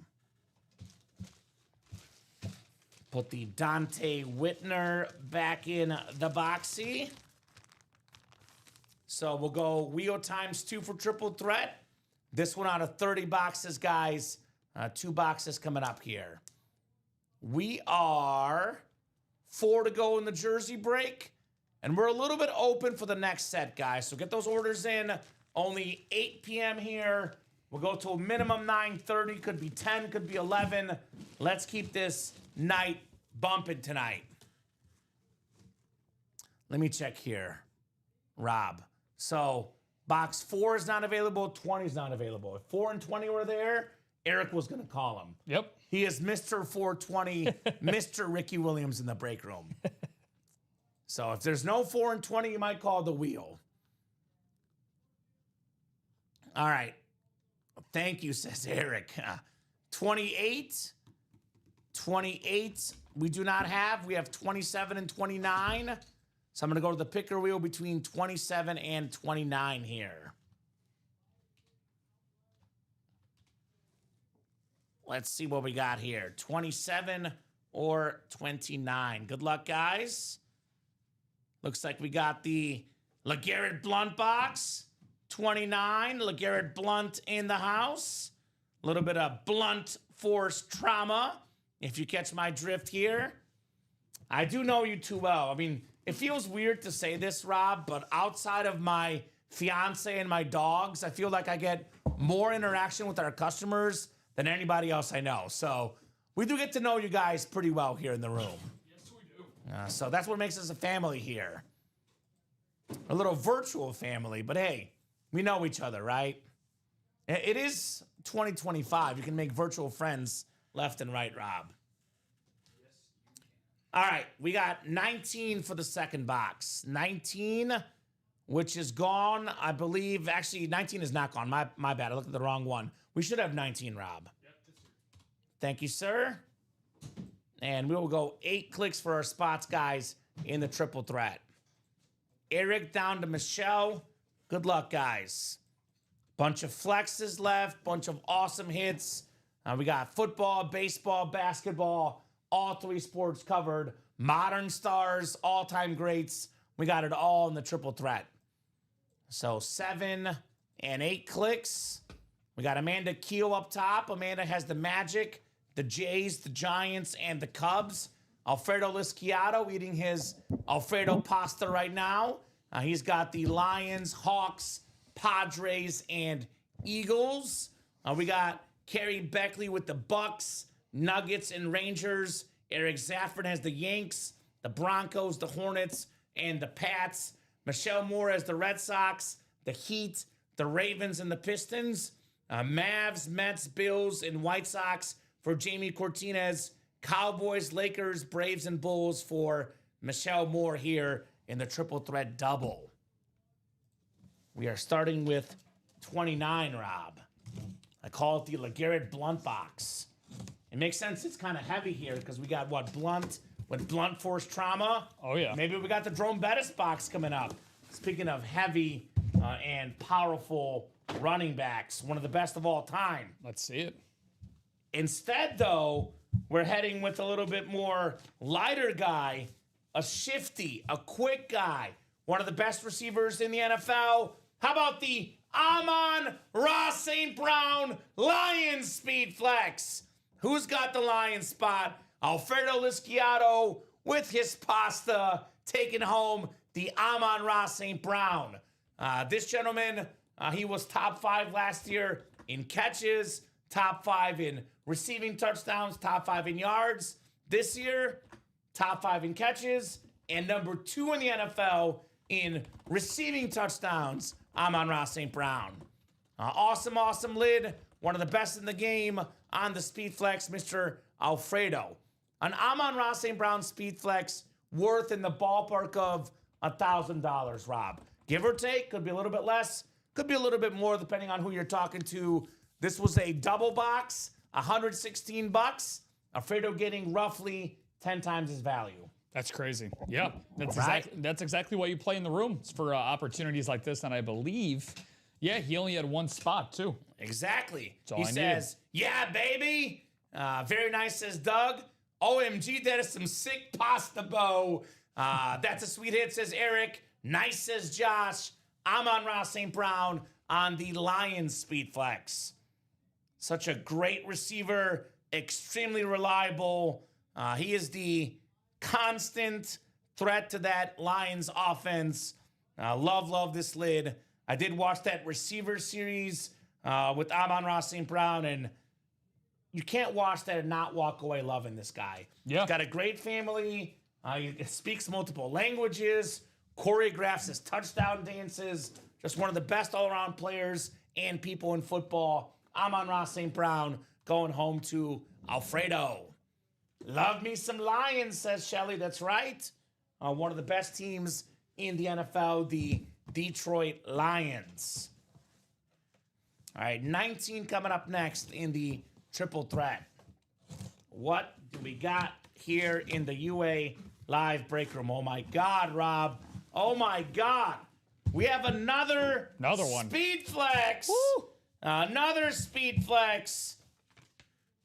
Put the Dante Whitner back in the boxy. So we'll go wheel times 2 for triple threat. This one out of 30 boxes, guys. 2 boxes coming up here. We are 4 to go in the jersey break. And we're a little bit open for the next set, guys. So get those orders in. Only 8 p.m. here. We'll go to a minimum 9:30. Could be 10, could be 11. Let's keep this night bumping tonight. Let me check here, Rob. So box 4 is not available. 20 is not available. If 4 and 20 were there, Eric was going to call him. Yep. He is Mr. 420, Mr. Ricky Williams in the break room. So if there's no 4 and 20, you might call the wheel. All right. Thank you, says Eric. 28. 28, we do not have. We have 27 and 29. So I'm going to go to the picker wheel between 27 and 29 here. Let's see what we got here. 27 or 29. Good luck, guys. Looks like we got the LeGarrette Blount box. 29, LeGarrette Blount in the house. A little bit of blunt force trauma, if you catch my drift here. I do know you too well. I mean, it feels weird to say this, Rob, but outside of my fiance and my dogs, I feel like I get more interaction with our customers than anybody else I know. So we do get to know you guys pretty well here in the room. Yes, we do. So that's what makes us a family here. A little virtual family, but hey, we know each other, right? It is 2025. You can make virtual friends left and right, Rob. All right, we got 19 for the second box. 19, which is gone, I believe. Actually, 19 is not gone. My bad. I looked at the wrong one. We should have 19, Rob. Thank you, sir. And we will go 8 clicks for our spots, guys, in the triple threat. Eric down to Michelle. Good luck, guys. Bunch of flexes left. Bunch of awesome hits. We got football, baseball, basketball, all 3 sports covered. Modern stars, all-time greats. We got it all in the triple threat. So 7 and 8 clicks. We got Amanda Keel up top. Amanda has the Magic, the Jays, the Giants, and the Cubs. Alfredo Lisciato eating his Alfredo pasta right now. He's got the Lions, Hawks, Padres, and Eagles. We got Kerry Beckley with the Bucks, Nuggets, and Rangers. Eric Zaffron has the Yanks, the Broncos, the Hornets, and the Pats. Michelle Moore has the Red Sox, the Heat, the Ravens, and the Pistons. Mavs, Mets, Bills, and White Sox for Jamie Cortinez. Cowboys, Lakers, Braves, and Bulls for Michelle Moore here in the triple threat double. We are starting with 29, Rob. I call it the LeGarrette Blunt box. It makes sense it's kind of heavy here because we got Blunt with blunt force trauma. Oh, yeah. Maybe we got the Jerome Bettis box coming up. Speaking of heavy and powerful running backs, one of the best of all time. Let's see it. Instead, though, we're heading with a little bit more lighter guy, a shifty, a quick guy, one of the best receivers in the NFL. How about the Amon-Ra St. Brown Lions Speed Flex? Who's got the Lion spot? Alfredo Lisciato with his pasta, taking home the Amon-Ra St. Brown. This gentleman, he was top 5 last year in catches, top 5 in receiving touchdowns, top 5 in yards. This year, top 5 in catches, and number 2 in the NFL in receiving touchdowns, Amon-Ra St. Brown. Awesome lid. One of the best in the game on the Speed Flex, Mr. Alfredo. An Amon-Ra St. Brown Speed Flex worth in the ballpark of $1,000, Rob. Give or take, could be a little bit less, could be a little bit more depending on who you're talking to. This was a double box, $116. Alfredo getting roughly 10 times his value. That's crazy. Yeah, Right. that's exactly why you play in the room. It's for opportunities like this, and I believe, yeah, he only had one spot too. Exactly. all He I says, yeah, baby. Very nice, says Doug. OMG, that is some sick pasta bow. That's a sweet hit, says Eric. Nice, says Josh. Amon-Ra St. Brown on the Lions Speed Flex. Such a great receiver, extremely reliable. He is the constant threat to that Lions offense. Love this lid. I did watch that receiver series with Amon-Ra St. Brown, and you can't watch that and not walk away loving this guy. Yeah. He's got a great family. He speaks multiple languages, choreographs his touchdown dances. Just one of the best all-around players and people in football. Amon-Ra St. Brown going home to Alfredo. Love me some Lions, says Shelly. That's right. One of the best teams in the NFL, the Detroit Lions. All right, 19 coming up next in the triple threat. What do we got here in the UA live break room? Oh my God, Rob. Oh my God. We have another one. Speed Flex. Woo! Another Speed Flex.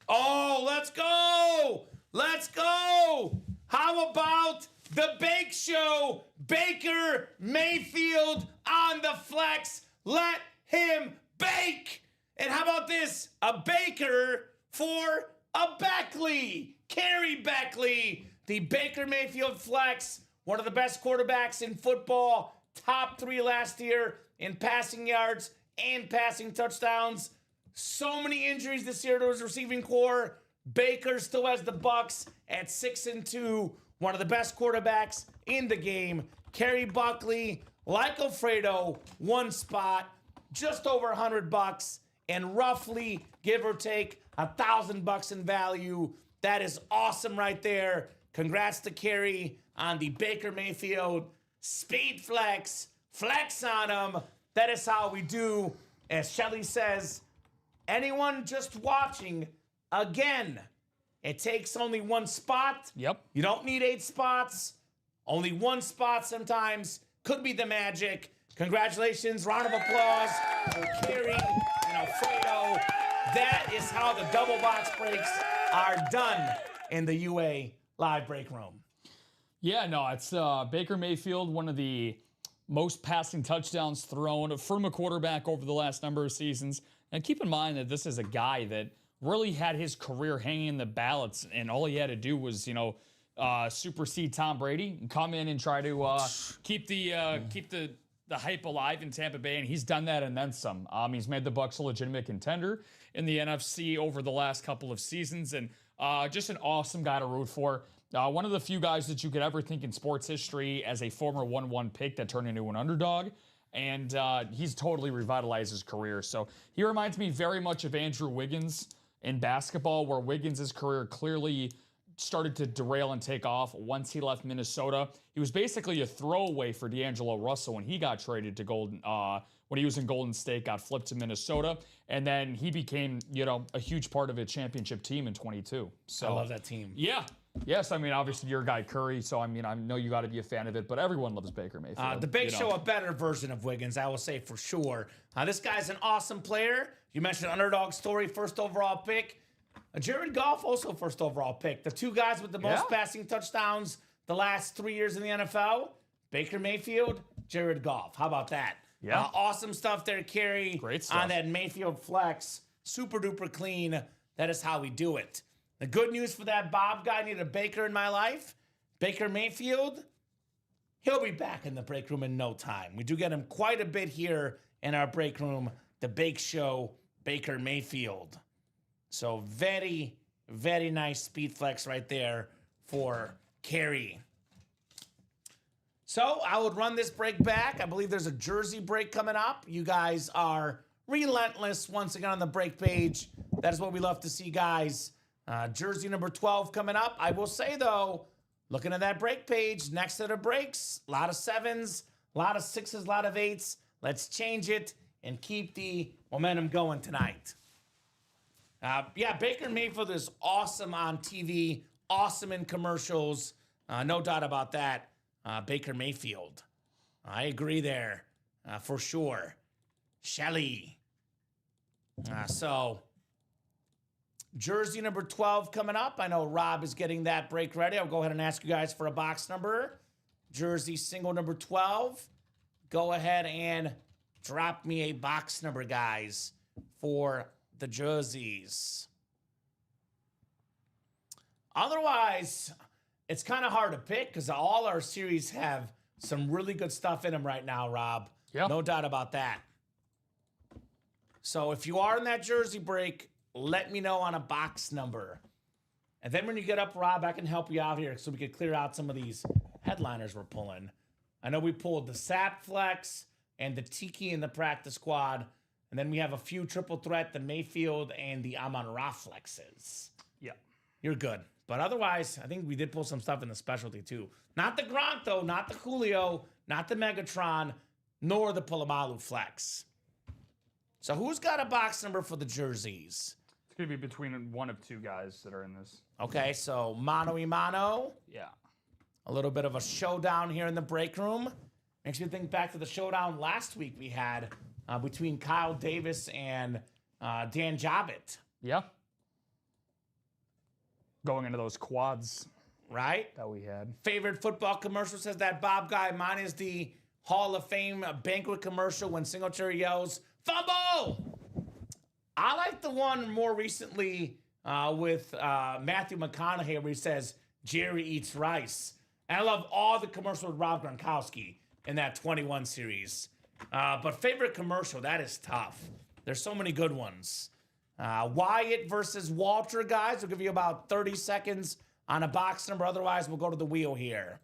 Oh, let's go. Let's go. How about the Bake Show? Baker Mayfield on the flex. Let him bake. And how about this? A Baker for a Beckley. Kerry Beckley. The Baker Mayfield flex. One of the best quarterbacks in football. Top 3 last year in passing yards and passing touchdowns. So many injuries this year to his receiving core. Baker still has the Bucks at 6-2. One of the best quarterbacks in the game. Kerry Buckley, like Alfredo, one spot, just over $100, and roughly, give or take, $1,000 in value. That is awesome right there. Congrats to Kerry on the Baker Mayfield Speed Flex. Flex on him. That is how we do. As Shelly says, anyone just watching, again, it takes only one spot. Yep. You don't need 8 spots. Only one spot sometimes. Could be the magic. Congratulations. Round of applause for Kerry and Alfredo. That is how the double box breaks are done in the UA live break room. Yeah, no, it's Baker Mayfield, one of the most passing touchdowns thrown from a quarterback over the last number of seasons. And keep in mind that this is a guy that really had his career hanging in the balance, and all he had to do was, supersede Tom Brady and come in and try to keep the hype alive in Tampa Bay, and he's done that and then some. He's made the Bucs a legitimate contender in the NFC over the last couple of seasons, and just an awesome guy to root for. One of the few guys that you could ever think in sports history as a former 1-1 pick that turned into an underdog. And he's totally revitalized his career. So he reminds me very much of Andrew Wiggins in basketball, where Wiggins' career clearly started to derail and take off once he left Minnesota. He was basically a throwaway for D'Angelo Russell when he got traded to when he was in Golden State, got flipped to Minnesota, and then he became, a huge part of a championship team in 22. So I love that team. Yeah. Yes, I mean, obviously you're a guy Curry, so I know you got to be a fan of it, but everyone loves Baker Mayfield. The Big Show, a better version of Wiggins, I will say for sure. This guy's an awesome player. You mentioned underdog story, first overall pick. Jared Goff, also first overall pick. The two guys with the most passing touchdowns the last 3 years in the NFL, Baker Mayfield, Jared Goff. How about that? Yeah. Awesome stuff there, Kerry. Great stuff. On that Mayfield flex. Super duper clean. That is how we do it. The good news for that Bob guy, I need a Baker in my life. Baker Mayfield, he'll be back in the break room in no time. We do get him quite a bit here in our break room. The Bake Show, Baker Mayfield. So very, very nice speed flex right there for Kerry. So I would run this break back. I believe there's a jersey break coming up. You guys are relentless once again on the break page. That is what we love to see, guys. Jersey number 12 coming up. I will say, though, looking at that break page, next to the breaks, a lot of 7s, a lot of 6s, a lot of 8s. Let's change it and keep the momentum going tonight. Baker Mayfield is awesome on TV, awesome in commercials. No doubt about that. Baker Mayfield. I agree there for sure. Shelly. Jersey number 12 coming up. I know Rob is getting that break ready. I'll go ahead and ask you guys for a box number. Jersey single number 12. Go ahead and drop me a box number, guys, for the jerseys. Otherwise, it's kind of hard to pick because all our series have some really good stuff in them right now, Rob. Yeah. No doubt about that. So if you are in that jersey break, let me know on a box number. And then when you get up, Rob, I can help you out here so we can clear out some of these headliners we're pulling. I know we pulled the Sap Flex and the Tiki in the practice squad. And then we have a few triple threat, the Mayfield and the Amon-Ra flexes. Yeah. You're good. But otherwise, I think we did pull some stuff in the specialty too. Not the Gronk, though. Not the Julio. Not the Megatron. Nor the Polamalu flex. So who's got a box number for the jerseys? It's going to be between one of two guys that are in this. Okay, so mano y mano. Yeah. A little bit of a showdown here in the break room. Makes me think back to the showdown last week we had between Kyle Davis and Dan Jobbitt. Yeah. Going into those quads. Right? That we had. Favorite football commercial, says that Bob guy. Mine is the Hall of Fame banquet commercial when Singletary yells, "Fumble!" I like the one more recently with Matthew McConaughey where he says, "Jerry eats rice." And I love all the commercials with Rob Gronkowski in that 21 series. But favorite commercial, that is tough. There's so many good ones. Wyatt versus Walter, guys. We'll give you about 30 seconds on a box number. Otherwise, we'll go to the wheel here.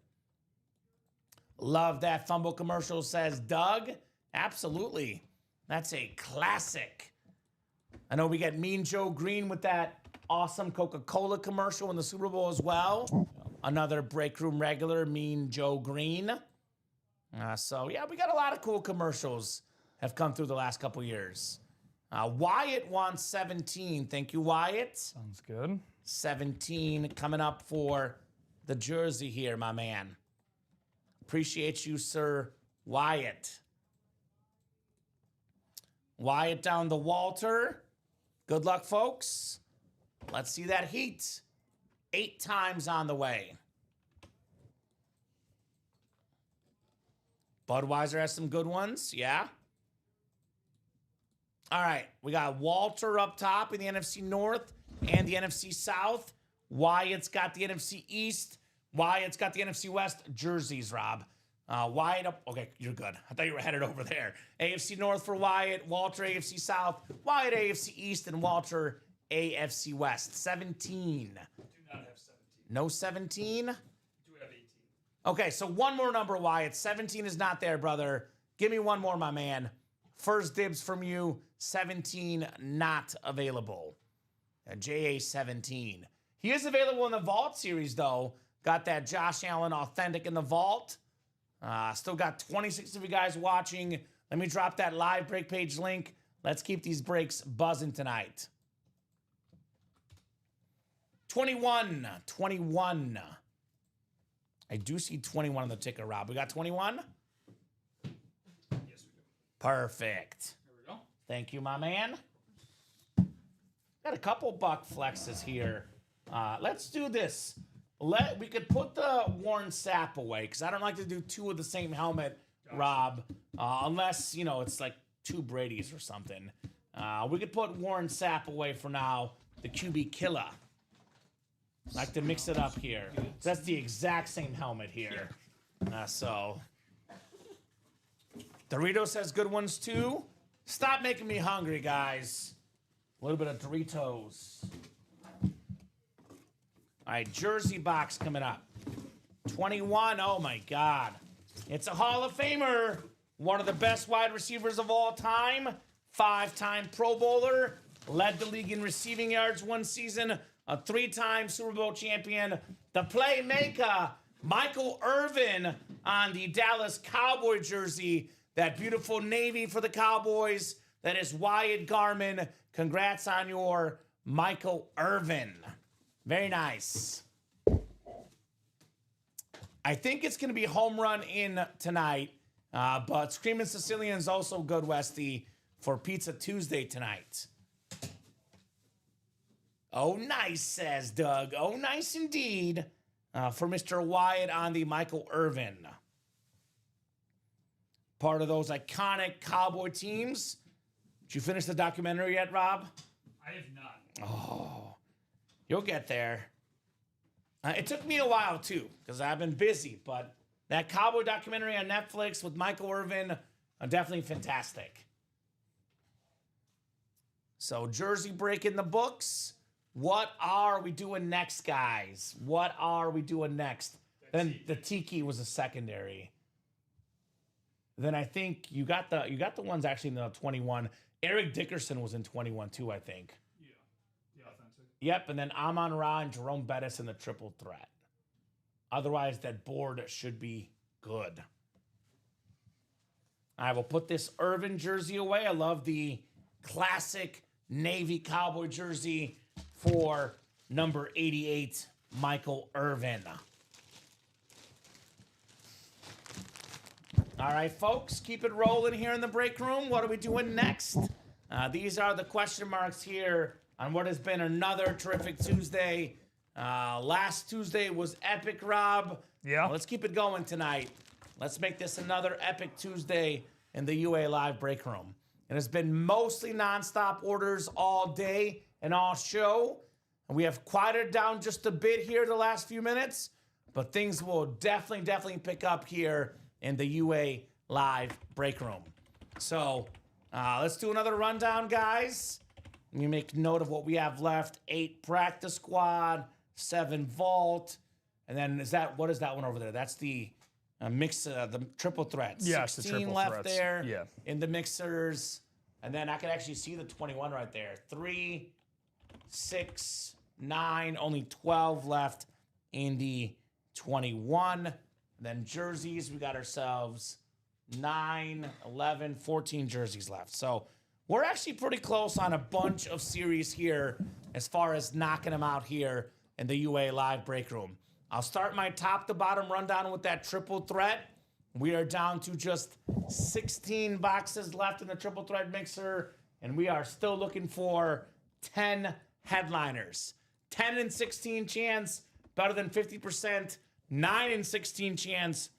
Love that fumble commercial, says Doug. Absolutely. That's a classic. I know we get Mean Joe Green with that awesome Coca-Cola commercial in the Super Bowl as well. Another break room regular, Mean Joe Green. We got a lot of cool commercials have come through the last couple years. Wyatt wants 17. Thank you, Wyatt. Sounds good. 17 coming up for the jersey here, my man. Appreciate you, sir, Wyatt. Wyatt down to Walter. Good luck, folks. Let's see that heat. 8 times on the way. Budweiser has some good ones, yeah. All right, we got Walter up top in the NFC North and the NFC South. Wyatt's got the NFC East. Wyatt's got the NFC West jerseys, Rob. Wyatt up. Okay, you're good. I thought you were headed over there. AFC North for Wyatt. Walter, AFC South. Wyatt, AFC East. And Walter, AFC West. 17. Do not have 17. No 17? Do have 18. Okay, so one more number, Wyatt. 17 is not there, brother. Give me one more, my man. First dibs from you. 17 not available. JA 17. He is available in the Vault series, though. Got that Josh Allen authentic in the Vault. Still got 26 of you guys watching. Let me drop that live break page link. Let's keep these breaks buzzing tonight. 21. I do see 21 on the ticker, Rob. We got 21? Yes, we do. Perfect. There we go. Thank you, my man. Got a couple buck flexes here. Let's do this. We could put the Warren Sapp away because I don't like to do two of the same helmet, Rob, unless, it's like two Brady's or something. We could put Warren Sapp away for now, the QB killer. Like to mix it up here. That's the exact same helmet here. So Doritos has good ones too. Stop making me hungry, guys. A little bit of Doritos. All right, jersey box coming up. 21, oh my God. It's a Hall of Famer. One of the best wide receivers of all time. 5-time Pro Bowler. Led the league in receiving yards one season. A 3-time Super Bowl champion. The playmaker, Michael Irvin on the Dallas Cowboy jersey. That beautiful navy for the Cowboys. That is Wyatt Garman. Congrats on your Michael Irvin. Very nice. I think it's going to be home run in tonight, but Screamin' Sicilian's also good, Westy, for Pizza Tuesday tonight. Oh, nice, says Doug. Oh, nice indeed for Mr. Wyatt on the Michael Irvin. Part of those iconic Cowboy teams. Did you finish the documentary yet, Rob? I have not. Oh, you'll get there. It took me a while, too, because I've been busy. But that Cowboy documentary on Netflix with Michael Irvin, definitely fantastic. So, jersey break in the books. What are we doing next, guys? What are we doing next? Then the Tiki was a secondary. Then I think you got the ones actually in the 21. Eric Dickerson was in 21 too, I think. Yeah. The authentic. Yep, and then Amon-Ra and Jerome Bettis in the triple threat. Otherwise, that board should be good. I will put this Irvin jersey away. I love the classic Navy Cowboy jersey for number 88, Michael Irvin. All right, folks, keep it rolling here in the break room. What are we doing next? These are the question marks here on what has been another terrific Tuesday. Last Tuesday was epic, Rob. Yeah. Let's keep it going tonight. Let's make this another epic Tuesday in the UA Live break room. It has been mostly nonstop orders all day and all show. We have quieted down just a bit here the last few minutes, but things will definitely pick up here in the UA Live break room. So let's do another rundown, guys. Let me make note of what we have left. 8 practice squad, 7 vault, and then what is that one over there? That's the mix, the triple threats. Yes, the 16 triple left threats. there Yeah. in the mixers. And then I can actually see the 21 right there. 3, 6, 9, only 12 left in the 21. And then jerseys, we got ourselves 9, 11, 14 jerseys left. So we're actually pretty close on a bunch of series here as far as knocking them out here in the UA Live break room. I'll start my top to bottom rundown with that triple threat. We are down to just 16 boxes left in the triple threat mixer, and we are still looking for 10 headliners. 10 and 16 chance, better than 50%. 9 and 16 chance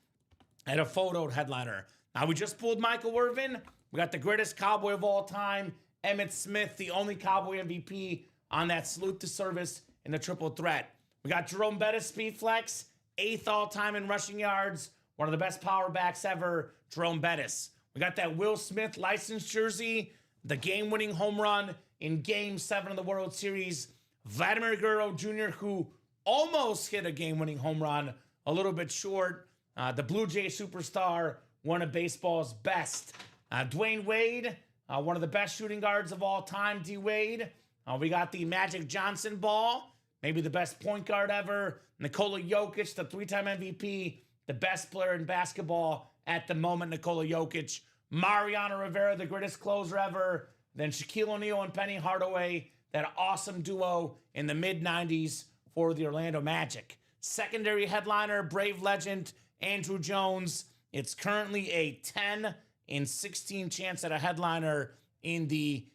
at a photoed headliner. Now, we just pulled Michael Irvin. We got the greatest Cowboy of all time, Emmitt Smith, the only Cowboy MVP on that salute to service in the triple threat. We got Jerome Bettis, speed flex, 8th all-time in rushing yards, one of the best power backs ever, Jerome Bettis. We got that Will Smith licensed jersey, the game-winning home run in Game 7 of the World Series, Vladimir Guerrero Jr., who almost hit a game-winning home run, a little bit short. The Blue Jay superstar, one of baseball's best. Dwayne Wade, one of the best shooting guards of all time, D. Wade. We got the Magic Johnson ball, maybe the best point guard ever. Nikola Jokic, the 3-time MVP, the best player in basketball at the moment, Nikola Jokic. Mariano Rivera, the greatest closer ever. Then Shaquille O'Neal and Penny Hardaway, that awesome duo in the mid-90s for the Orlando Magic. Secondary headliner, Brave legend, Andrew Jones. It's currently a 10 in 16 chance at a headliner in the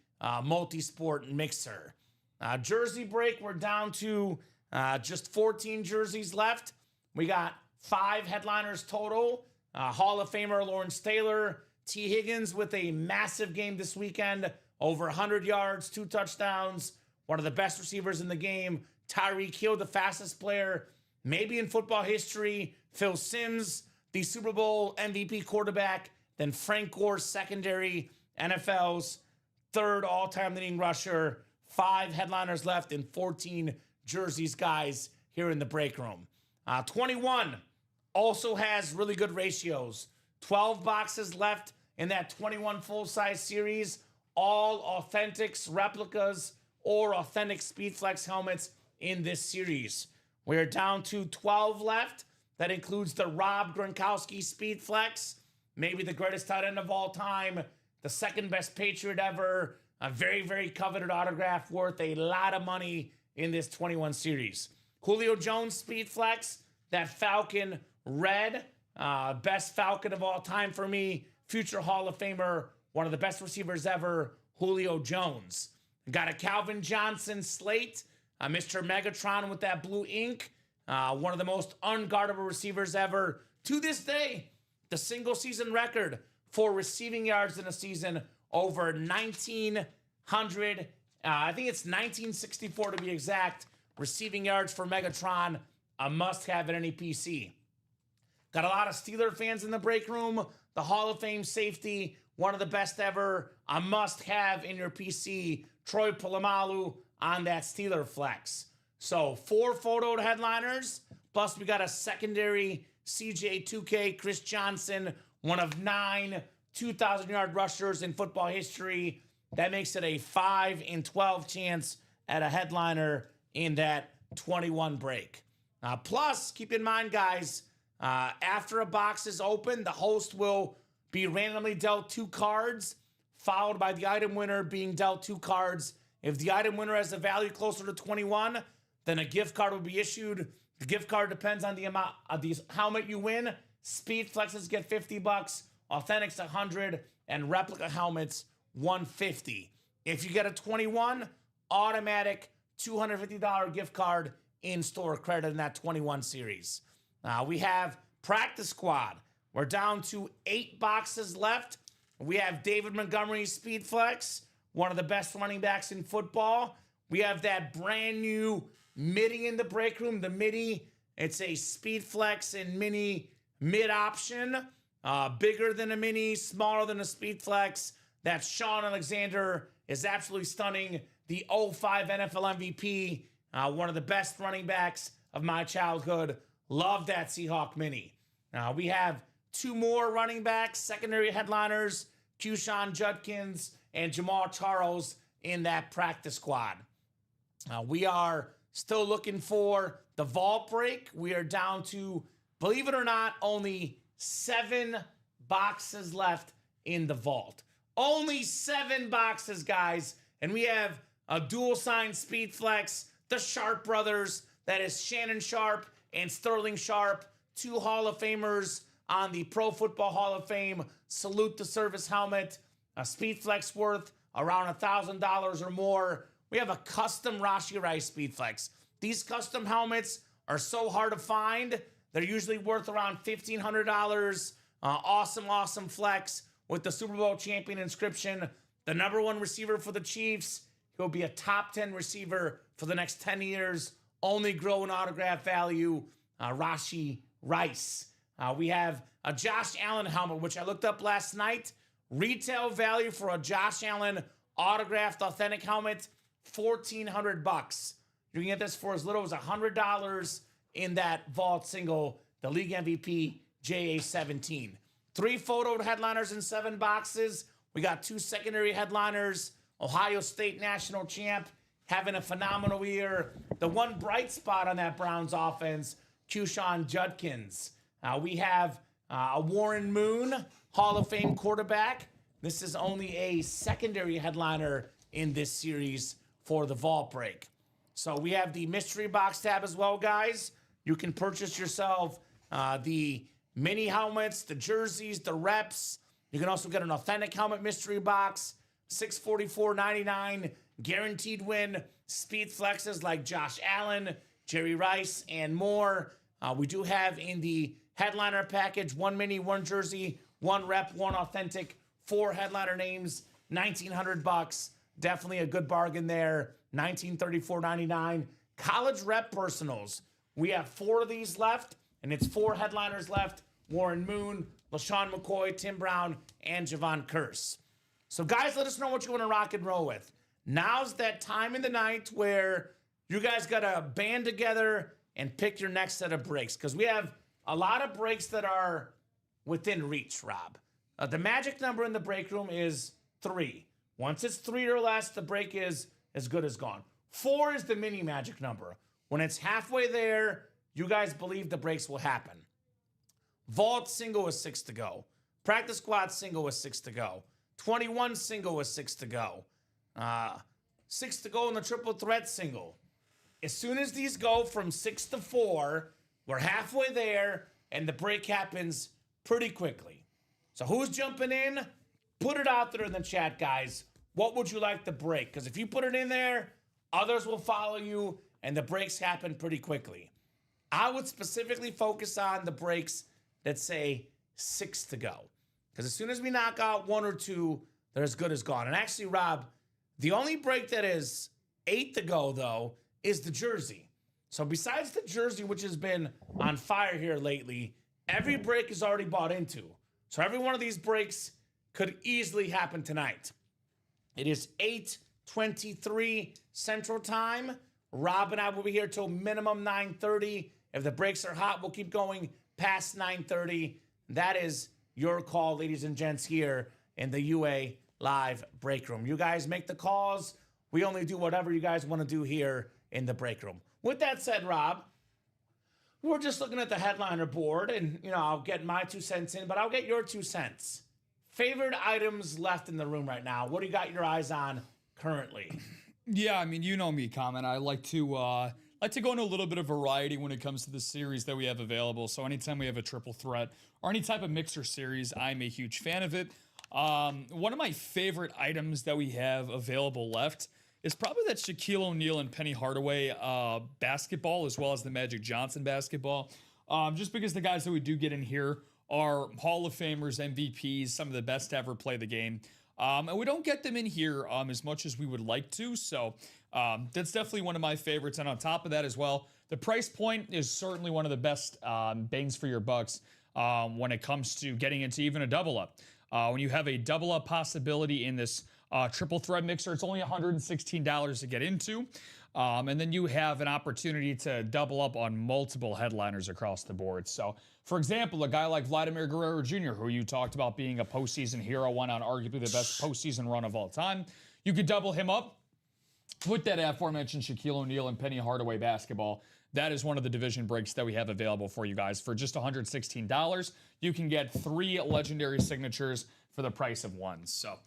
multi-sport mixer. Jersey break, we're down to just 14 jerseys left. We got 5 headliners total. Hall of Famer Lawrence Taylor, T. Higgins with a massive game this weekend, over 100 yards, 2 touchdowns, one of the best receivers in the game. Tyreek Hill, the fastest player maybe in football history. Phil Simms, the Super Bowl MVP quarterback. Then Frank Gore, secondary, NFL's 3rd all-time leading rusher. 5 headliners left and 14 jerseys, guys, here in the break room. 21 also has really good ratios. 12 boxes left in that 21 full-size series. All authentics, replicas, or authentic Speedflex helmets in this series. We're down to 12 left. That includes the Rob Gronkowski Speedflex, maybe the greatest tight end of all time, the 2nd best Patriot ever, a very, very coveted autograph worth a lot of money in this 21 series. Julio Jones Speedflex, that Falcon red, best Falcon of all time for me, future Hall of Famer, one of the best receivers ever, Julio Jones. Got a Calvin Johnson slate, Mr. Megatron with that blue ink, one of the most unguardable receivers ever. To this day, the single season record for receiving yards in a season, over 1,900, I think it's 1964 to be exact, receiving yards for Megatron, a must-have at any PC. Got a lot of Steeler fans in the break room. The Hall of Fame safety, one of the best ever, a must-have in your PC, Troy Polamalu on that Steeler flex. So 4 photoed headliners, plus we got a secondary CJ2K, Chris Johnson, one of 9 2,000-yard rushers in football history. That makes it a 5 in 12 chance at a headliner in that 21 break. Plus, keep in mind, guys, after a box is open, the host will be randomly dealt 2 cards, followed by the item winner being dealt 2 cards. If the item winner has a value closer to 21, then a gift card will be issued. The gift card depends on the amount of the helmet you win. Speed flexes get $50, authentics $100, and replica helmets $150. If you get a 21, automatic $250 gift card in-store credit in that 21 series. We have practice squad. We're down to 8 boxes left. We have David Montgomery Speed Flex, one of the best running backs in football. We have that brand new midi in the break room. The midi, it's a Speed Flex and mini mid option. Bigger than a mini, smaller than a Speed Flex. That Sean Alexander is absolutely stunning. The 05 NFL MVP, one of the best running backs of my childhood. Love that Seahawk mini. We have 2 more running backs, secondary headliners, Kushan Judkins and Jamal Charles in that practice squad. We are still looking for the vault break. We are down to, believe it or not, only 7 boxes left in the vault. Only 7 boxes, guys. And we have a dual sign Speed Flex, the Sharp brothers, that is Shannon Sharp and Sterling Sharp, 2 Hall of Famers on the Pro Football Hall of Fame Salute the Service helmet. A Speed Flex worth around $1,000 or more. We have a custom Rashi Rice Speed Flex. These custom helmets are so hard to find. They're usually worth around $1,500. Awesome flex with the Super Bowl champion inscription. The #1 receiver for the Chiefs. He'll be a top 10 receiver for the next 10 years. Only grow in autograph value. Rashi Rice. We have a Josh Allen helmet, which I looked up last night. Retail value for a Josh Allen autographed authentic helmet, $1,400. You can get this for as little as $100 in that vault single, the league MVP, JA17. 3 photoed headliners in 7 boxes. We got 2 secondary headliners, Ohio State national champ, having a phenomenal year. The one bright spot on that Browns offense, Q-Sean Judkins. We have a Warren Moon, Hall of Fame quarterback. This is only a secondary headliner in this series for the Vault Break. So we have the mystery box tab as well, guys. You can purchase yourself the mini helmets, the jerseys, the reps. You can also get an authentic helmet mystery box, $644.99, guaranteed win, speed flexes like Josh Allen, Jerry Rice, and more. We do have in the headliner package, 1 mini, 1 jersey, 1 rep, 1 authentic, 4 headliner names, $1,900. Definitely a good bargain there. $1934.99. College rep personals. We have 4 of these left, and it's 4 headliners left. Warren Moon, LaShawn McCoy, Tim Brown, and Javon Curse. So, guys, let us know what you want to rock and roll with. Now's that time in the night where you guys got to band together and pick your next set of breaks, because we have a lot of breaks that are within reach, Rob. The magic number in the break room is 3. Once it's 3 or less, the break is as good as gone. 4 is the mini magic number. When it's halfway there, you guys believe the breaks will happen. Vault single is 6 to go. Practice squad single is 6 to go. 21 single is 6 to go. 6 to go in the triple threat single. As soon as these go from 6 to 4, we're halfway there, and the break happens pretty quickly. So who's jumping in? Put it out there in the chat, guys. What would you like to break? Because if you put it in there, others will follow you, and the breaks happen pretty quickly. I would specifically focus on the breaks that say 6 to go. Because as soon as we knock out 1 or 2, they're as good as gone. And actually, Rob, the only break that is 8 to go, though, is the jersey. So besides the jersey, which has been on fire here lately, every break is already bought into. So every one of these breaks could easily happen tonight. It is 8:23 Central Time. Rob and I will be here till minimum 9:30. If the breaks are hot, we'll keep going past 9:30. That is your call, ladies and gents, here in the UA Live Break Room. You guys make the calls. We only do whatever you guys want to do here in the break room. With that said, Rob, we're just looking at the headliner board, and, I'll get my 2 cents in, but I'll get your 2 cents. Favorite items left in the room right now. What do you got your eyes on currently? Yeah, I mean, you know me, Common. I like to go into a little bit of variety when it comes to the series that we have available. So anytime we have a triple threat or any type of mixer series, I'm a huge fan of it. One of my favorite items that we have available left is probably that Shaquille O'Neal and Penny Hardaway basketball, as well as the Magic Johnson basketball. Just because the guys that we do get in here are Hall of Famers, MVPs, some of the best to ever play the game. And we don't get them in here as much as we would like to. So that's definitely one of my favorites. And on top of that as well, the price point is certainly one of the best bangs for your bucks when it comes to getting into even a double up. When you have a double up possibility in this triple threat mixer, it's only $116 to get into. And then you have an opportunity to double up on multiple headliners across the board. So, for example, a guy like Vladimir Guerrero Jr., who you talked about being a postseason hero, went on arguably the best postseason run of all time. You could double him up with that aforementioned Shaquille O'Neal and Penny Hardaway basketball. That is one of the division breaks that we have available for you guys. For just $116, you can get 3 legendary signatures for the price of 1. So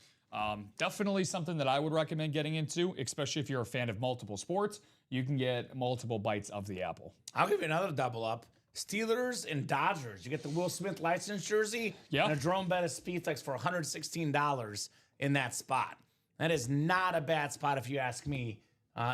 definitely something that I would recommend getting into, especially if you're a fan of multiple sports. You can get multiple bites of the apple. I'll give you another double up. Steelers and Dodgers. You get the Will Smith license jersey and a Jerome Bettis Speedflex for $116 in that spot. That is not a bad spot if you ask me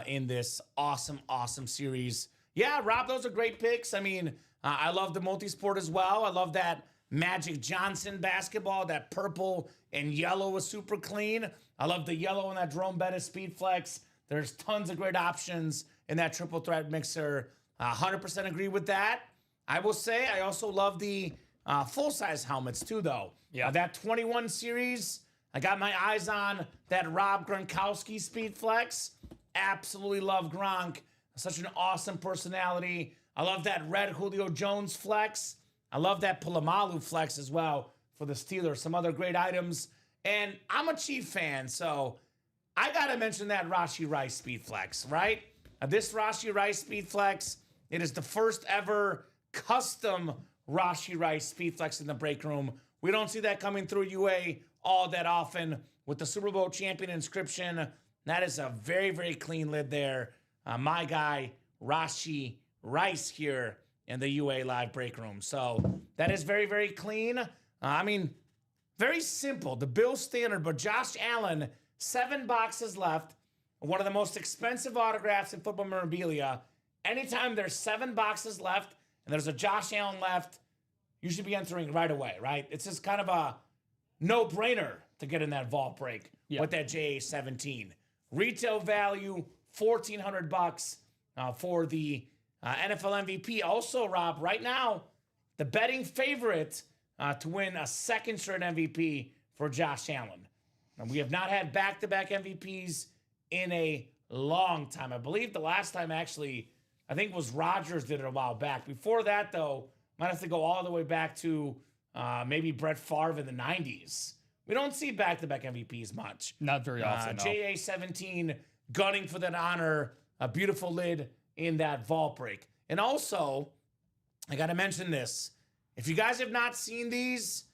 in this awesome, awesome series. Yeah, Rob, those are great picks. I mean, I love the multi-sport as well. I love that Magic Johnson basketball. That purple and yellow was super clean. I love the yellow and that Jerome Bettis Speedflex. There's tons of great options in that triple threat mixer. 100% agree with that. I will say I also love the full-size helmets too, though. Yeah. That 21 series, I got my eyes on that Rob Gronkowski Speedflex. Absolutely love Gronk. Such an awesome personality. I love that red Julio Jones flex. I love that Polamalu flex as well for the Steelers. Some other great items. And I'm a Chief fan, so I got to mention that Rashee Rice Speed Flex, right? This Rashee Rice Speed Flex, it is the first ever custom Rashee Rice Speed Flex in the break room. We don't see that coming through UA all that often with the Super Bowl champion inscription. That is a very, very clean lid there. My guy, Rashee Rice here in the UA live break room. So that is very, very clean. Very simple. The Bill standard, but Josh Allen, 7 boxes left. One of the most expensive autographs in football memorabilia. Anytime there's 7 boxes left and there's a Josh Allen left, you should be entering right away, right? It's just kind of a no-brainer to get in that vault break with that JA-17. Retail value, $1,400 for the NFL MVP. Also, Rob, right now, the betting favorite to win a second straight MVP for Josh Allen. And we have not had back-to-back MVPs in a long time. I believe the last time actually, I think was Rodgers did it a while back. Before that, though, might have to go all the way back to maybe Brett Favre in the 90s. We don't see back-to-back MVPs much. Not very often, no. JA-17 gunning for that honor. A beautiful lid in that vault break. And also, I got to mention this. If you guys have not seen these,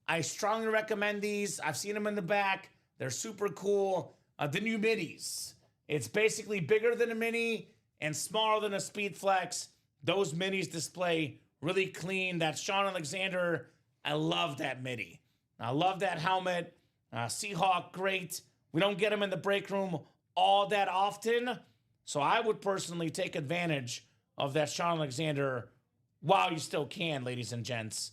I strongly recommend these. I've seen them in the back. They're super cool. The new minis. It's basically bigger than a mini and smaller than a Speed Flex. Those minis display really clean. That Sean Alexander, I love that mini. I love that helmet. Seahawk, great. We don't get them in the break room all that often. So I would personally take advantage of that Sean Alexander while you still can, ladies and gents.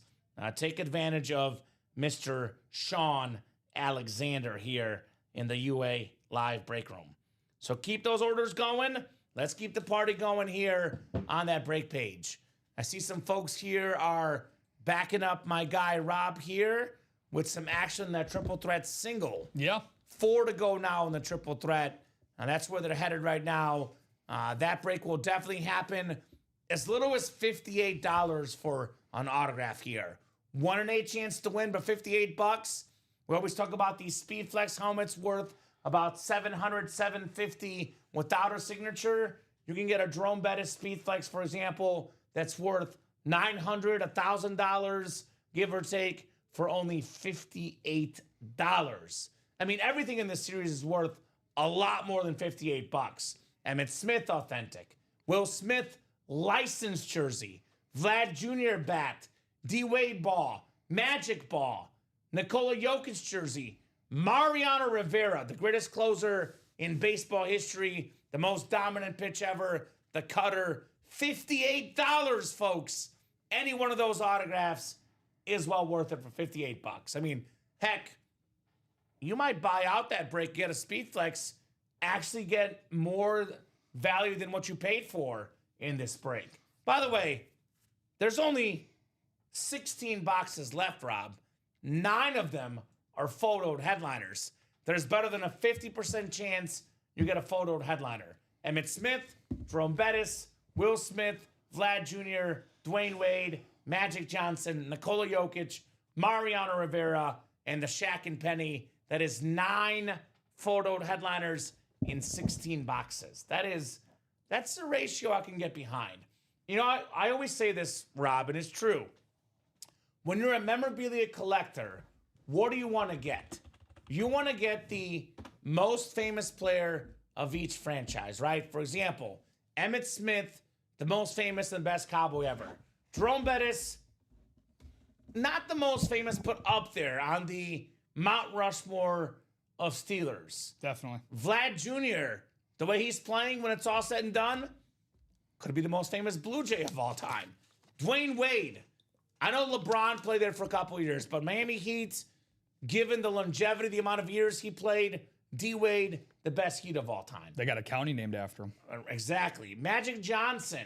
Take advantage of Mr. Sean Alexander here in the UA live break room. So keep those orders going. Let's keep the party going here on that break page. I see some folks here are backing up my guy Rob here with some action in that triple threat single. Yeah. 4 to go now in the triple threat. And that's where they're headed right now. That break will definitely happen. As little as $58 for an autograph here. 1 in 8 chance to win, but $58. We always talk about these Speed Flex helmets worth about $700, $750 without a signature. You can get a Jerome Bettis Speed Flex, for example, that's worth $900, $1,000, give or take, for only $58. I mean, everything in this series is worth a lot more than $58. Emmitt Smith authentic, Will Smith licensed jersey, Vlad Jr. bat, D-Wade ball, Magic ball, Nikola Jokic jersey, Mariano Rivera, the greatest closer in baseball history, the most dominant pitch ever, the cutter, $58, folks. Any one of those autographs is well worth it for $58. I mean, heck, you might buy out that break, get a Speed Flex, actually get more value than what you paid for in this break. By the way, there's only 16 boxes left, Rob. 9 of them are photoed headliners. There's better than a 50% chance you get a photoed headliner. Emmitt Smith, Jerome Bettis, Will Smith, Vlad Jr., Dwayne Wade, Magic Johnson, Nikola Jokic, Mariano Rivera, and the Shaq and Penny. That is 9 photoed headliners in 16 boxes. That's the ratio I can get behind. You know, I always say this, Rob, and it's true. When you're a memorabilia collector, what do you want to get? You want to get the most famous player of each franchise, right? For example, Emmitt Smith, the most famous and best Cowboy ever. Jerome Bettis, not the most famous, but up there on the Mount Rushmore of Steelers. Definitely. Vlad Jr., the way he's playing when it's all said and done, could be the most famous Blue Jay of all time. Dwayne Wade. I know LeBron played there for a couple of years, but Miami Heat, given the longevity, the amount of years he played, D-Wade, the best Heat of all time. They got a county named after him. Exactly. Magic Johnson.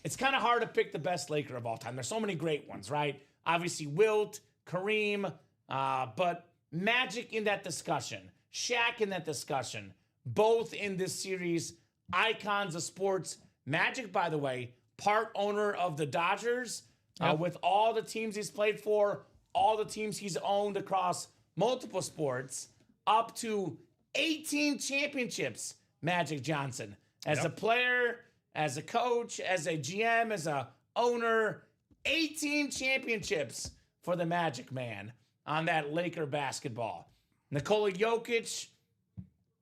It's kind of hard to pick the best Laker of all time. There's so many great ones, right? Obviously, Wilt, Kareem, but Magic in that discussion. Shaq in that discussion. Both in this series, icons of sports. Magic, by the way, part owner of the Dodgers, with all the teams he's played for, all the teams he's owned across multiple sports, up to 18 championships, Magic Johnson. As a player, as a coach, as a GM, as a owner, 18 championships for the Magic Man on that Laker basketball. Nikola Jokic,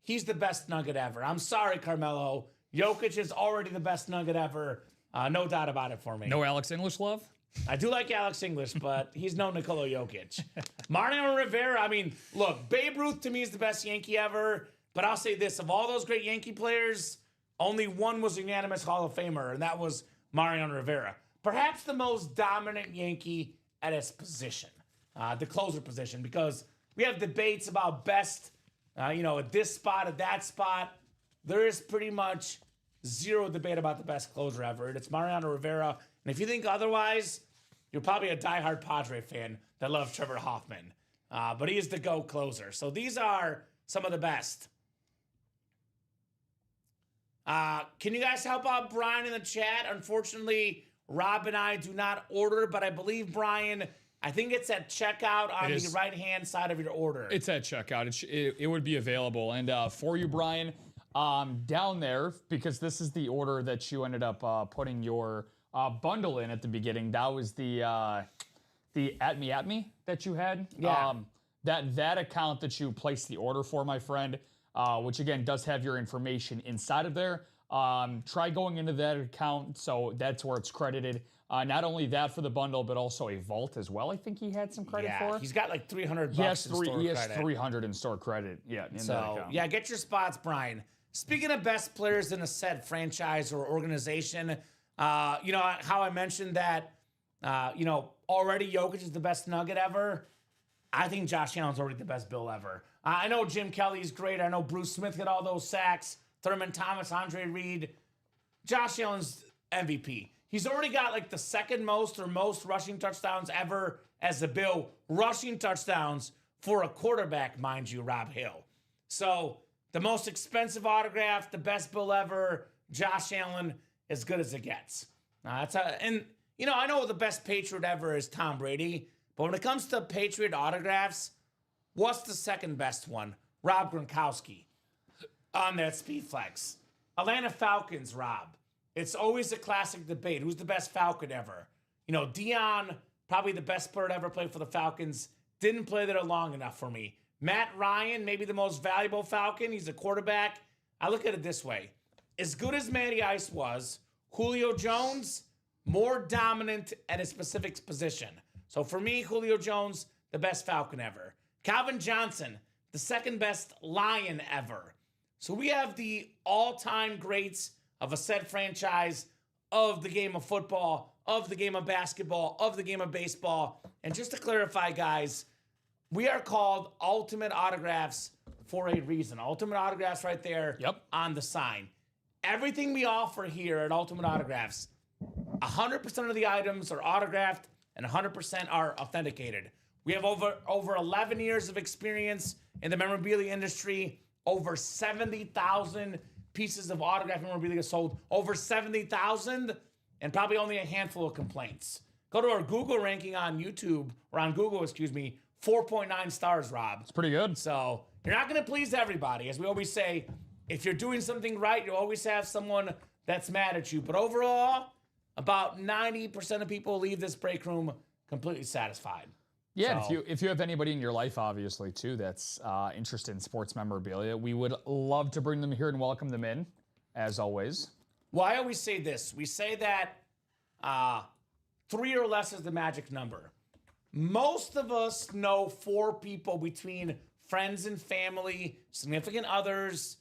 he's the best Nugget ever. I'm sorry, Carmelo. Jokic is already the best Nugget ever. No doubt about it for me. No Alex English love? I do like Alex English, but he's no Nikola Jokic. Mariano Rivera, I mean, look, Babe Ruth to me is the best Yankee ever, but I'll say this, of all those great Yankee players, only one was a unanimous Hall of Famer, and that was Mariano Rivera. Perhaps the most dominant Yankee at his position, the closer position, because we have debates about best, at this spot, at that spot. There is pretty much zero debate about the best closer ever. It's Mariano Rivera. And if you think otherwise, you're probably a diehard Padre fan that loves Trevor Hoffman. But he is the GOAT closer. So these are some of the best. Can you guys help out Brian in the chat? Unfortunately, Rob and I do not order, but I believe, Brian, I think it's at checkout on the right-hand side of your order. It's at checkout. It would be available. And for you, Brian, down there, because this is the order that you ended up putting your bundle in at the beginning. That was the at me that you had. Yeah. That account that you placed the order for, my friend, which again does have your information inside of there. Try going into that account, so that's where it's credited. Not only that for the bundle, but also a vault as well. I think he had some credit for. He's got like $300 He has in store credit. He has 300 in store credit. Yeah. In that account. Yeah, get your spots, Brian. Speaking of best players in a said franchise or organization, how I mentioned that, already Jokic is the best Nugget ever. I think Josh Allen's already the best Bill ever. I know Jim Kelly's great. I know Bruce Smith got all those sacks. Thurman Thomas, Andre Reed. Josh Allen's MVP. He's already got like the second most or most rushing touchdowns ever as a Bill. Rushing touchdowns for a quarterback, mind you, Rob Hill. So the most expensive autograph, the best Bill ever, Josh Allen, as good as it gets. I know the best Patriot ever is Tom Brady, but when it comes to Patriot autographs, what's the second best one? Rob Gronkowski on that speed flex. Atlanta Falcons, Rob. It's always a classic debate. Who's the best Falcon ever? Deion, probably the best player to ever play for the Falcons. Didn't play there long enough for me. Matt Ryan, maybe the most valuable Falcon. He's a quarterback. I look at it this way. As good as Matty Ice was, Julio Jones, more dominant at a specific position. So for me, Julio Jones, the best Falcon ever. Calvin Johnson, the second best Lion ever. So we have the all-time greats of a said franchise, of the game of football, of the game of basketball, of the game of baseball. And just to clarify, guys, we are called Ultimate Autographs for a reason. Ultimate Autographs right there on the sign. Everything we offer here at Ultimate Autographs, 100% of the items are autographed and 100% are authenticated. We have over 11 years of experience in the memorabilia industry, over 70,000 pieces of autographed memorabilia sold, over 70,000, and probably only a handful of complaints. Go to our Google ranking on YouTube, or on Google, 4.9 stars, Rob. It's pretty good. So you're not going to please everybody. As we always say, if you're doing something right, you'll always have someone that's mad at you. But overall, about 90% of people leave this break room completely satisfied. Yeah, so, if you have anybody in your life, obviously, too, that's interested in sports memorabilia, we would love to bring them here and welcome them in, as always. Well, I always say this. We say that 3 or less is the magic number. Most of us know 4 people between friends and family, significant others.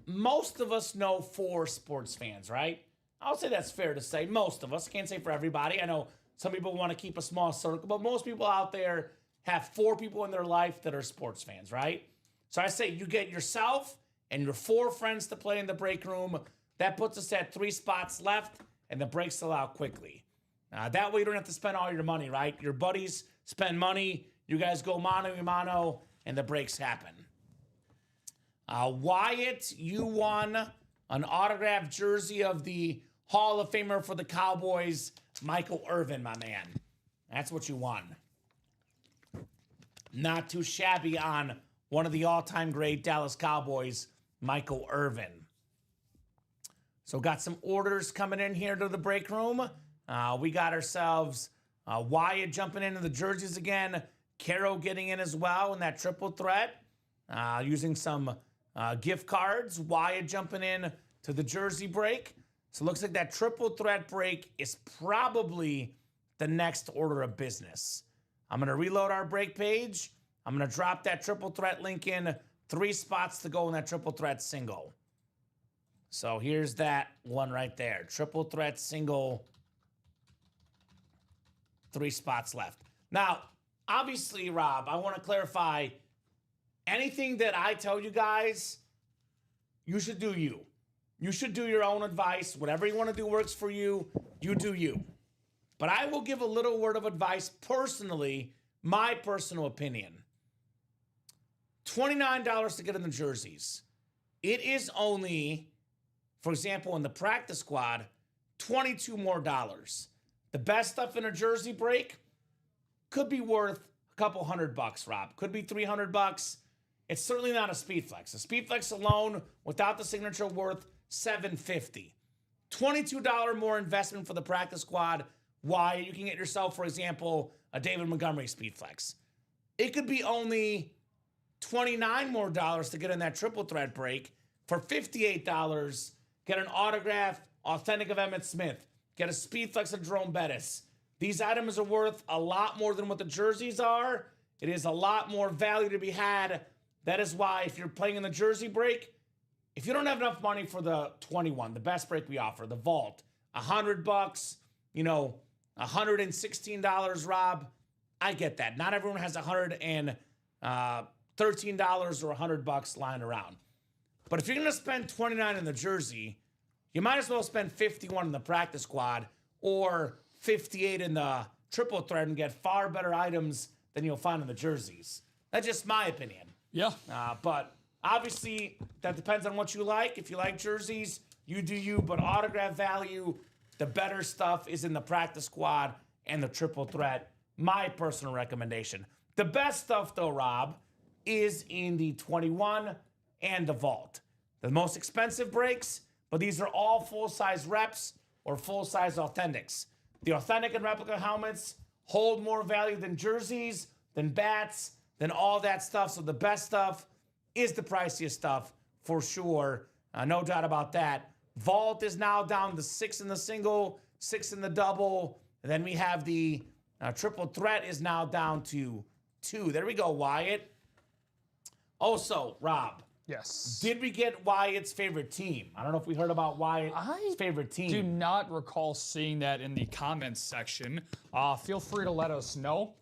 Most of us know 4 sports fans, right? I'll say that's fair to say. Most of us. Can't say for everybody. I know some people want to keep a small circle, but most people out there have 4 people in their life that are sports fans, right? So I say you get yourself and your 4 friends to play in the break room. That puts us at 3 spots left, and the breaks sell out quickly. That way you don't have to spend all your money, right? Your buddies spend money, you guys go mano a mano, and the breaks happen. Wyatt, you won an autographed jersey of the Hall of Famer for the Cowboys, Michael Irvin, my man. That's what you won. Not too shabby on one of the all-time great Dallas Cowboys, Michael Irvin. So got some orders coming in here to the break room. We got ourselves Wyatt jumping into the jerseys again. Caro getting in as well in that triple threat. Using some gift cards. Wyatt jumping in to the jersey break. So it looks like that triple threat break is probably the next order of business. I'm going to reload our break page. I'm going to drop that triple threat link in. 3 spots to go in that triple threat single. So here's that one right there. Triple threat single. 3 spots left. Now, obviously, Rob, I want to clarify anything that I tell you guys, you should do you. You should do your own advice. Whatever you want to do works for you. You do you. But I will give a little word of advice personally, my personal opinion. $29 to get in the jerseys. It is only, for example, in the practice squad, $22 more. The best stuff in a jersey break could be worth a couple $100, Rob. Could be $300. It's certainly not a speed flex. A speed flex alone, without the signature, worth $750. $22 more investment for the practice squad. Why? You can get yourself, for example, a David Montgomery speed flex. It could be only $29 more to get in that triple threat break. For $58, get an autograph, authentic of Emmitt Smith. Get a speed flex of Jerome Bettis. These items are worth a lot more than what the jerseys are. It is a lot more value to be had. That is why if you're playing in the jersey break, if you don't have enough money for the 21, the best break we offer, the vault, $100, $116, Rob, I get that. Not everyone has $113 or $100 lying around. But if you're going to spend $29 in the jersey, you might as well spend $51 in the practice squad or $58 in the triple threat and get far better items than you'll find in the jerseys. That's just my opinion. Yeah. But obviously, that depends on what you like. If you like jerseys, you do you. But autograph value, the better stuff is in the practice squad and the triple threat. My personal recommendation. The best stuff, though, Rob, is in the 21 and the vault. The most expensive breaks, but these are all full-size reps or full-size authentics. The authentic and replica helmets hold more value than jerseys, than bats, than all that stuff. So the best stuff is the priciest stuff for sure. No doubt about that. Vault is now down to 6 in the single, 6 in the double. And then we have the triple threat is now down to 2. There we go, Wyatt. Also, Rob. Yes. Did we get Wyatt's favorite team? I don't know if we heard about Wyatt's favorite team. Do not recall seeing that in the comments section. Feel free to let us know,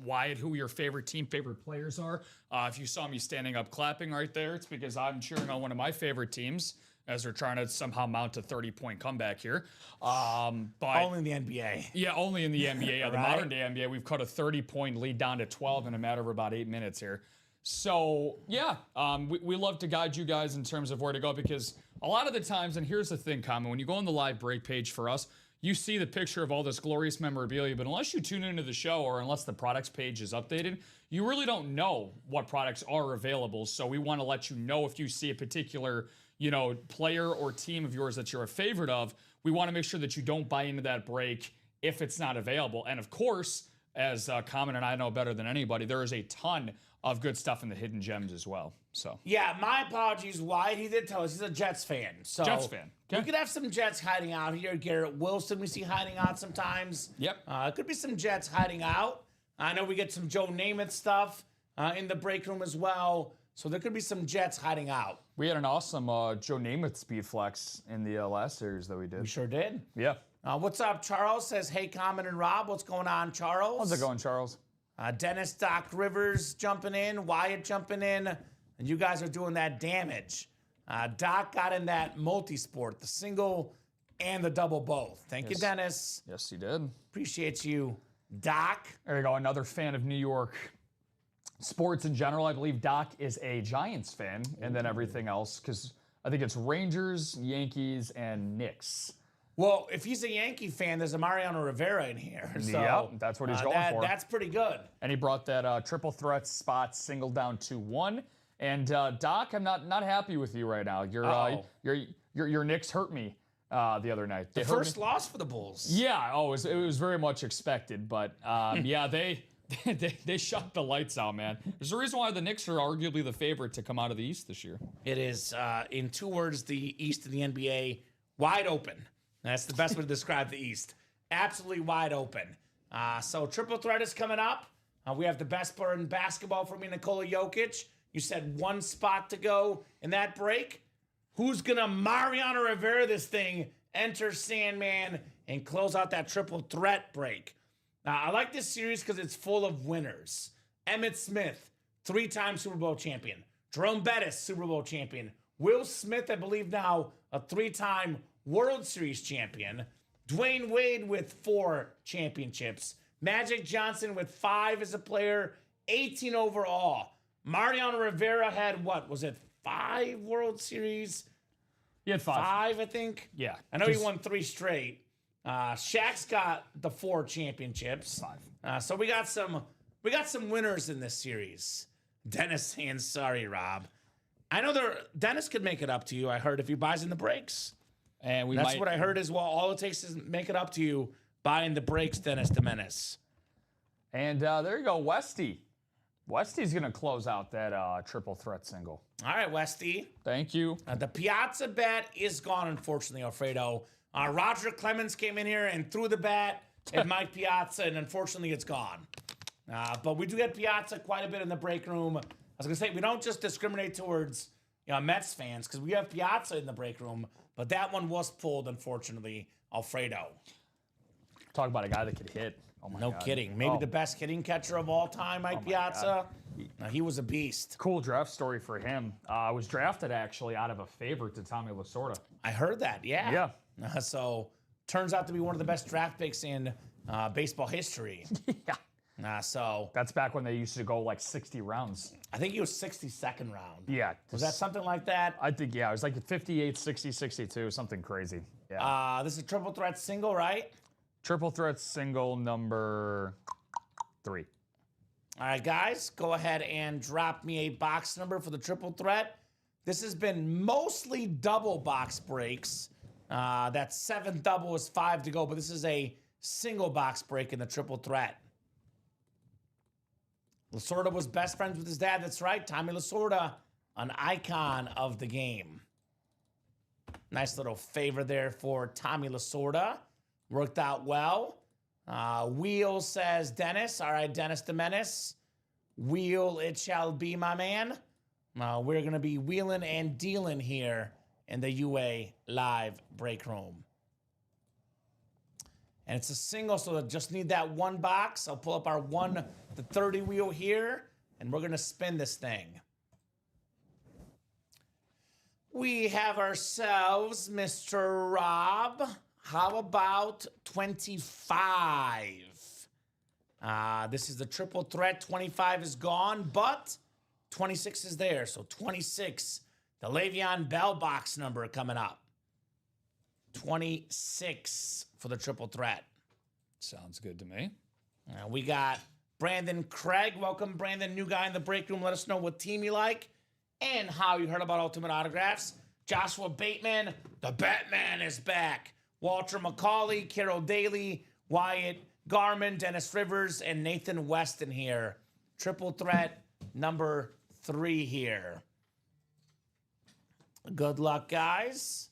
Wyatt, who your favorite team, favorite players are. If you saw me standing up clapping right there, it's because I'm cheering on one of my favorite teams as they're trying to somehow mount a 30-point comeback here. But only in the NBA. Yeah, only in the NBA. Yeah, the Right? modern day NBA, we've cut a 30-point lead down to 12 in a matter of about 8 minutes here. So, yeah, we love to guide you guys in terms of where to go because a lot of the times, and here's the thing, Common, when you go on the live break page for us, you see the picture of all this glorious memorabilia, but unless you tune into the show or unless the products page is updated, you really don't know what products are available. So we want to let you know if you see a particular, player or team of yours that you're a favorite of, we want to make sure that you don't buy into that break if it's not available. And of course, as Common and I know better than anybody, there is a ton of good stuff in the hidden gems as well. So yeah, my apologies, Wyatt. He did tell us he's a Jets fan. So Jets fan. Okay. We could have some Jets hiding out here. Garrett Wilson we see hiding out sometimes. Yep. It could be some Jets hiding out. I know we get some Joe Namath stuff in the break room as well. So there could be some Jets hiding out. We had an awesome Joe Namath speed flex in the last series that we did. We sure did. Yeah. What's up, Charles? Says, hey, Common and Rob. What's going on, Charles? How's it going, Charles? Dennis Doc Rivers jumping in, Wyatt jumping in, and you guys are doing that damage. Doc got in that multi-sport, the single and the double both. Thank you, Dennis. Yes, he did. Appreciate you, Doc. There you go, another fan of New York sports in general. I believe Doc is a Giants fan, and then everything else, because I think it's Rangers, Yankees, and Knicks. Well, if he's a Yankee fan, there's a Mariano Rivera in here. So, Yep, that's what he's going for. That's pretty good. And he brought that triple threat spot single down 2-1. And Doc, I'm not happy with you right now. Your Knicks hurt me the other night. The first loss for the Bulls. Yeah, it was very much expected, but yeah, they shut the lights out, man. There's a reason why the Knicks are arguably the favorite to come out of the East this year. It is, in 2 words, the East of the NBA, wide open. That's the best way to describe the East. Absolutely wide open. So triple threat is coming up. We have the best player in basketball for me, Nikola Jokic. You said 1 spot to go in that break. Who's going to Mariano Rivera this thing, enter Sandman, and close out that triple threat break? Now, I like this series because it's full of winners. Emmitt Smith, 3-time Super Bowl champion. Jerome Bettis, Super Bowl champion. Will Smith, I believe now, a 3-time World Series champion. Dwayne Wade with 4 championships. Magic Johnson with 5 as a player, 18 overall. Mariano Rivera had, what, was it 5 World Series? He had 5. 5, I think. Yeah. I know he won 3 straight. Shaq's got the 4 championships. 5. So we got some winners in this series. Dennis saying sorry, Rob. I know Dennis could make it up to you. I heard if he buys in the breaks. And That's what I heard as well. All it takes is make it up to you buying the breaks, Dennis the Menace. And there you go, Westy. Westy's going to close out that triple threat single. All right, Westy. Thank you. The Piazza bet is gone, unfortunately, Alfredo. Roger Clemens came in here and threw the bat at Mike Piazza, and unfortunately, it's gone. But we do get Piazza quite a bit in the break room. I was going to say, we don't just discriminate towards Mets fans, because we have Piazza in the break room, but that one was pulled, unfortunately, Alfredo. Talk about a guy that could hit. Oh my No God. kidding. Maybe the best hitting catcher of all time, Mike Piazza. He was a beast. Cool draft story for him. Was drafted actually out of a favor to Tommy Lasorda. I heard that, yeah. Yeah. So, turns out to be one of the best draft picks in baseball history. Yeah. So, That's back when they used to go like 60 rounds. I think he was 62nd round. Yeah. Was that something like that? I think, yeah, it was like 58, 60, 62, something crazy. Yeah. This is a triple threat single, right? Triple threat single number 3. All right, guys, go ahead and drop me a box number for the triple threat. This has been mostly double box breaks. That 7th double is 5 to go, but this is a single box break in the triple threat. Lasorda was best friends with his dad. That's right, Tommy Lasorda, an icon of the game. Nice little favor there for Tommy Lasorda. Worked out well. Wheel says Dennis. All right, Dennis the Menace. Wheel it shall be, my man. We're going to be wheeling and dealing here in the UA live break room. And it's a single, so I just need that 1 box. I'll pull up our 1 to 30 wheel here, and we're going to spin this thing. We have ourselves Mr. Rob. How about 25? This is the triple threat. 25 is gone, but 26 is there. So 26, the Le'Veon Bell box number coming up. 26 for the triple threat. Sounds good to me. We got Brandon Craig. Welcome, Brandon. New guy in the break room. Let us know what team you like and how you heard about Ultimate Autographs. Joshua Bateman, the Batman is back. Walter McCauley, Carol Daly, Wyatt Garman, Dennis Rivers, and Nathan Weston here. Triple threat number 3 here. Good luck, guys.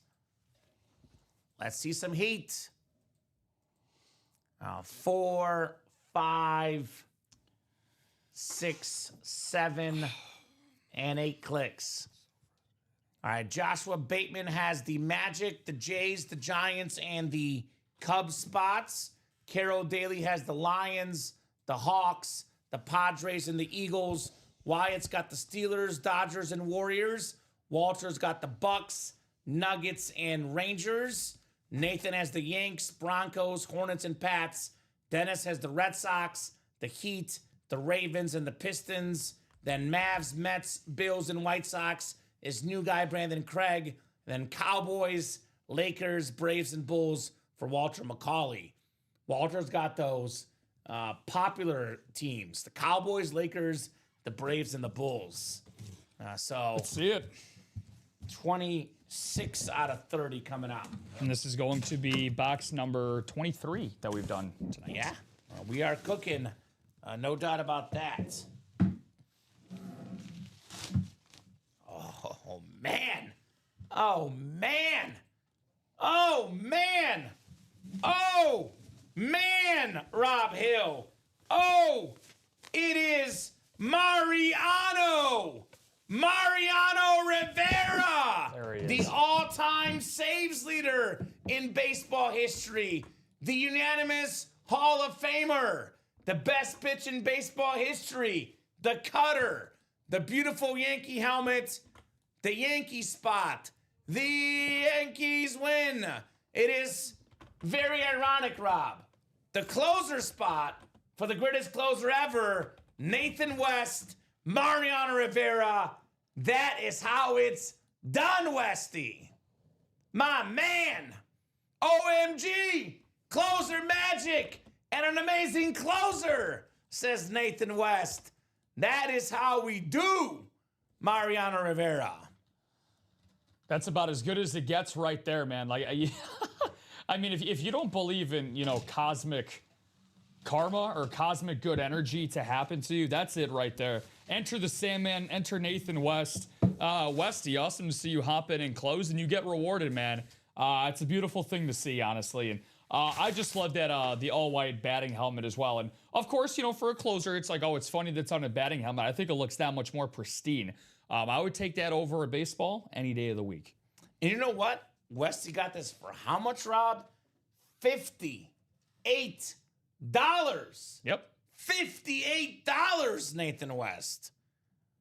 Let's see some heat. 4, 5, 6, 7, and 8 clicks. All right, Joshua Bateman has the Magic, the Jays, the Giants, and the Cubs spots. Carol Daly has the Lions, the Hawks, the Padres, and the Eagles. Wyatt's got the Steelers, Dodgers, and Warriors. Walter's got the Bucks, Nuggets, and Rangers. Nathan has the Yanks, Broncos, Hornets, and Pats. Dennis has the Red Sox, the Heat, the Ravens, and the Pistons. Then Mavs, Mets, Bills, and White Sox is new guy Brandon Craig. Then Cowboys, Lakers, Braves, and Bulls for Walter McCauley. Walter's got those popular teams, the Cowboys, Lakers, the Braves, and the Bulls. So Let's see it. 26 out of 30 coming up. And this is going to be box number 23 that we've done tonight. Yeah, we are cooking. No doubt about that. Oh, man. Oh, man. Oh, man. Oh, man, Rob Hill. Oh, it is Mariano Rivera, There he is. the all-time saves leader in baseball history, the unanimous Hall of Famer, the best pitch in baseball history, the cutter, the beautiful Yankee helmet, the Yankee spot, the Yankees win. It is very ironic, Rob. The closer spot for the greatest closer ever, Nathan West, Mariano Rivera. That is how it's done, Westy. My man. OMG. Closer magic and an amazing closer, says Nathan West. That is how we do, Mariano Rivera. That's about as good as it gets right there, man. Like, I mean, if you don't believe in, cosmic karma or cosmic good energy to happen to you, that's it right there. Enter the Sandman, enter Nathan West. Westy, awesome to see you hop in and close, and you get rewarded, man. It's a beautiful thing to see, honestly. And I just love that the all-white batting helmet as well. And, of course, for a closer, it's like, oh, it's funny that's on a batting helmet. I think it looks that much more pristine. I would take that over a baseball any day of the week. And you know what? Westy got this for how much, Rob? $58. Yep. $58, Nathan West.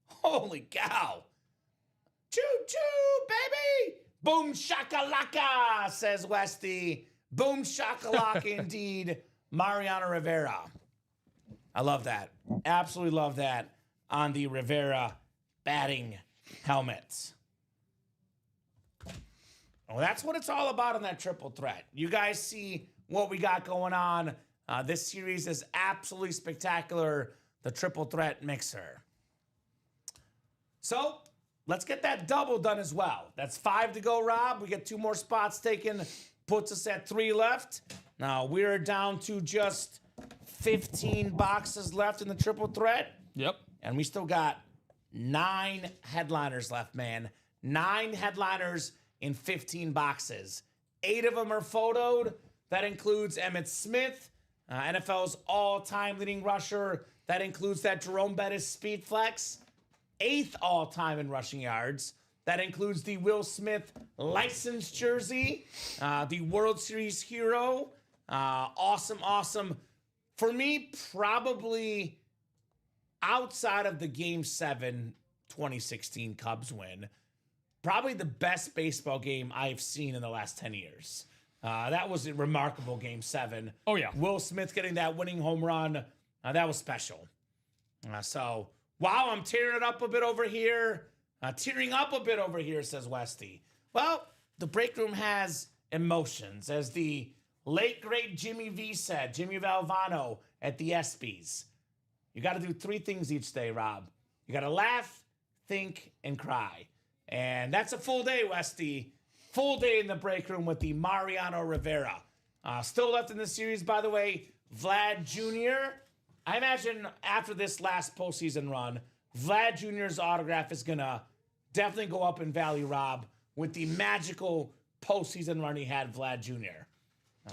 Holy cow. Choo-choo, baby. Boom shakalaka, says Westy. Boom shakalaka indeed. Mariano Rivera. I love that. Absolutely love that on the Rivera batting helmet. Well, that's what it's all about on that triple threat. You guys see what we got going on. This series is absolutely spectacular. The triple threat mixer. So let's get that double done as well. That's 5 to go, Rob. We get 2 more spots taken. Puts us at 3 left. Now we're down to just 15 boxes left in the triple threat. Yep. And we still got 9 headliners left, man. 9 headliners in 15 boxes. 8 of them are photoed. That includes Emmitt Smith, NFL's all-time leading rusher. That includes that Jerome Bettis speed flex. 8th all-time in rushing yards. That includes the Will Smith licensed jersey. The World Series hero. Awesome. For me, probably outside of the Game 7 2016 Cubs win, probably the best baseball game I've seen in the last 10 years. That was a remarkable Game 7. Oh, yeah. Will Smith getting that winning home run. That was special. So, wow, I'm tearing up a bit over here, says Westy. Well, the break room has emotions, as the late, great Jimmy V said, Jimmy Valvano at the ESPYs. You got to do 3 things each day, Rob. You got to laugh, think, and cry. And that's a full day, Westy. Full day in the break room with the Mariano Rivera. Still left in the series, by the way, Vlad Jr. I imagine after this last postseason run, Vlad Jr.'s autograph is going to definitely go up in value, Rob, with the magical postseason run he had, Vlad Jr.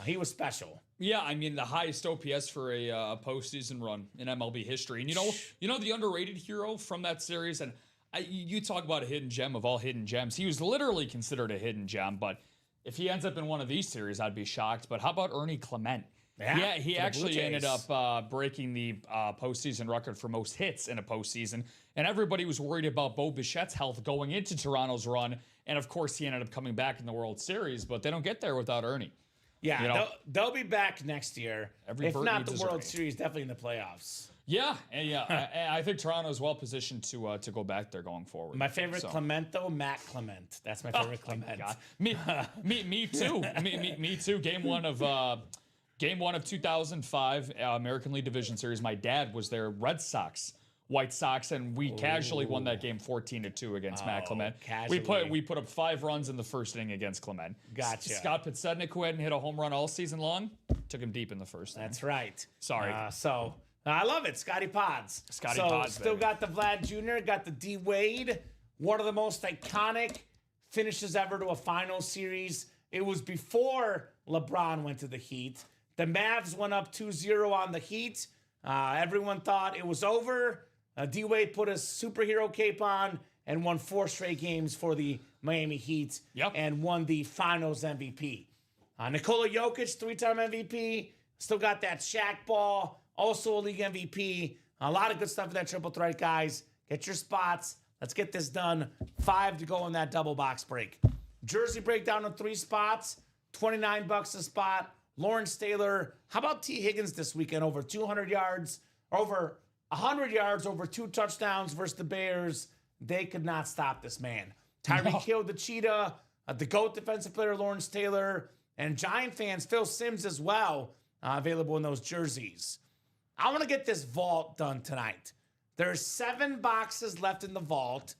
He was special. Yeah, I mean, the highest OPS for a postseason run in MLB history. And you know the underrated hero from that series? And you talk about a hidden gem of all hidden gems. He was literally considered a hidden gem, but if he ends up in one of these series, I'd be shocked. But how about Ernie Clement? Yeah, he actually ended up breaking the postseason record for most hits in a postseason. And everybody was worried about Bo Bichette's health going into Toronto's run. And, of course, he ended up coming back in the World Series. But they don't get there without Ernie. Yeah, they'll be back next year. If not the World Ernie. Series, definitely in the playoffs. Yeah, and I think Toronto is well positioned to go back there going forward. My favorite Clement, though, Matt Clement. That's my favorite Clement. God. Me too. Me too. Game one of 2005 American League Division Series. My dad was there. Red Sox, White Sox, and we casually won that game 14-2 against Matt Clement. Casually. We put up 5 runs in the first inning against Clement. Gotcha. Scott Podsednik, who hadn't hit a home run all season long, took him deep in the first inning. That's right. Sorry. So I love it. Scotty Pods. Pods, Still baby. got the Vlad Jr., got the D Wade. One of the most iconic finishes ever to a final series. It was before LeBron went to the Heat. The Mavs went up 2-0 on the Heat. Everyone thought it was over. D Wade put a superhero cape on and won 4 straight games for the Miami Heat and won the Finals MVP. Nikola Jokic, 3-time MVP. Still got that Shaq ball. Also a league MVP. A lot of good stuff in that triple threat, guys. Get your spots. Let's get this done. 5 to go in that double box break. Jersey breakdown in 3 spots. $29 a spot. Lawrence Taylor. How about T. Higgins this weekend? Over 200 yards. Over 100 yards. Over 2 touchdowns versus the Bears. They could not stop this man. Tyreek Hill, the Cheetah. The GOAT defensive player, Lawrence Taylor. And Giant fans, Phil Simms as well. Available in those jerseys. I want to get this vault done tonight. There's 7 boxes left in the vault,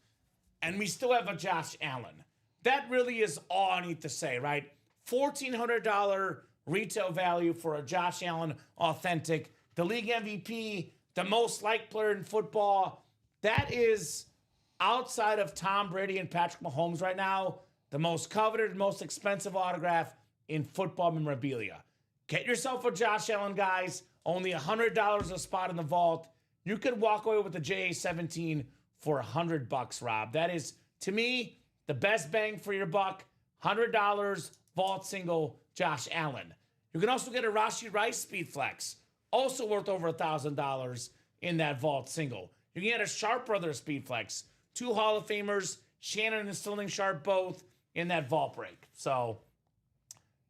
and we still have a Josh Allen. That really is all I need to say, right? $1,400 retail value for a Josh Allen authentic. The league MVP, the most liked player in football. That is, outside of Tom Brady and Patrick Mahomes right now, the most coveted, most expensive autograph in football memorabilia. Get yourself a Josh Allen, guys. Only $100 a spot in the vault. You could walk away with the JA-17 for $100, Rob. That is, to me, the best bang for your buck. $100 vault single Josh Allen. You can also get a Rashee Rice Speed Flex, also worth over $1,000 in that vault single. You can get a Sharp Brothers Speed Flex. 2 Hall of Famers, Shannon and Sterling Sharp, both in that vault break. So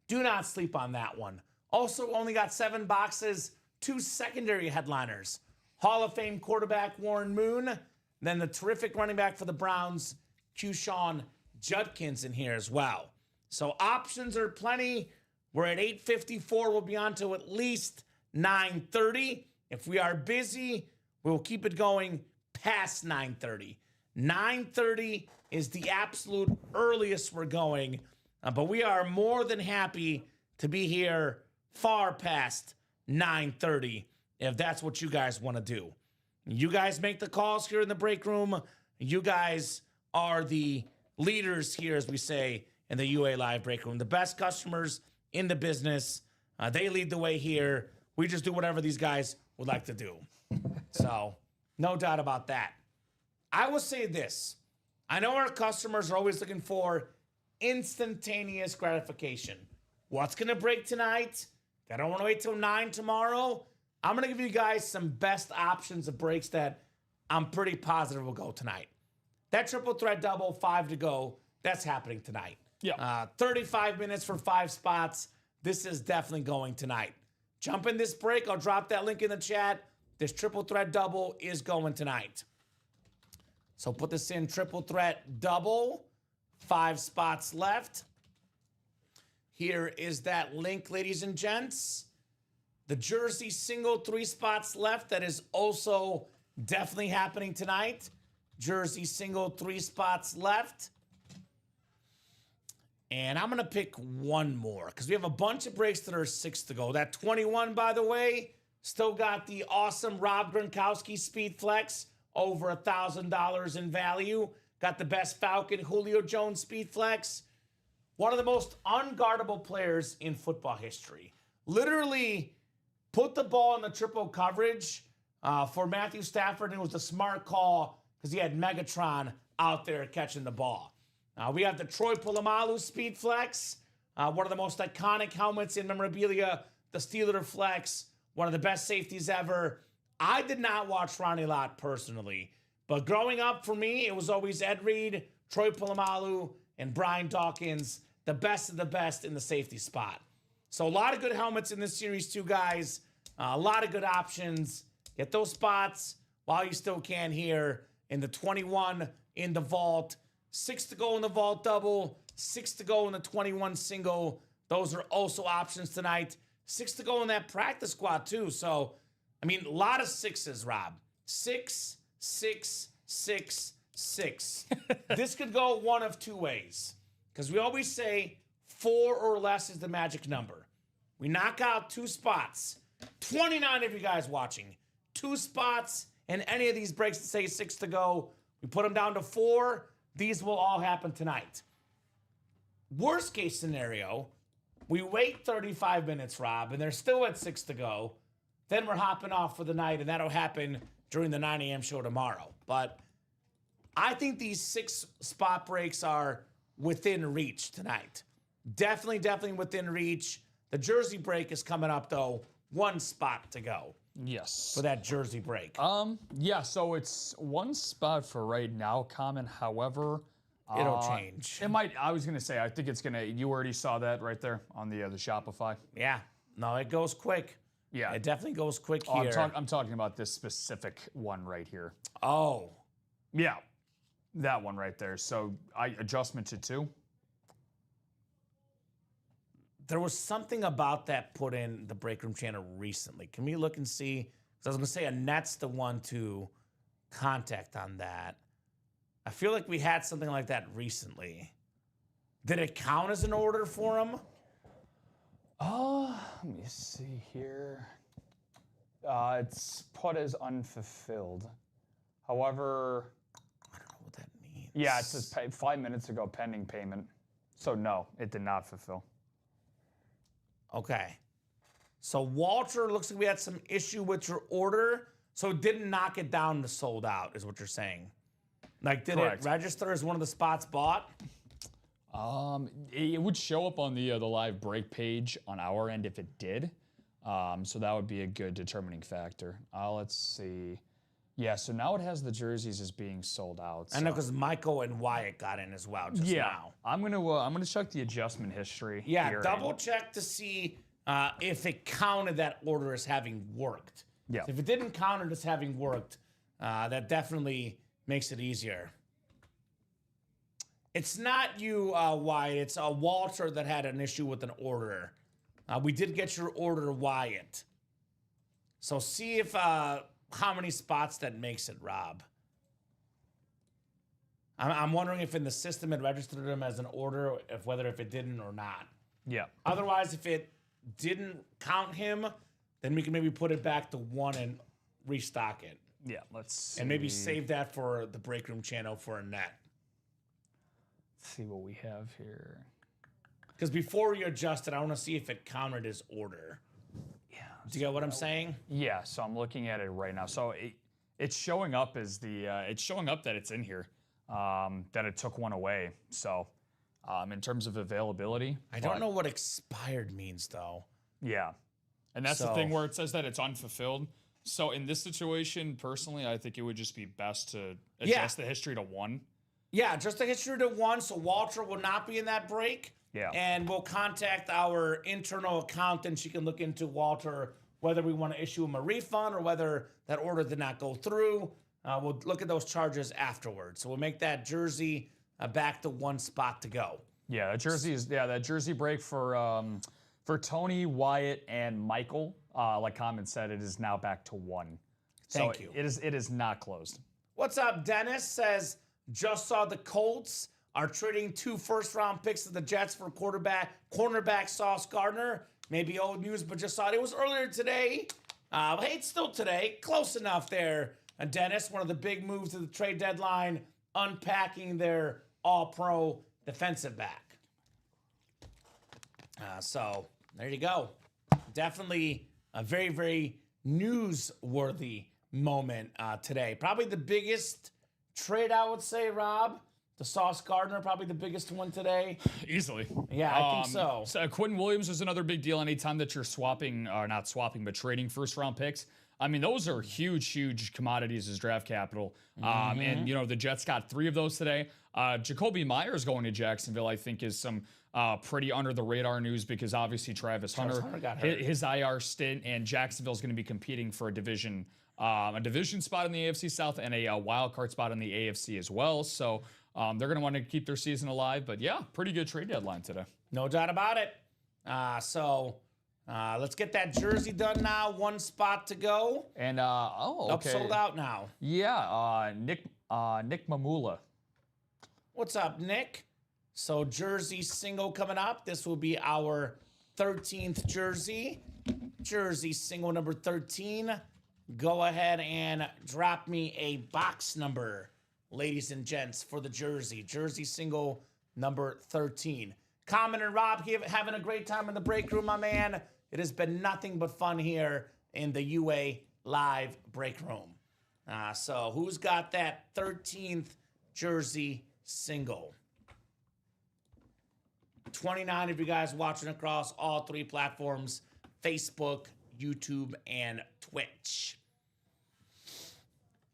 do not sleep on that one. Also only got 7 boxes, 2 secondary headliners. Hall of Fame quarterback Warren Moon, then the terrific running back for the Browns, Keyshawn Judkins in here as well. So options are plenty. We're at 8:54. We'll be on to at least 9:30. If we are busy, we'll keep it going past 9:30. 9:30 is the absolute earliest we're going, but we are more than happy to be here far past 9:30 if that's what you guys want to do. You guys make the calls here in the break room. You guys are the leaders here, as we say in the UA Live break room. The best customers in the business. They lead the way here. We just do whatever these guys would like to do. So, no doubt about that. I will say this. I know our customers are always looking for instantaneous gratification. What's going to break tonight? I don't want to wait till 9 tomorrow. I'm going to give you guys some best options of breaks that I'm pretty positive will go tonight. That triple threat double, 5 to go, that's happening tonight. 35 minutes for 5 spots. This is definitely going tonight. Jump in this break. I'll drop that link in the chat. This triple threat double is going tonight. So put this in, triple threat double. 5 spots left. Here is that link, ladies and gents. The jersey single, 3 spots left. That is also definitely happening tonight. Jersey single, 3 spots left. And I'm going to pick one more because we have a bunch of breaks that are 6 to go. That 21, by the way, still got the awesome Rob Gronkowski Speed Flex, over $1,000 in value. Got the best Falcon Julio Jones Speed Flex. One of the most unguardable players in football history. Literally put the ball in the triple coverage for Matthew Stafford, and it was a smart call because he had Megatron out there catching the ball. We have the Troy Polamalu Speed Flex, one of the most iconic helmets in memorabilia, the Steeler Flex, one of the best safeties ever. I did not watch Ronnie Lott personally, but growing up for me, it was always Ed Reed, Troy Polamalu, and Brian Dawkins, the best of the best in the safety spot. So a lot of good helmets in this series too, guys. A lot of good options. Get those spots while you still can here in the 21 in the vault. 6 to go in the vault double. 6 to go in the 21 single. Those are also options tonight. 6 to go in that practice squad too. So, I mean, a lot of sixes, Rob. 6, 6, 6, 6. This could go one of two ways. Because we always say 4 or less is the magic number. We knock out 2 spots. 29 of you guys watching. 2 spots in any of these breaks that say 6 to go. We put them down to 4. These will all happen tonight. Worst case scenario, we wait 35 minutes, Rob, and they're still at 6 to go. Then we're hopping off for the night, and that'll happen during the 9 a.m. show tomorrow. But I think these 6 spot breaks are within reach tonight. Definitely within reach. The jersey break is coming up, though. 1 spot to go. Yes. For that jersey break. Yeah, so it's 1 spot for right now, Common. However, it'll change. It might. I was gonna say. I think it's gonna. You already saw that right there on the Shopify. Yeah. No, it goes quick. Yeah, It definitely goes quick Oh, here. I'm talking about this specific one right here. Oh. Yeah, that one right there. So adjustment to 2. There was something about that put in the break room channel recently. Can we look and see? 'Cause I was gonna say Annette's the one to contact on that. I feel like we had something like that recently. Did it count as an order for him? Let me see here. It's put as unfulfilled. However, I don't know what that means. yeah, it says 5 minutes ago pending payment. So no, it did not fulfill. Okay. So Walter, looks like we had some issue with your order. So it didn't knock it down to sold out, is what you're saying. Like, did Correct. it register as one of the spots bought? It would show up on the live break page on our end if it did. So that would be a good determining factor. Let's see. Yeah, so now it has the jerseys as being sold out. I know because Michael and Wyatt got in as well just now. I'm gonna check the adjustment history. Yeah, here. double check to see if it counted that order as having worked. Yeah. If it didn't count it as having worked, that definitely makes it easier. It's not you, Wyatt. It's Walter that had an issue with an order. We did get your order, Wyatt. So see if how many spots that makes it, Rob. I'm wondering if in the system it registered him as an order, whether it didn't or not. Yeah. Otherwise, if it didn't count him, then we can maybe put it back to 1 and restock it. Yeah. Let's see. And maybe save that for the break room channel for a net. Let's see what we have here. Because before you adjust it, I want to see if it counted as order. Yeah. Do you get what I'm saying? Yeah. So I'm looking at it right now. So it's showing up as it's showing up that it's in here. That it took one away. So in terms of availability, I don't know what expired means, though. Yeah. And that's the thing where it says that it's unfulfilled. So in this situation, personally, I think it would just be best to adjust the history to 1. Yeah, just a history to 1, so Walter will not be in that break. Yeah. And we'll contact our internal accountant. She can look into Walter, whether we want to issue him a refund or whether that order did not go through. We'll look at those charges afterwards. So we'll make that jersey back to 1 spot to go. Yeah, that jersey break for Tony, Wyatt, and Michael. Like Common said, it is now back to 1. Thank you. It is not closed. What's up, Dennis? Says, just saw the Colts are trading 2 first-round picks to the Jets for cornerback Sauce Gardner. Maybe old news, but just saw it. It was earlier today. Hey, it's still today. Close enough there. Dennis, one of the big moves of the trade deadline, unpacking their all-pro defensive back. So there you go. Definitely a very, very newsworthy moment today. Probably the biggest trade, I would say, Rob. The Sauce Gardner, probably the biggest one today. Easily. Yeah, I think so. Quentin Williams is another big deal anytime that you're swapping, or not swapping, but trading first-round picks. I mean, those are huge, huge commodities as draft capital. And, the Jets got 3 of those today. Jacoby Myers going to Jacksonville, I think, is some pretty under the radar news because obviously Travis Hunter got hurt. his IR stint, and Jacksonville's going to be competing for a division spot in the AFC South and a wild card spot in the AFC as well. So they're going to want to keep their season alive. But yeah, pretty good trade deadline today. No doubt about it. Let's get that jersey done now. One spot to go. And okay, Sold out now. Yeah, Nick Mamula. What's up, Nick? So jersey single coming up. This will be our 13th jersey. Jersey single number 13. Go ahead and drop me a box number, ladies and gents, for the jersey. Jersey single number 13. Common and Rob having a great time in the break room, my man. It has been nothing but fun here in the UA live break room. So who's got that 13th jersey single? 29 of you guys watching across all 3 platforms, Facebook, YouTube, and Twitch.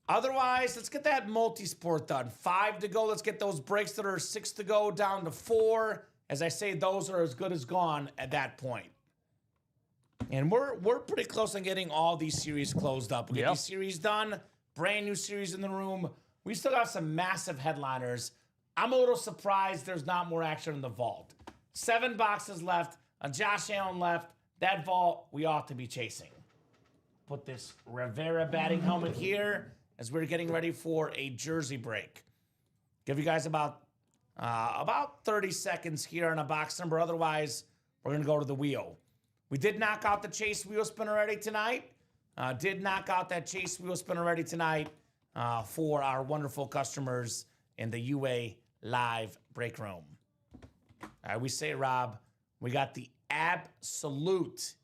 Otherwise, let's get that multi-sport done. 5 to go. Let's get those breaks that are 6 to go down to 4. As I say, those are as good as gone at that point. And we're pretty close on getting all these series closed up. We get these series done, brand new series in the room. We still got some massive headliners. I'm a little surprised there's not more action in the vault. 7 boxes left, a Josh Allen left. That vault we ought to be chasing. Put this Rivera batting helmet here as we're getting ready for a jersey break. Give you guys about 30 seconds here on a box number. Otherwise, we're going to go to the wheel. We did knock out the Chase wheel spin already tonight. For our wonderful customers in the UA live break room. We say, Rob, we got the absolute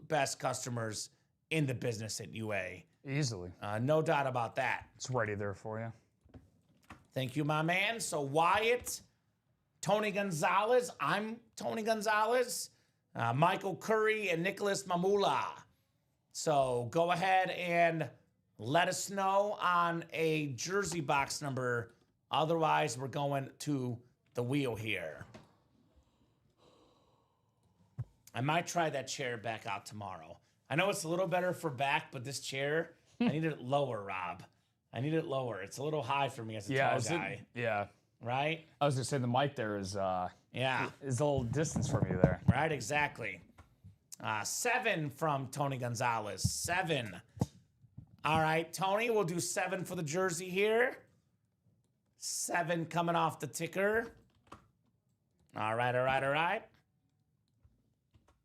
best customers in the business at UA. Easily. No doubt about that. It's ready there for you. Thank you, my man. So Wyatt, Tony Gonzalez, I'm Tony Gonzalez, Michael Curry, and Nicholas Mamula. So go ahead and let us know on a jersey box number. Otherwise, we're going to the wheel here. I might try that chair back out tomorrow. I know it's a little better for back, but this chair, I need it lower, Rob. I need it lower. It's a little high for me as a tall guy. Right? I was going to say the mic there is is a little distance from you there. Right, exactly. 7 from Tony Gonzalez. 7. All right, Tony, we'll do 7 for the jersey here. 7 coming off the ticker. All right.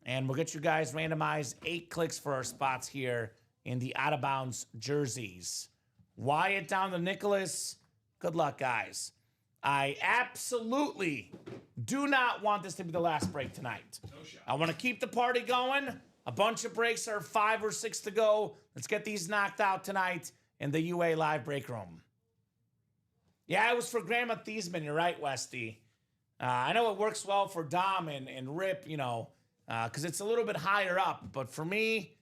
And we'll get you guys randomized 8 clicks for our spots here in the out of bounds jerseys. Wyatt down to Nicholas. Good luck, guys. I absolutely do not want this to be the last break tonight. No shot. I want to keep the party going. A bunch of breaks are 5 or 6 to go. Let's get these knocked out tonight in the UA live break room. Yeah, it was for Grandma Thiesman. You're right, Westy. I know it works well for Dom and Rip, because it's a little bit higher up. But for me,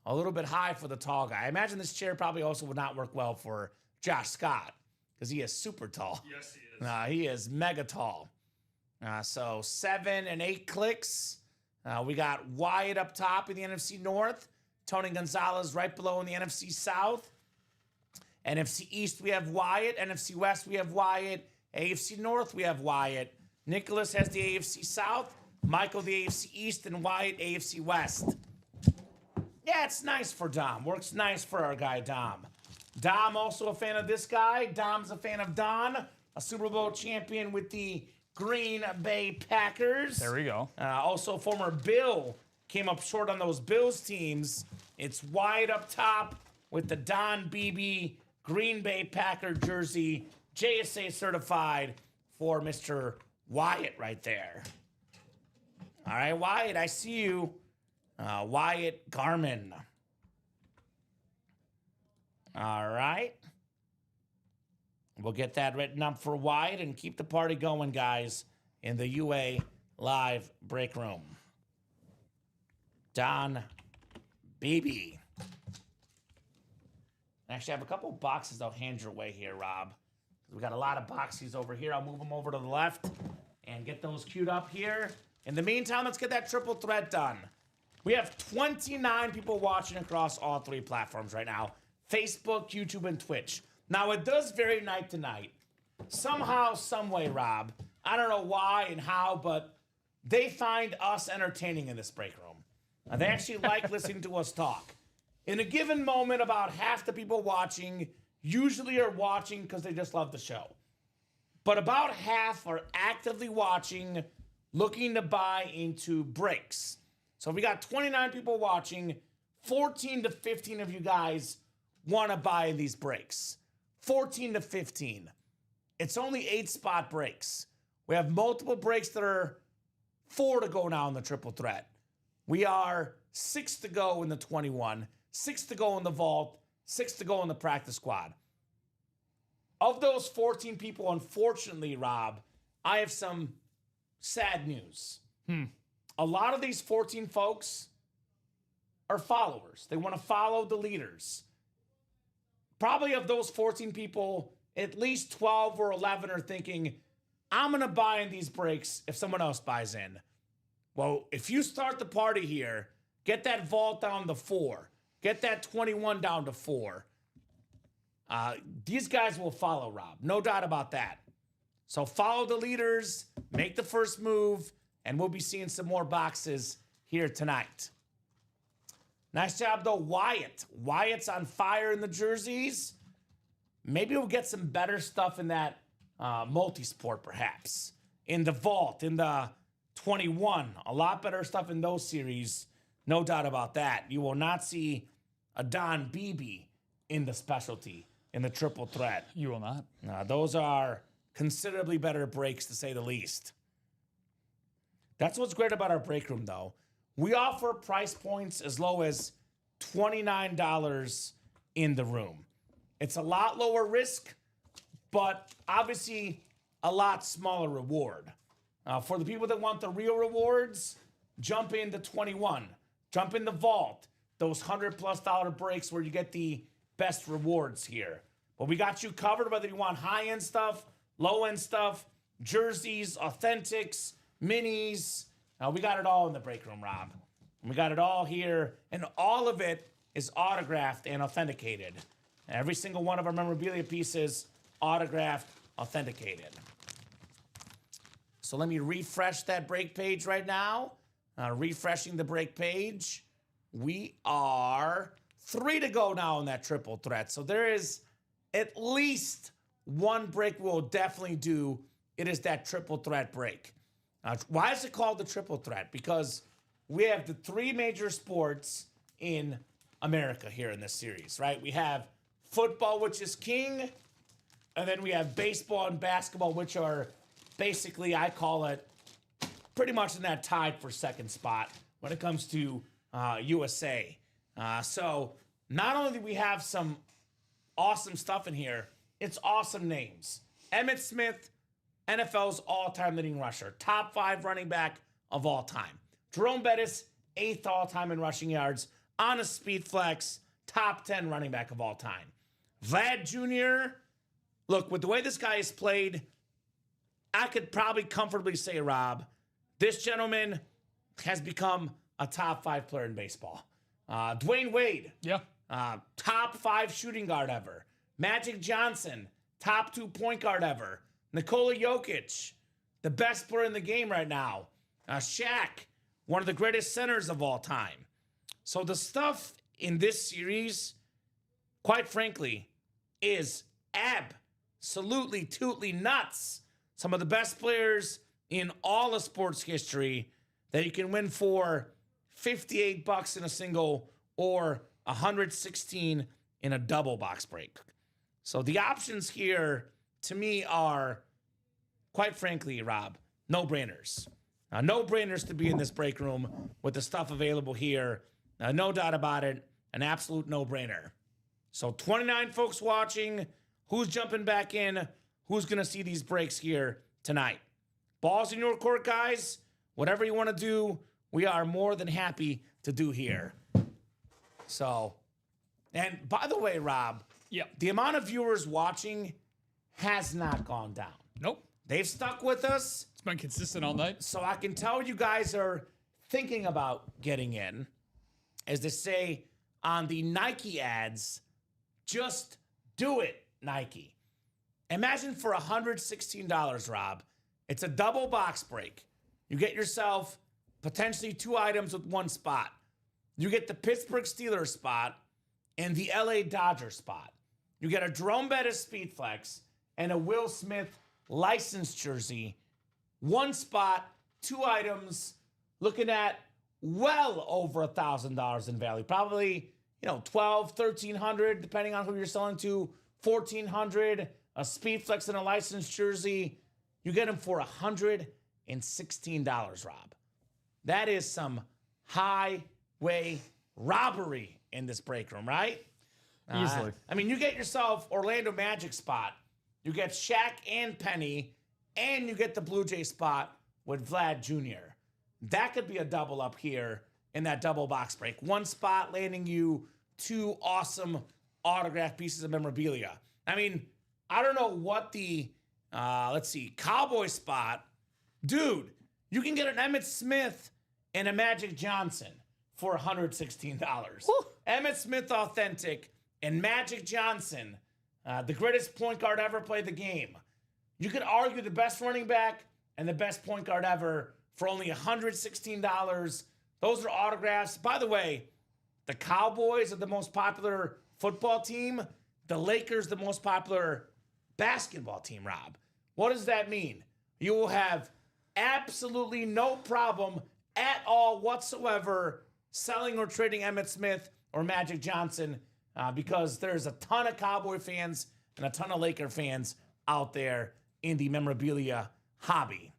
a little bit high for the tall guy. I imagine this chair probably also would not work well for Josh Scott because he is super tall. Yes, he is. He is mega tall. So 7 and 8 clicks. We got Wyatt up top in the NFC North. Tony Gonzalez right below in the NFC South. NFC East, we have Wyatt. NFC West, we have Wyatt. AFC North, we have Wyatt. Nicholas has the AFC South. Michael, the AFC East. And Wyatt, AFC West. Yeah, it's nice for Dom. Works nice for our guy, Dom. Dom also a fan of this guy. Dom's a fan of Don, a Super Bowl champion with the Green Bay Packers. There we go. Also, former Bill came up short on those Bills teams. It's Wyatt up top with the Don BB Green Bay Packer jersey, JSA certified for Mr. Wyatt right there. All right, Wyatt, I see you. Wyatt Garman. All right. We'll get that written up for Wyatt and keep the party going, guys, in the UA live break room. Don Beebe. Actually, I have a couple boxes I'll hand your way here, Rob. We got a lot of boxes over here. I'll move them over to the left. and get those queued up here. In the meantime, let's get that triple threat done. We have 29 people watching across all 3 platforms right now: Facebook, YouTube, and Twitch. Now, it does vary night to night. Somehow, some way, Rob, I don't know why and how, but they find us entertaining in this break room. They actually like listening to us talk. In a given moment, about half the people watching usually are watching because they just love the show. But about half are actively watching, looking to buy into breaks. So we got 29 people watching, 14 to 15 of you guys want to buy these breaks. 14 to 15. It's only 8-spot breaks. We have multiple breaks that are 4 to go now in the triple threat. We are 6 to go in the 21, 6 to go in the vault, 6 to go in the practice squad. Of those 14 people, unfortunately, Rob, I have some sad news. A lot of these 14 folks are followers. They want to follow the leaders. Probably of those 14 people, at least 12 or 11 are thinking, I'm going to buy in these breaks if someone else buys in. Well, if you start the party here, get that vault down to 4. Get that 21 down to 4. These guys will follow, Rob. No doubt about that. So follow the leaders, make the first move, and we'll be seeing some more boxes here tonight. Nice job, though, Wyatt. Wyatt's on fire in the jerseys. Maybe we'll get some better stuff in that multi-sport, perhaps. In the vault, in the 21. A lot better stuff in those series. No doubt about that. You will not see a Don Beebe in the specialty, in the triple threat. You will not. Those are considerably better breaks, to say the least. That's what's great about our break room, though. We offer price points as low as $29 in the room. It's a lot lower risk, but obviously a lot smaller reward. For the people that want the real rewards, jump in the 21. Jump in the vault. Those $100+ breaks where you get the best rewards here. But we got you covered, whether you want high-end stuff, low-end stuff, jerseys, authentics, minis. We got it all in the break room, Rob. We got it all here, and all of it is autographed and authenticated. Every single one of our memorabilia pieces, autographed, authenticated. So let me refresh that break page right now. Refreshing the break page. We are 3 to go now in that triple threat. So there is at least one break we'll definitely do. It is that triple threat break. Why is it called the triple threat? Because we have the 3 major sports in America here in this series, right? We have football, which is king, and then we have baseball and basketball, which are basically, I call it, pretty much in that tied for second spot when it comes to USA. So not only do we have some awesome stuff in here, it's awesome names. Emmitt Smith, NFL's all-time leading rusher, top 5 running back of all time. Jerome Bettis, 8th all-time in rushing yards, on a speed flex, top 10 running back of all time. Vlad Jr., look, with the way this guy has played, I could probably comfortably say, Rob, this gentleman has become a top 5 player in baseball. Dwayne Wade, top 5 shooting guard ever. Magic Johnson, top 2 point guard ever. Nikola Jokic, the best player in the game right now. Shaq, one of the greatest centers of all time. So the stuff in this series, quite frankly, is absolutely tootly nuts. Some of the best players in all of sports history that you can win for $58 in a single or $116 in a double box break. So the options here, to me, are, quite frankly, Rob, no-brainers. No-brainers to be in this break room with the stuff available here. No doubt about it, an absolute no-brainer. So 29 folks watching. Who's jumping back in? Who's going to see these breaks here tonight? Balls in your court, guys. Whatever you want to do, we are more than happy to do here. So, and by the way, Rob, the amount of viewers watching has not gone down. Nope. They've stuck with us. It's been consistent all night. So I can tell you guys are thinking about getting in. As they say on the Nike ads, just do it, Nike. Imagine for $116, Rob, it's a double box break. You get yourself potentially 2 items with 1 spot. You get the Pittsburgh Steelers spot and the LA Dodgers spot. You get a Jerome Bettis Speed Flex and a Will Smith licensed jersey. 1 spot, 2 items, looking at well over $1,000 in value. Probably, $1,200, $1,300, depending on who you're selling to. $1,400, a Speed Flex and a licensed jersey. You get them for $116, Rob. That is some highway robbery in this break room, right? Easily. You get yourself Orlando Magic spot. You get Shaq and Penny, and you get the Blue Jay spot with Vlad Jr. That could be a double up here in that double box break. 1 spot landing you 2 awesome autographed pieces of memorabilia. I don't know what the, Cowboy spot. Dude, you can get an Emmitt Smith and a Magic Johnson for $116. Emmitt Smith authentic and Magic Johnson, the greatest point guard ever played the game. You could argue the best running back and the best point guard ever for only $116. Those are autographs. By the way, the Cowboys are the most popular football team. The Lakers, the most popular basketball team, Rob. What does that mean? You will have absolutely no problem at all whatsoever selling or trading Emmitt Smith or Magic Johnson because there's a ton of Cowboy fans and a ton of Laker fans out there in the memorabilia hobby.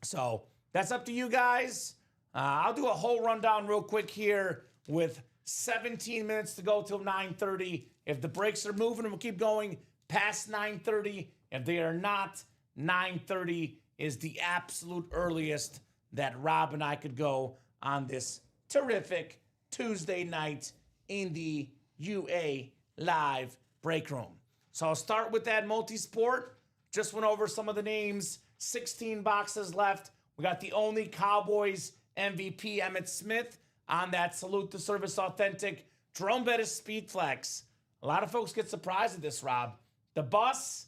So that's up to you guys. I'll do a whole rundown real quick here with 17 minutes to go till 9:30. If the breaks are moving, we'll keep going past 9:30. If they are not, 9:30 is the absolute earliest that Rob and I could go on this terrific Tuesday night in the UA Live break room. So I'll start with that multi-sport. Just went over some of the names. 16 boxes left. We got the only Cowboys MVP, Emmitt Smith, on that Salute to Service Authentic Jerome Bettis Speed Flex. A lot of folks get surprised at this, Rob. The Bus,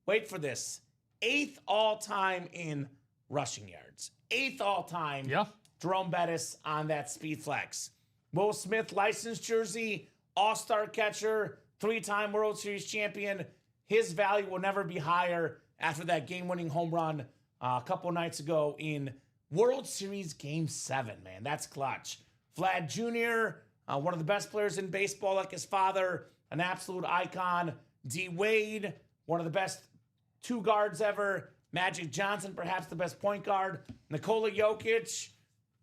wait for this, 8th all-time in rushing yards. 8th all-time. Yeah. Jerome Bettis on that Speed Flex. Will Smith licensed jersey, all-star catcher, 3-time World Series champion. His value will never be higher after that game-winning home run a couple nights ago in World Series Game 7, man. That's clutch. Vlad Jr., one of the best players in baseball like his father, an absolute icon. D. Wade, one of the best 2 guards ever. Magic Johnson, perhaps the best point guard. Nikola Jokic.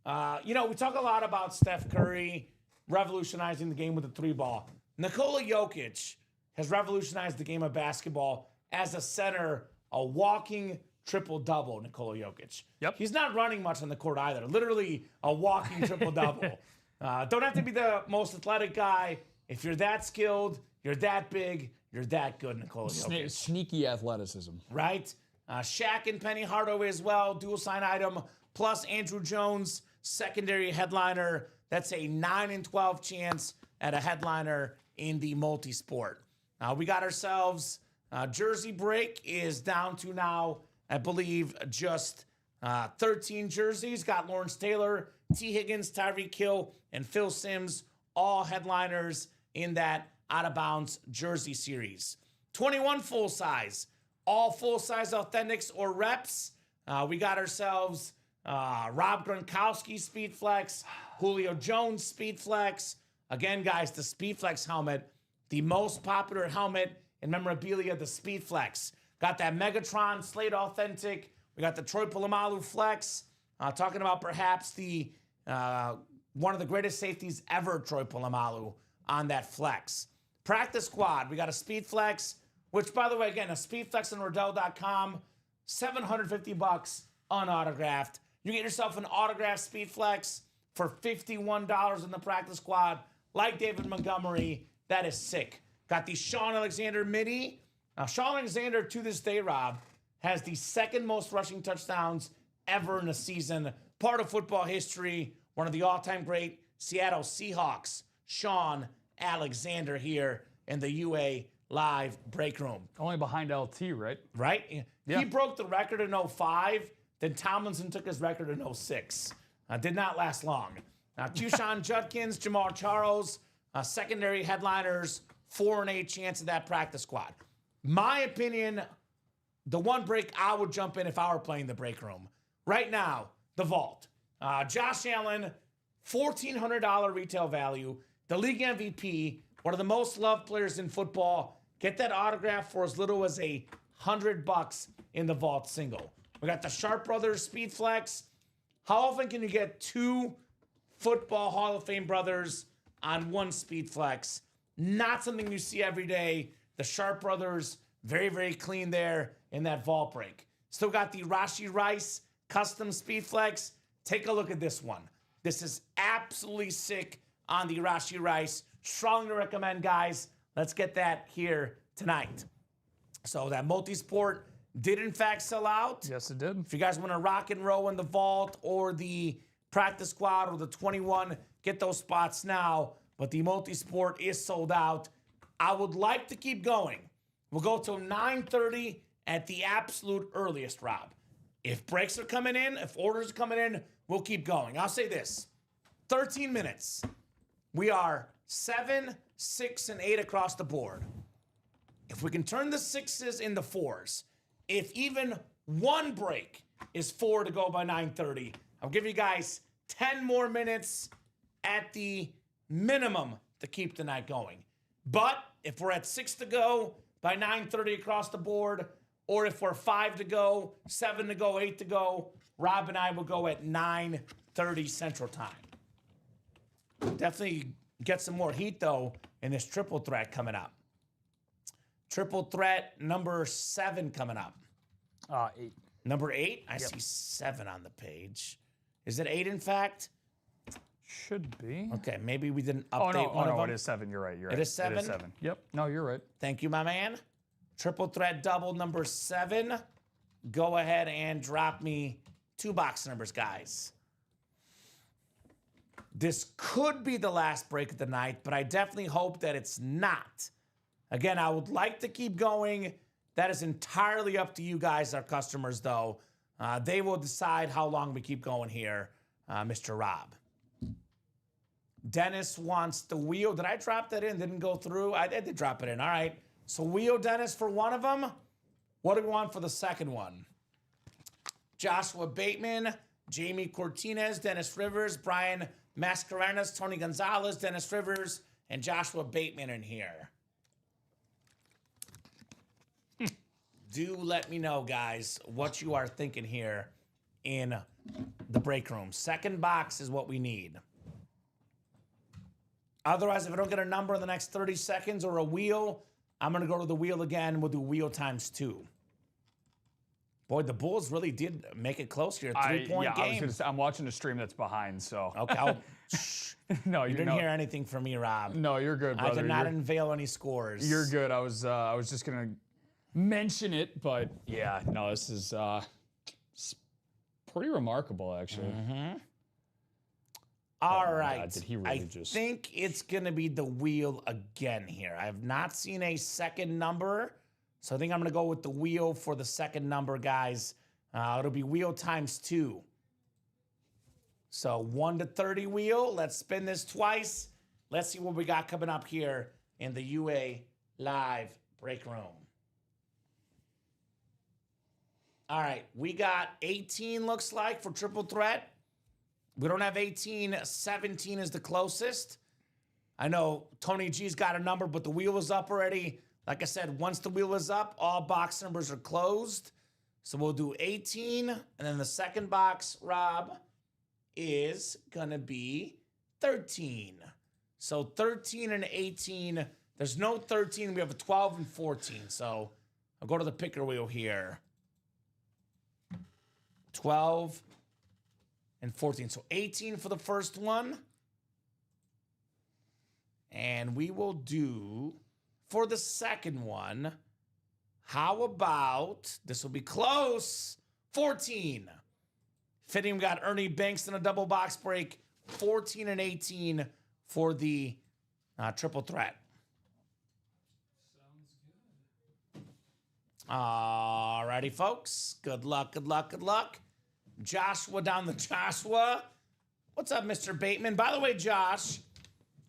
We talk a lot about Steph Curry revolutionizing the game with the 3-ball. Nikola Jokic has revolutionized the game of basketball as a center, a walking triple-double, Nikola Jokic. Yep. He's not running much on the court either. Literally a walking triple-double. Don't have to be the most athletic guy. If you're that skilled, you're that big, you're that good, Nikola Jokic. Sneaky athleticism. Right? Shaq and Penny Hardaway as well, dual sign item, plus Andrew Jones, secondary headliner. That's a 9-12 chance at a headliner in the multi-sport. We got ourselves, jersey break is down to now, I believe, just 13 jerseys. Got Lawrence Taylor, T. Higgins, Tyreek Hill, and Phil Simms, all headliners in that out-of-bounds jersey series. 21 full-size, all full-size authentics or reps. We got ourselves Rob Gronkowski Speed Flex, Julio Jones Speed Flex. Again, guys, the Speed Flex helmet, the most popular helmet in memorabilia, the Speed Flex. Got that Megatron Slate Authentic. We got the Troy Polamalu Flex. Talking about perhaps the one of the greatest safeties ever, Troy Polamalu, on that Flex. Practice Squad. We got a Speed Flex, which, by the way, again, a Speed Flex on Rodell.com, $750 unautographed. You get yourself an autographed Speed Flex for $51 in the Practice Squad, like David Montgomery. That is sick. Got the Sean Alexander mini. Now, Sean Alexander, to this day, Rob, has the second most rushing touchdowns ever in a season. Part of football history, one of the all-time great Seattle Seahawks, Sean Alexander here in the UA Live break room. Only behind LT, right? Right? Yeah. He broke the record in 05, then Tomlinson took his record in 06. Did not last long. Now, Tushan Judkins, Jamal Charles, secondary headliners, 4-8 chance of that practice squad. My opinion, the one break I would jump in if I were playing the break room. Right now, the vault. Josh Allen, $1,400 retail value, the league MVP, one of the most loved players in football. Get that autograph for as little as $100 in the vault single. We got the Sharp Brothers Speed Flex. How often can you get two football Hall of Fame brothers on one Speed Flex? Not something you see every day. The Sharp Brothers, very, very clean there in that vault break. Still got the Rashee Rice Custom Speed Flex. Take a look at this one. This is absolutely sick on the Rashee Rice. Strongly recommend, guys. Let's get that here tonight. So that multi-sport did in fact sell out. Yes, it did. If you guys want to rock and roll in the vault or the practice squad or the 21, get those spots now. But the multi-sport is sold out. I would like to keep going. We'll go till 9:30 at the absolute earliest, Rob. If breaks are coming in, if orders are coming in, we'll keep going. I'll say this. 13 minutes. We are 7, 6, and 8 across the board. If we can turn the 6s into 4s, if even one break is 4 to go by 9:30, I'll give you guys 10 more minutes at the minimum to keep the night going. But if we're at 6 to go by 9:30 across the board, or if we're 5 to go, 7 to go, 8 to go, Rob and I will go at 9:30 Central Time. Definitely get some more heat, though, in this triple threat coming up. Triple threat number 7 coming up. 8. Number 8? I see 7 on the page. Is it 8, in fact? Should be. Okay, maybe we didn't Oh, update no, one of them. it is 7. You're right. You're right. It is 7? It is 7. Yep. No, you're right. Thank you, my man. Triple threat double number 7. Go ahead and drop me 2 box numbers, guys. This could be the last break of the night, but I definitely hope that it's not. Again, I would like to keep going. That is entirely up to you guys, our customers, though. They will decide how long we keep going here, Mr. Rob. Dennis wants the wheel. Did I drop that in? Didn't go through? I did drop it in. All right. So wheel Dennis for one of them. What do we want for the second one? Joshua Bateman, Jamie Cortinez, Dennis Rivers, Brian Mascarenas, Tony Gonzalez, Dennis Rivers, and Joshua Bateman in here. Do let me know, guys, what you are thinking here in the break room. Second box is what we need. Otherwise, if I don't get a number in the next 30 seconds or a wheel, I'm going to go to the wheel again. We'll do wheel times 2. Boy, the Bulls really did make it close here. 3-point game. I was gonna say, I'm watching a stream that's behind, so. Okay. No, You didn't hear anything from me, Rob. No, you're good, brother. I did not unveil any scores. You're good. I was just gonna mention it, but yeah, no, this is it's pretty remarkable, actually. Mm-hmm. All right. God, did he really I think it's going to be the wheel again here. I have not seen a second number, so I think I'm going to go with the wheel for the second number, guys. It'll be wheel times 2. So 1 to 30 wheel. Let's spin this twice. Let's see what we got coming up here in the UA Live break room. All right, we got 18, looks like, for triple threat. We don't have 18. 17 is the closest. I know Tony G's got a number, but the wheel is up already. Like I said, once the wheel is up, all box numbers are closed. So we'll do 18. And then the second box, Rob, is going to be 13. So 13 and 18. There's no 13. We have a 12 and 14. So I'll go to the picker wheel here. 12 and 14. So 18 for the first one. And we will do, for the second one, How about, this will be close, 14. Fitting got Ernie Banks in a double box break, 14 and 18 for the triple threat. All righty, folks. Good luck, good luck, good luck. Joshua down the Joshua. What's up, Mr. Bateman? By the way, Josh,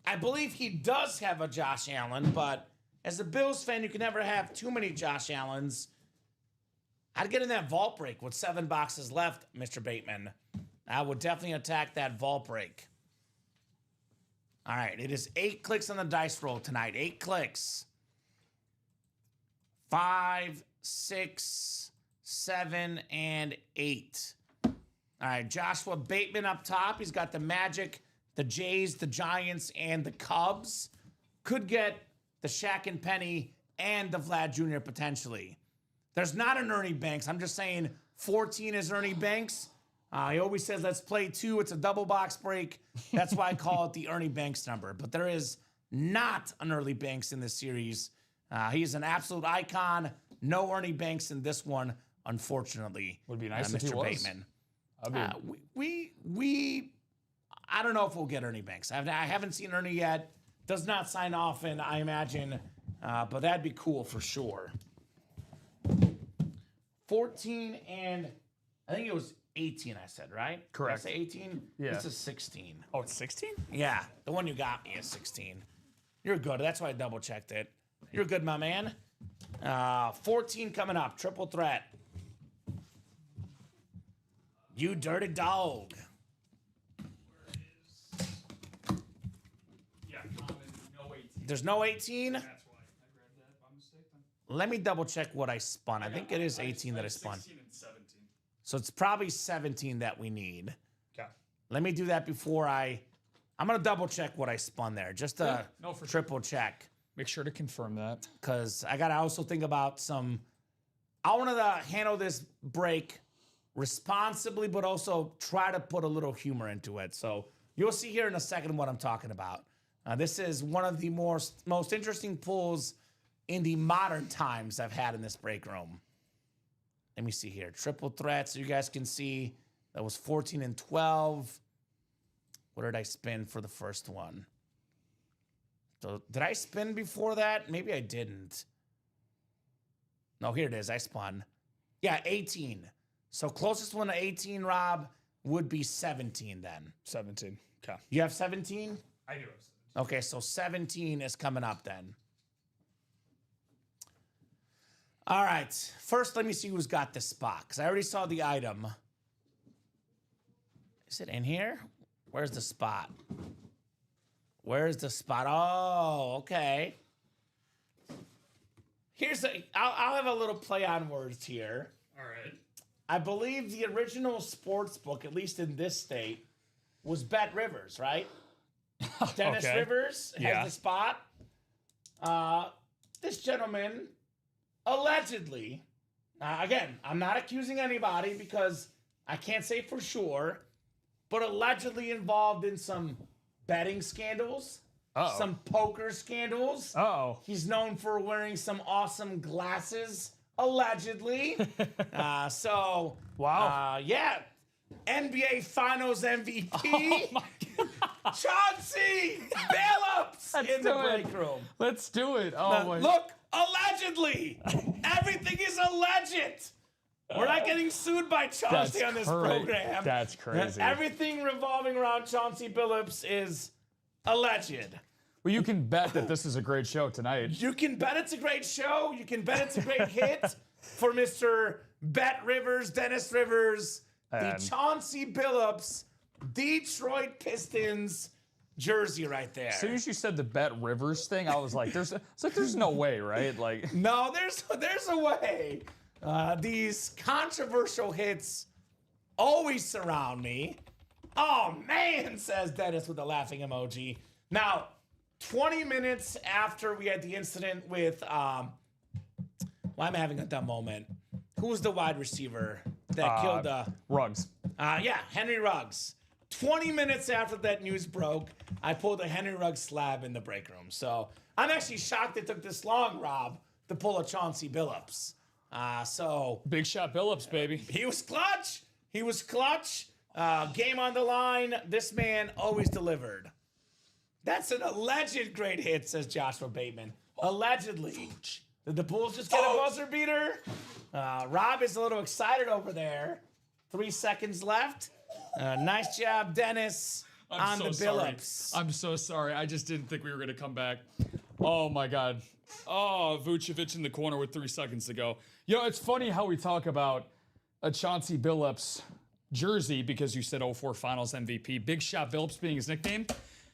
I believe he does have a Josh Allen, but as a Bills fan, you can never have too many Josh Allens. I'd get in that vault break with 7 boxes left, Mr. Bateman. I would definitely attack that vault break. All right, it is 8 clicks on the dice roll tonight. 8 clicks. 5, 6, 7, and 8. All right, Joshua Bateman up top. He's got the Magic, the Jays, the Giants, and the Cubs. Could get the Shaq and Penny and the Vlad Jr. potentially. There's not an Ernie Banks. I'm just saying 14 is Ernie Banks. He always says, let's play 2. It's a double box break. That's why I call it the Ernie Banks number. But there is not an Ernie Banks in this series. He's an absolute icon. No Ernie Banks in this one, unfortunately. Would be nice if Mr. he was. Bateman. I I don't know if we'll get Ernie Banks. I haven't seen Ernie yet. Does not sign often, I imagine. But that'd be cool for sure. 14 and I think it was 18, I said, right? Correct. Did I say 18? Yeah. This is 16. Oh, it's 16? Yeah, the one you got me is 16. You're good. That's why I double checked it. You're good, my man. 14 coming up. Triple threat. You dirty dog. Yeah, common, no 18. There's no 18? That's why I grabbed that by mistake then. Let me double check what I spun. I think it is 18 that I spun. 16 and 17. So it's probably 17 that we need. Okay. Let me do that before I'm going to double check what I spun there. Just to for triple check. Make sure to confirm that. Because I got to also think about I wanted to handle this break responsibly, but also try to put a little humor into it. So you'll see here in a second what I'm talking about. This is one of the most interesting pulls in the modern times I've had in this break room. Let me see here. Triple threat, so you guys can see that was 14 and 12. What did I spin for the first one? So did I spin before that? Maybe I didn't. No, here it is. I spun. Yeah, 18. So closest one to 18, Rob, would be 17 then. 17. Okay. You have 17? I do have 17. Okay, so 17 is coming up then. All right. First, let me see who's got this spot, because I already saw the item. Is it in here? Where's the spot? Where's the spot? Oh, okay. I'll have a little play on words here. All right. I believe the original sports book, at least in this state, was Bet Rivers, right? Dennis Okay. Rivers has the spot. This gentleman, allegedly, again, I'm not accusing anybody because I can't say for sure, but allegedly involved in some betting scandals, some poker scandals. Uh-oh. He's known for wearing some awesome glasses, allegedly. Wow. Yeah. NBA Finals MVP. Oh my God. Chauncey Billups in the break room. Let's do it. Oh my. Look, allegedly. Everything is alleged. We're not getting sued by Chauncey on this program. That's crazy. Everything revolving around Chauncey Billups is alleged. Well, you can bet that this is a great show tonight. You can bet it's a great show. You can bet it's a great hit for Mr. Bet Rivers, Dennis Rivers, the Chauncey Billups, Detroit Pistons jersey right there. As soon as you said the Bet Rivers thing, I was like, there's no way, right? Like, no, there's a way. These controversial hits always surround me. Oh man, says Dennis with a laughing emoji. Now, 20 minutes after we had the incident with, why am I having a dumb moment? Who was the wide receiver that killed Ruggs? Yeah, Henry Ruggs. 20 minutes after that news broke, I pulled a Henry Ruggs slab in the break room. So I'm actually shocked it took this long, Rob, to pull a Chauncey Billups. So Big shot Billups, baby. he was clutch. Game on the line. This man always delivered. That's an alleged great hit, says Joshua Bateman. Allegedly. Did the Bulls just get a buzzer beater? Rob is a little excited over there. 3 seconds left. Nice job, Dennis, on the Billups. I'm so sorry. I just didn't think we were going to come back. Oh, my God. Oh, Vucevic in the corner with 3 seconds to go. It's funny how we talk about a Chauncey Billups jersey because you said 04 Finals MVP. Big Shot Billups being his nickname.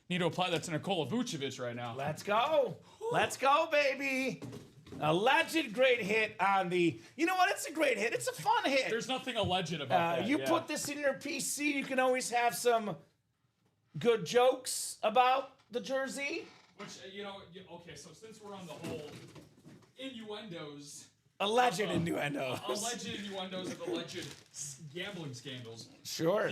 Need to apply that to Nikola Vucevic right now. Let's go. Let's go, baby. Alleged great hit on the... You know what? It's a great hit. It's a fun hit. There's nothing alleged about that. You put this in your PC, you can always have some good jokes about the jersey. Which, okay, so since we're on the whole innuendos... Alleged innuendos. Alleged innuendos of alleged gambling scandals. Sure.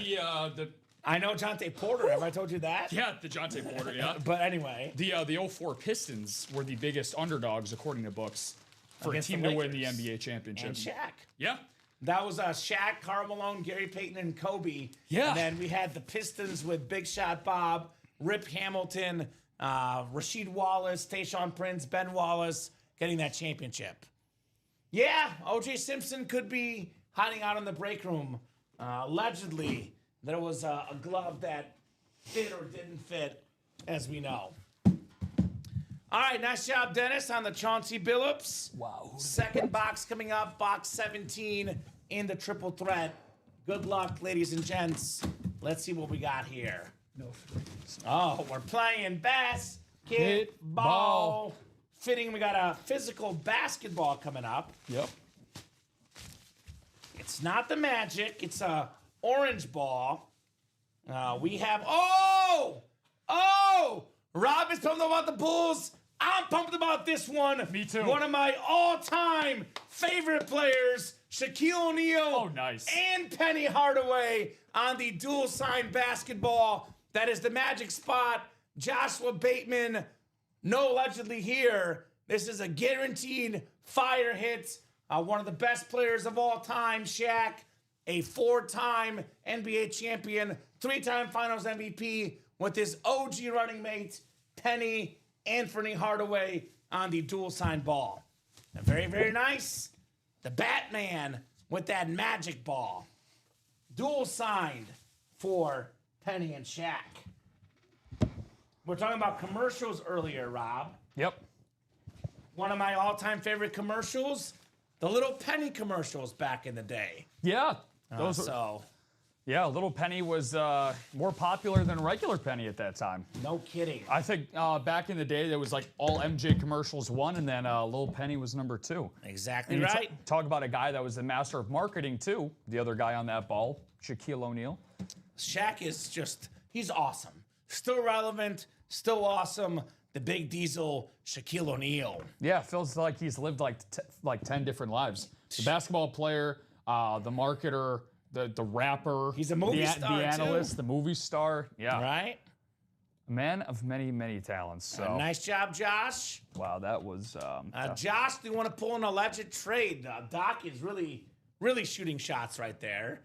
I know Jonte Porter. Have I told you that? Yeah, the Jonte Porter, yeah. But anyway. The 04 Pistons were the biggest underdogs, according to books, for Against a team the to win the Lakers. NBA championship. And Shaq. Yeah. That was Shaq, Karl Malone, Gary Payton, and Kobe. Yeah. And then we had the Pistons with Big Shot Bob, Rip Hamilton, Rasheed Wallace, Tayshaun Prince, Ben Wallace getting that championship. Yeah, O.J. Simpson could be hiding out in the break room. Allegedly, there was a glove that fit or didn't fit, as we know. All right, nice job, Dennis, on the Chauncey Billups. Wow. Second box coming up, box 17 in the triple threat. Good luck, ladies and gents. Let's see what we got here. No. Oh, we're playing basketball. Fitting, we got a physical basketball coming up. Yep. It's not the Magic. It's a orange ball. We have... Rob is pumped about the Bulls. I'm pumped about this one. Me too. One of my all-time favorite players, Shaquille O'Neal. Oh, nice. And Penny Hardaway on the dual-sign basketball. That is the Magic spot. Joshua Bateman, no allegedly here. This is a guaranteed fire hit. One of the best players of all time, Shaq, a 4-time NBA champion, 3-time Finals MVP with his OG running mate, Penny Anthony Hardaway on the dual sign ball. And very, very nice. The Batman with that magic ball. Dual signed for Penny and Shaq. We're talking about commercials earlier, Rob. Yep. One of my all-time favorite commercials, the Little Penny commercials back in the day. Yeah. Those Yeah, Little Penny was more popular than regular Penny at that time. No kidding. I think back in the day, there was like all MJ commercials 1, and then Little Penny was number 2. Exactly And right. Talk about a guy that was the master of marketing too. The other guy on that ball, Shaquille O'Neal. Shaq is just, he's awesome. Still relevant, still awesome. The big diesel, Shaquille O'Neal. Yeah, it feels like he's lived like 10 different lives. The basketball player, the marketer, the rapper. He's a movie star, the analyst, too. the movie star. Yeah. Right? A man of many, many talents. So Nice job, Josh. wow, that was Josh, do you want to pull an alleged trade? Doc is really, really shooting shots right there.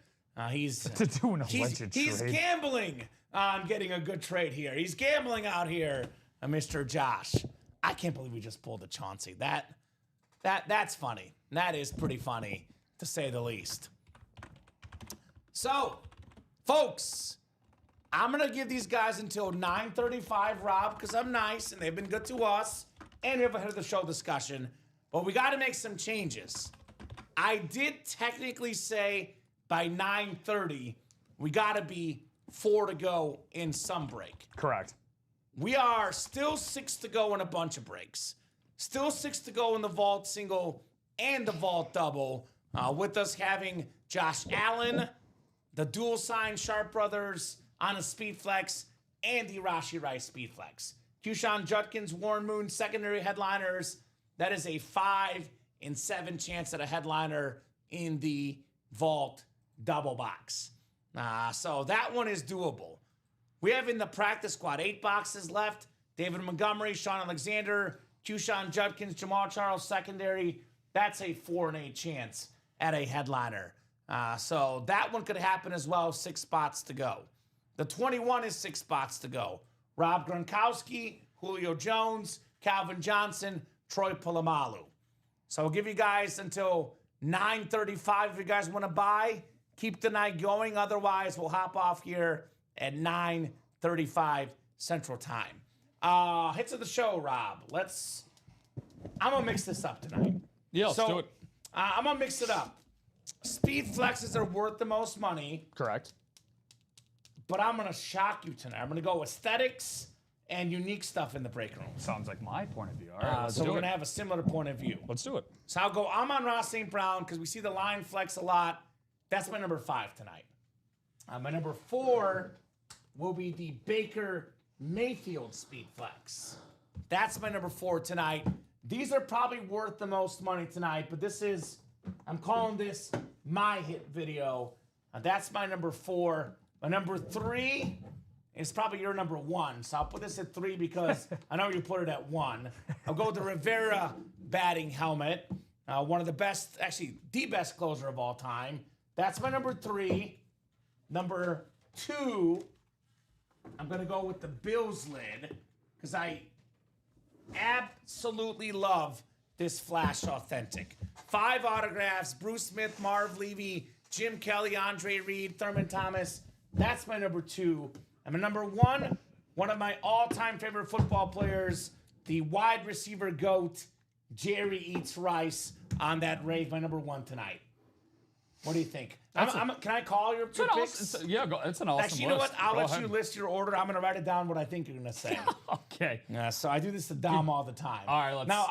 He's to do an alleged trade. He's gambling on getting a good trade here. He's gambling out here, Mr. Josh. I can't believe we just pulled a Chauncey. That's funny. That is pretty funny, to say the least. So, folks, I'm going to give these guys until 9:35, Rob, because I'm nice and they've been good to us. And we have a head of the show discussion. But we got to make some changes. I did technically say by 9:30, we got to be 4 to go in some break. correct. We are still 6 to go in a bunch of breaks. Still 6 to go in the vault single and the vault double. With us having Josh Allen, the dual sign Sharp Brothers on a speed flex, and the Rashi Rice speed flex. Kushan Judkins, Warren Moon, secondary headliners. That is a 5 in 7 chance at a headliner in the vault double box. So that one is doable. We have in the practice squad 8 boxes left. David Montgomery, Sean Alexander, Q-Sean Judkins, Jamal Charles secondary, that's a 4-8 chance at a headliner. So that one could happen as well, 6 spots to go. The 21 is 6 spots to go. Rob Gronkowski, Julio Jones, Calvin Johnson, Troy Polamalu. So I'll give you guys until 9:35 if you guys want to buy. Keep the night going. Otherwise, we'll hop off here at 9:35 Central Time. Hits of the show, Rob. I'm going to mix this up tonight. Yeah, let's do it. I'm going to mix it up. Speed flexes are worth the most money, Correct. but I'm going to shock you tonight. I'm going to go aesthetics and unique stuff in the break room. Sounds like my point of view. All right, let's So do we're it. going to have a similar point of view. Let's do it. So I'll go Amon-Ra St. Brown because we see the line flex a lot. That's my number 5 tonight. My number 4 will be the Baker Mayfield speed flex. That's my number 4 tonight. These are probably worth the most money tonight, but I'm calling this my hit video. That's my number 4. My number 3 is probably your number 1. So I'll put this at 3 because I know you put it at 1. I'll go with the Rivera batting helmet. One of the best, actually the best closer of all time. That's my number 3. Number 2, I'm going to go with the Bills lid because I absolutely love this Flash Authentic. 5 autographs, Bruce Smith, Marv Levy, Jim Kelly, Andre Reed, Thurman Thomas. That's my number 2. And my number 1, one of my all-time favorite football players, the wide receiver GOAT, Jerry Eats Rice on that rave, my number 1 tonight. What do you think? Can I call your picks? It's an awesome Actually, list. you know what? I'll Go let ahead. you list your order. I'm going to write it down what I think you're going to say. Okay. So I do this to Dom all the time. All right, let's- Now,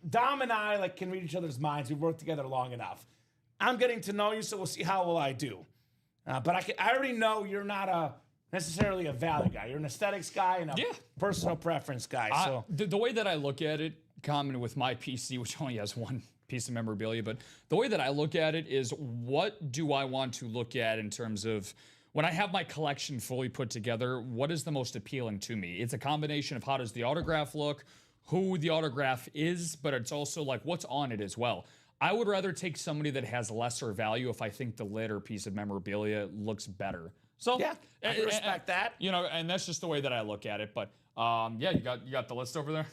Dom and I can read each other's minds. We've worked together long enough. I'm getting to know you, so we'll see how well I do. But I already know you're not necessarily a value guy. You're an aesthetics guy and a personal preference guy. So The way that I look at it, common with my PC, which only has one piece of memorabilia, but the way that I look at it is, what do I want to look at in terms of when I have my collection fully put together, what is the most appealing to me? It's a combination of how does the autograph look, who the autograph is, but it's also like what's on it as well. I would rather take somebody that has lesser value if I think the lid or piece of memorabilia looks better. So yeah, I can respect that. You know, and that's just the way that I look at it. But yeah, you got the list over there?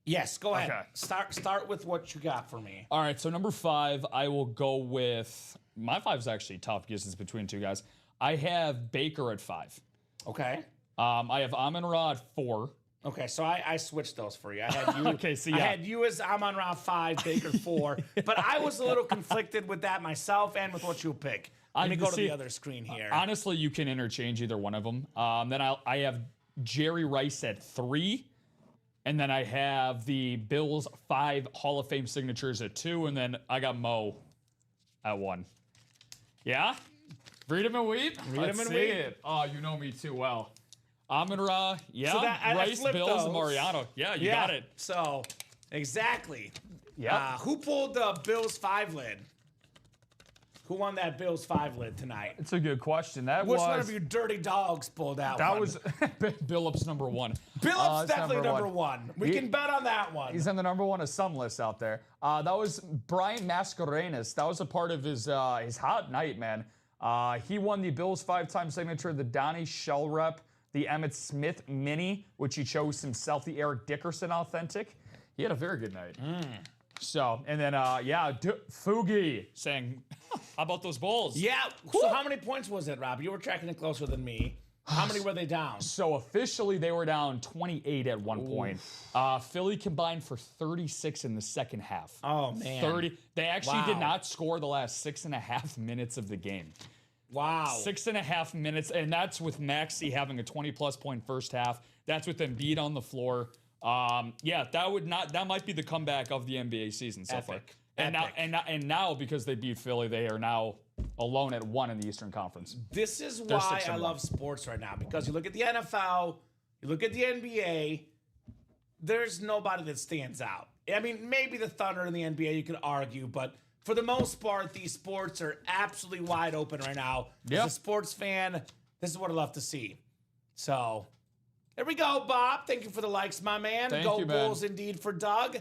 Yes, go ahead. Okay. Start with what you got for me. All right, so number 5, I will go with, my 5 is actually tough because it's between 2 guys. I have Baker at 5. Okay. I have Amon-Ra at 4. Okay, so I switched those for you. I had you. Okay, so I yeah. had you as Amon-Ra 5, Baker 4, but I was a little conflicted with that myself and with what you pick. Let me go to the other screen here. Honestly, you can interchange either one of them. Then I have Jerry Rice at 3. And then I have the Bills 5 Hall of Fame signatures at 2. And then I got Mo at 1. Yeah? Read him and weep? Let's see it. Oh, you know me too well. Amon-Ra, yeah. So I Rice, flipped Bills, those. Mariano. Yeah, you got it. So, exactly. Yeah. Who pulled the Bills 5 lid? Who won that Bills 5 lid tonight? It's a good question. Which Which one of you dirty dogs pulled out? That was Billups number 1. Billups It's definitely number 1. We can bet on that one. He's on the number 1 of some lists out there. That was Brian Mascarenas. That was a part of his hot night, man. He won the Bills 5-time signature, the Donnie Shell rep, the Emmitt Smith mini, which he chose himself, the Eric Dickerson authentic. He had a very good night. So, and then, Fugi saying, how about those Bulls? Yeah. So how many points was it, Rob? You were tracking it closer than me. How many were they down? So officially they were down 28 at one point. Philly combined for 36 in the second half. Oh, man. 30. They actually did Wow. not score the last 6.5 minutes of the game. Wow. 6.5 minutes, and that's with Maxey having a 20-plus point first half. That's with Embiid on the floor. Yeah, that might be the comeback of the NBA season so far. Epic. And now because they beat Philly, they are now alone at 1 in the Eastern Conference. This is They're why 6-1. I love sports right now, because you look at the NFL, you look at the NBA, there's nobody that stands out. I mean, maybe the Thunder in the NBA, you could argue, but for the most part, these sports are absolutely wide open right now. Yeah. As a sports fan, this is what I love to see. So, There we go, Bob. Thank you for the likes, my man. Thank Go you, man. Bulls indeed for Doug.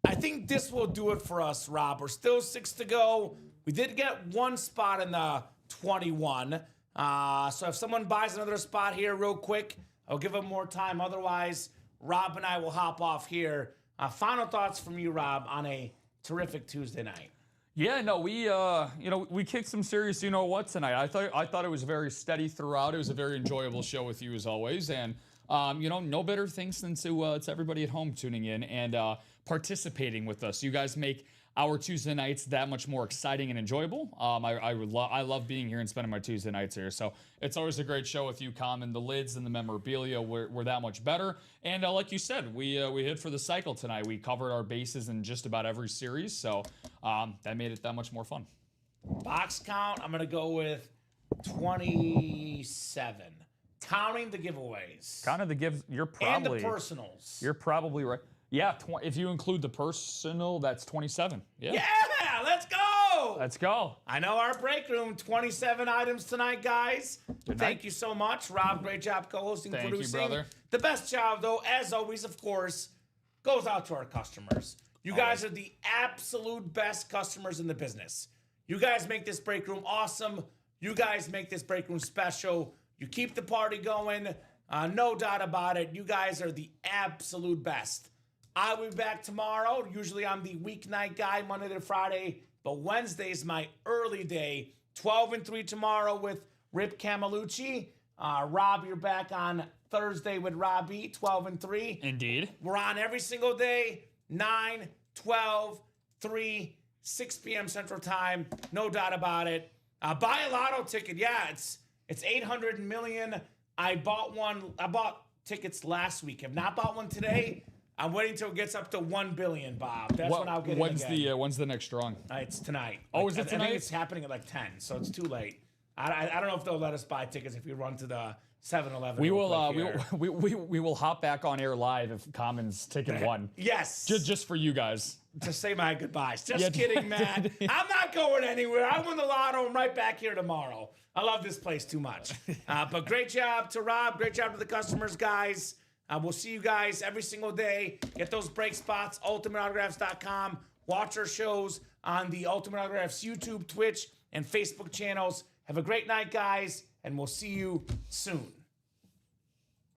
I think this will do it for us, Rob. We're still 6 to go. We did get one spot in the 21. So if someone buys another spot here real quick, I'll give them more time. Otherwise, Rob and I will hop off here. Final thoughts from you, Rob, on a terrific Tuesday night. Yeah, no, we kicked some serious you-know-what tonight. I thought it was very steady throughout. It was a very enjoyable show with you as always. And, no better things than to everybody at home tuning in and participating with us. You guys make our Tuesday nights that much more exciting and enjoyable. I love being here and spending my Tuesday nights here. So it's always a great show with you, Common. The lids and the memorabilia were that much better. And like you said, we hit for the cycle tonight. We covered our bases in just about every series. So that made it that much more fun. Box count, I'm going to go with 27. Counting the giveaways. Counting the gives, you're probably... And the personals. You're probably right. Yeah, if you include the personal, that's 27. Yeah, let's go. Let's go. I know our break room, 27 items tonight, guys. Thank you so much, Rob. Great job co-hosting, producing. Thank you, brother. The best job, though, as always, of course, goes out to our customers. You guys are the absolute best customers in the business. You guys make this break room awesome. You guys make this break room special. You keep the party going. No doubt about it. You guys are the absolute best. I'll be back tomorrow. Usually I'm the weeknight guy, Monday to Friday, but Wednesday's my early day. 12-3 tomorrow with Rip Camelucci. Rob, you're back on Thursday with Robbie, 12-3. Indeed. We're on every single day, 9, 12, 3, 6 p.m. Central Time. No doubt about it. Buy a lotto ticket. Yeah, it's 800 million. I bought tickets last week. Have not bought one today. I'm waiting till it gets up to 1 billion, Bob. That's when I'll get it again. When's the next drawing? It's tonight. Oh, is it tonight? I think it's happening at like 10, so it's too late. I don't know if they'll let us buy tickets if we run to the 7-Eleven. We will hop back on air live if Common's ticket won. Yes. Just for you guys. To say my goodbyes. Just kidding, man. I'm not going anywhere. I win the lotto. I'm right back here tomorrow. I love this place too much. But great job to Rob. Great job to the customers, guys. We'll see you guys every single day. Get those break spots, ultimateautographs.com. Watch our shows on the Ultimate Autographs YouTube, Twitch, and Facebook channels. Have a great night, guys, and we'll see you soon.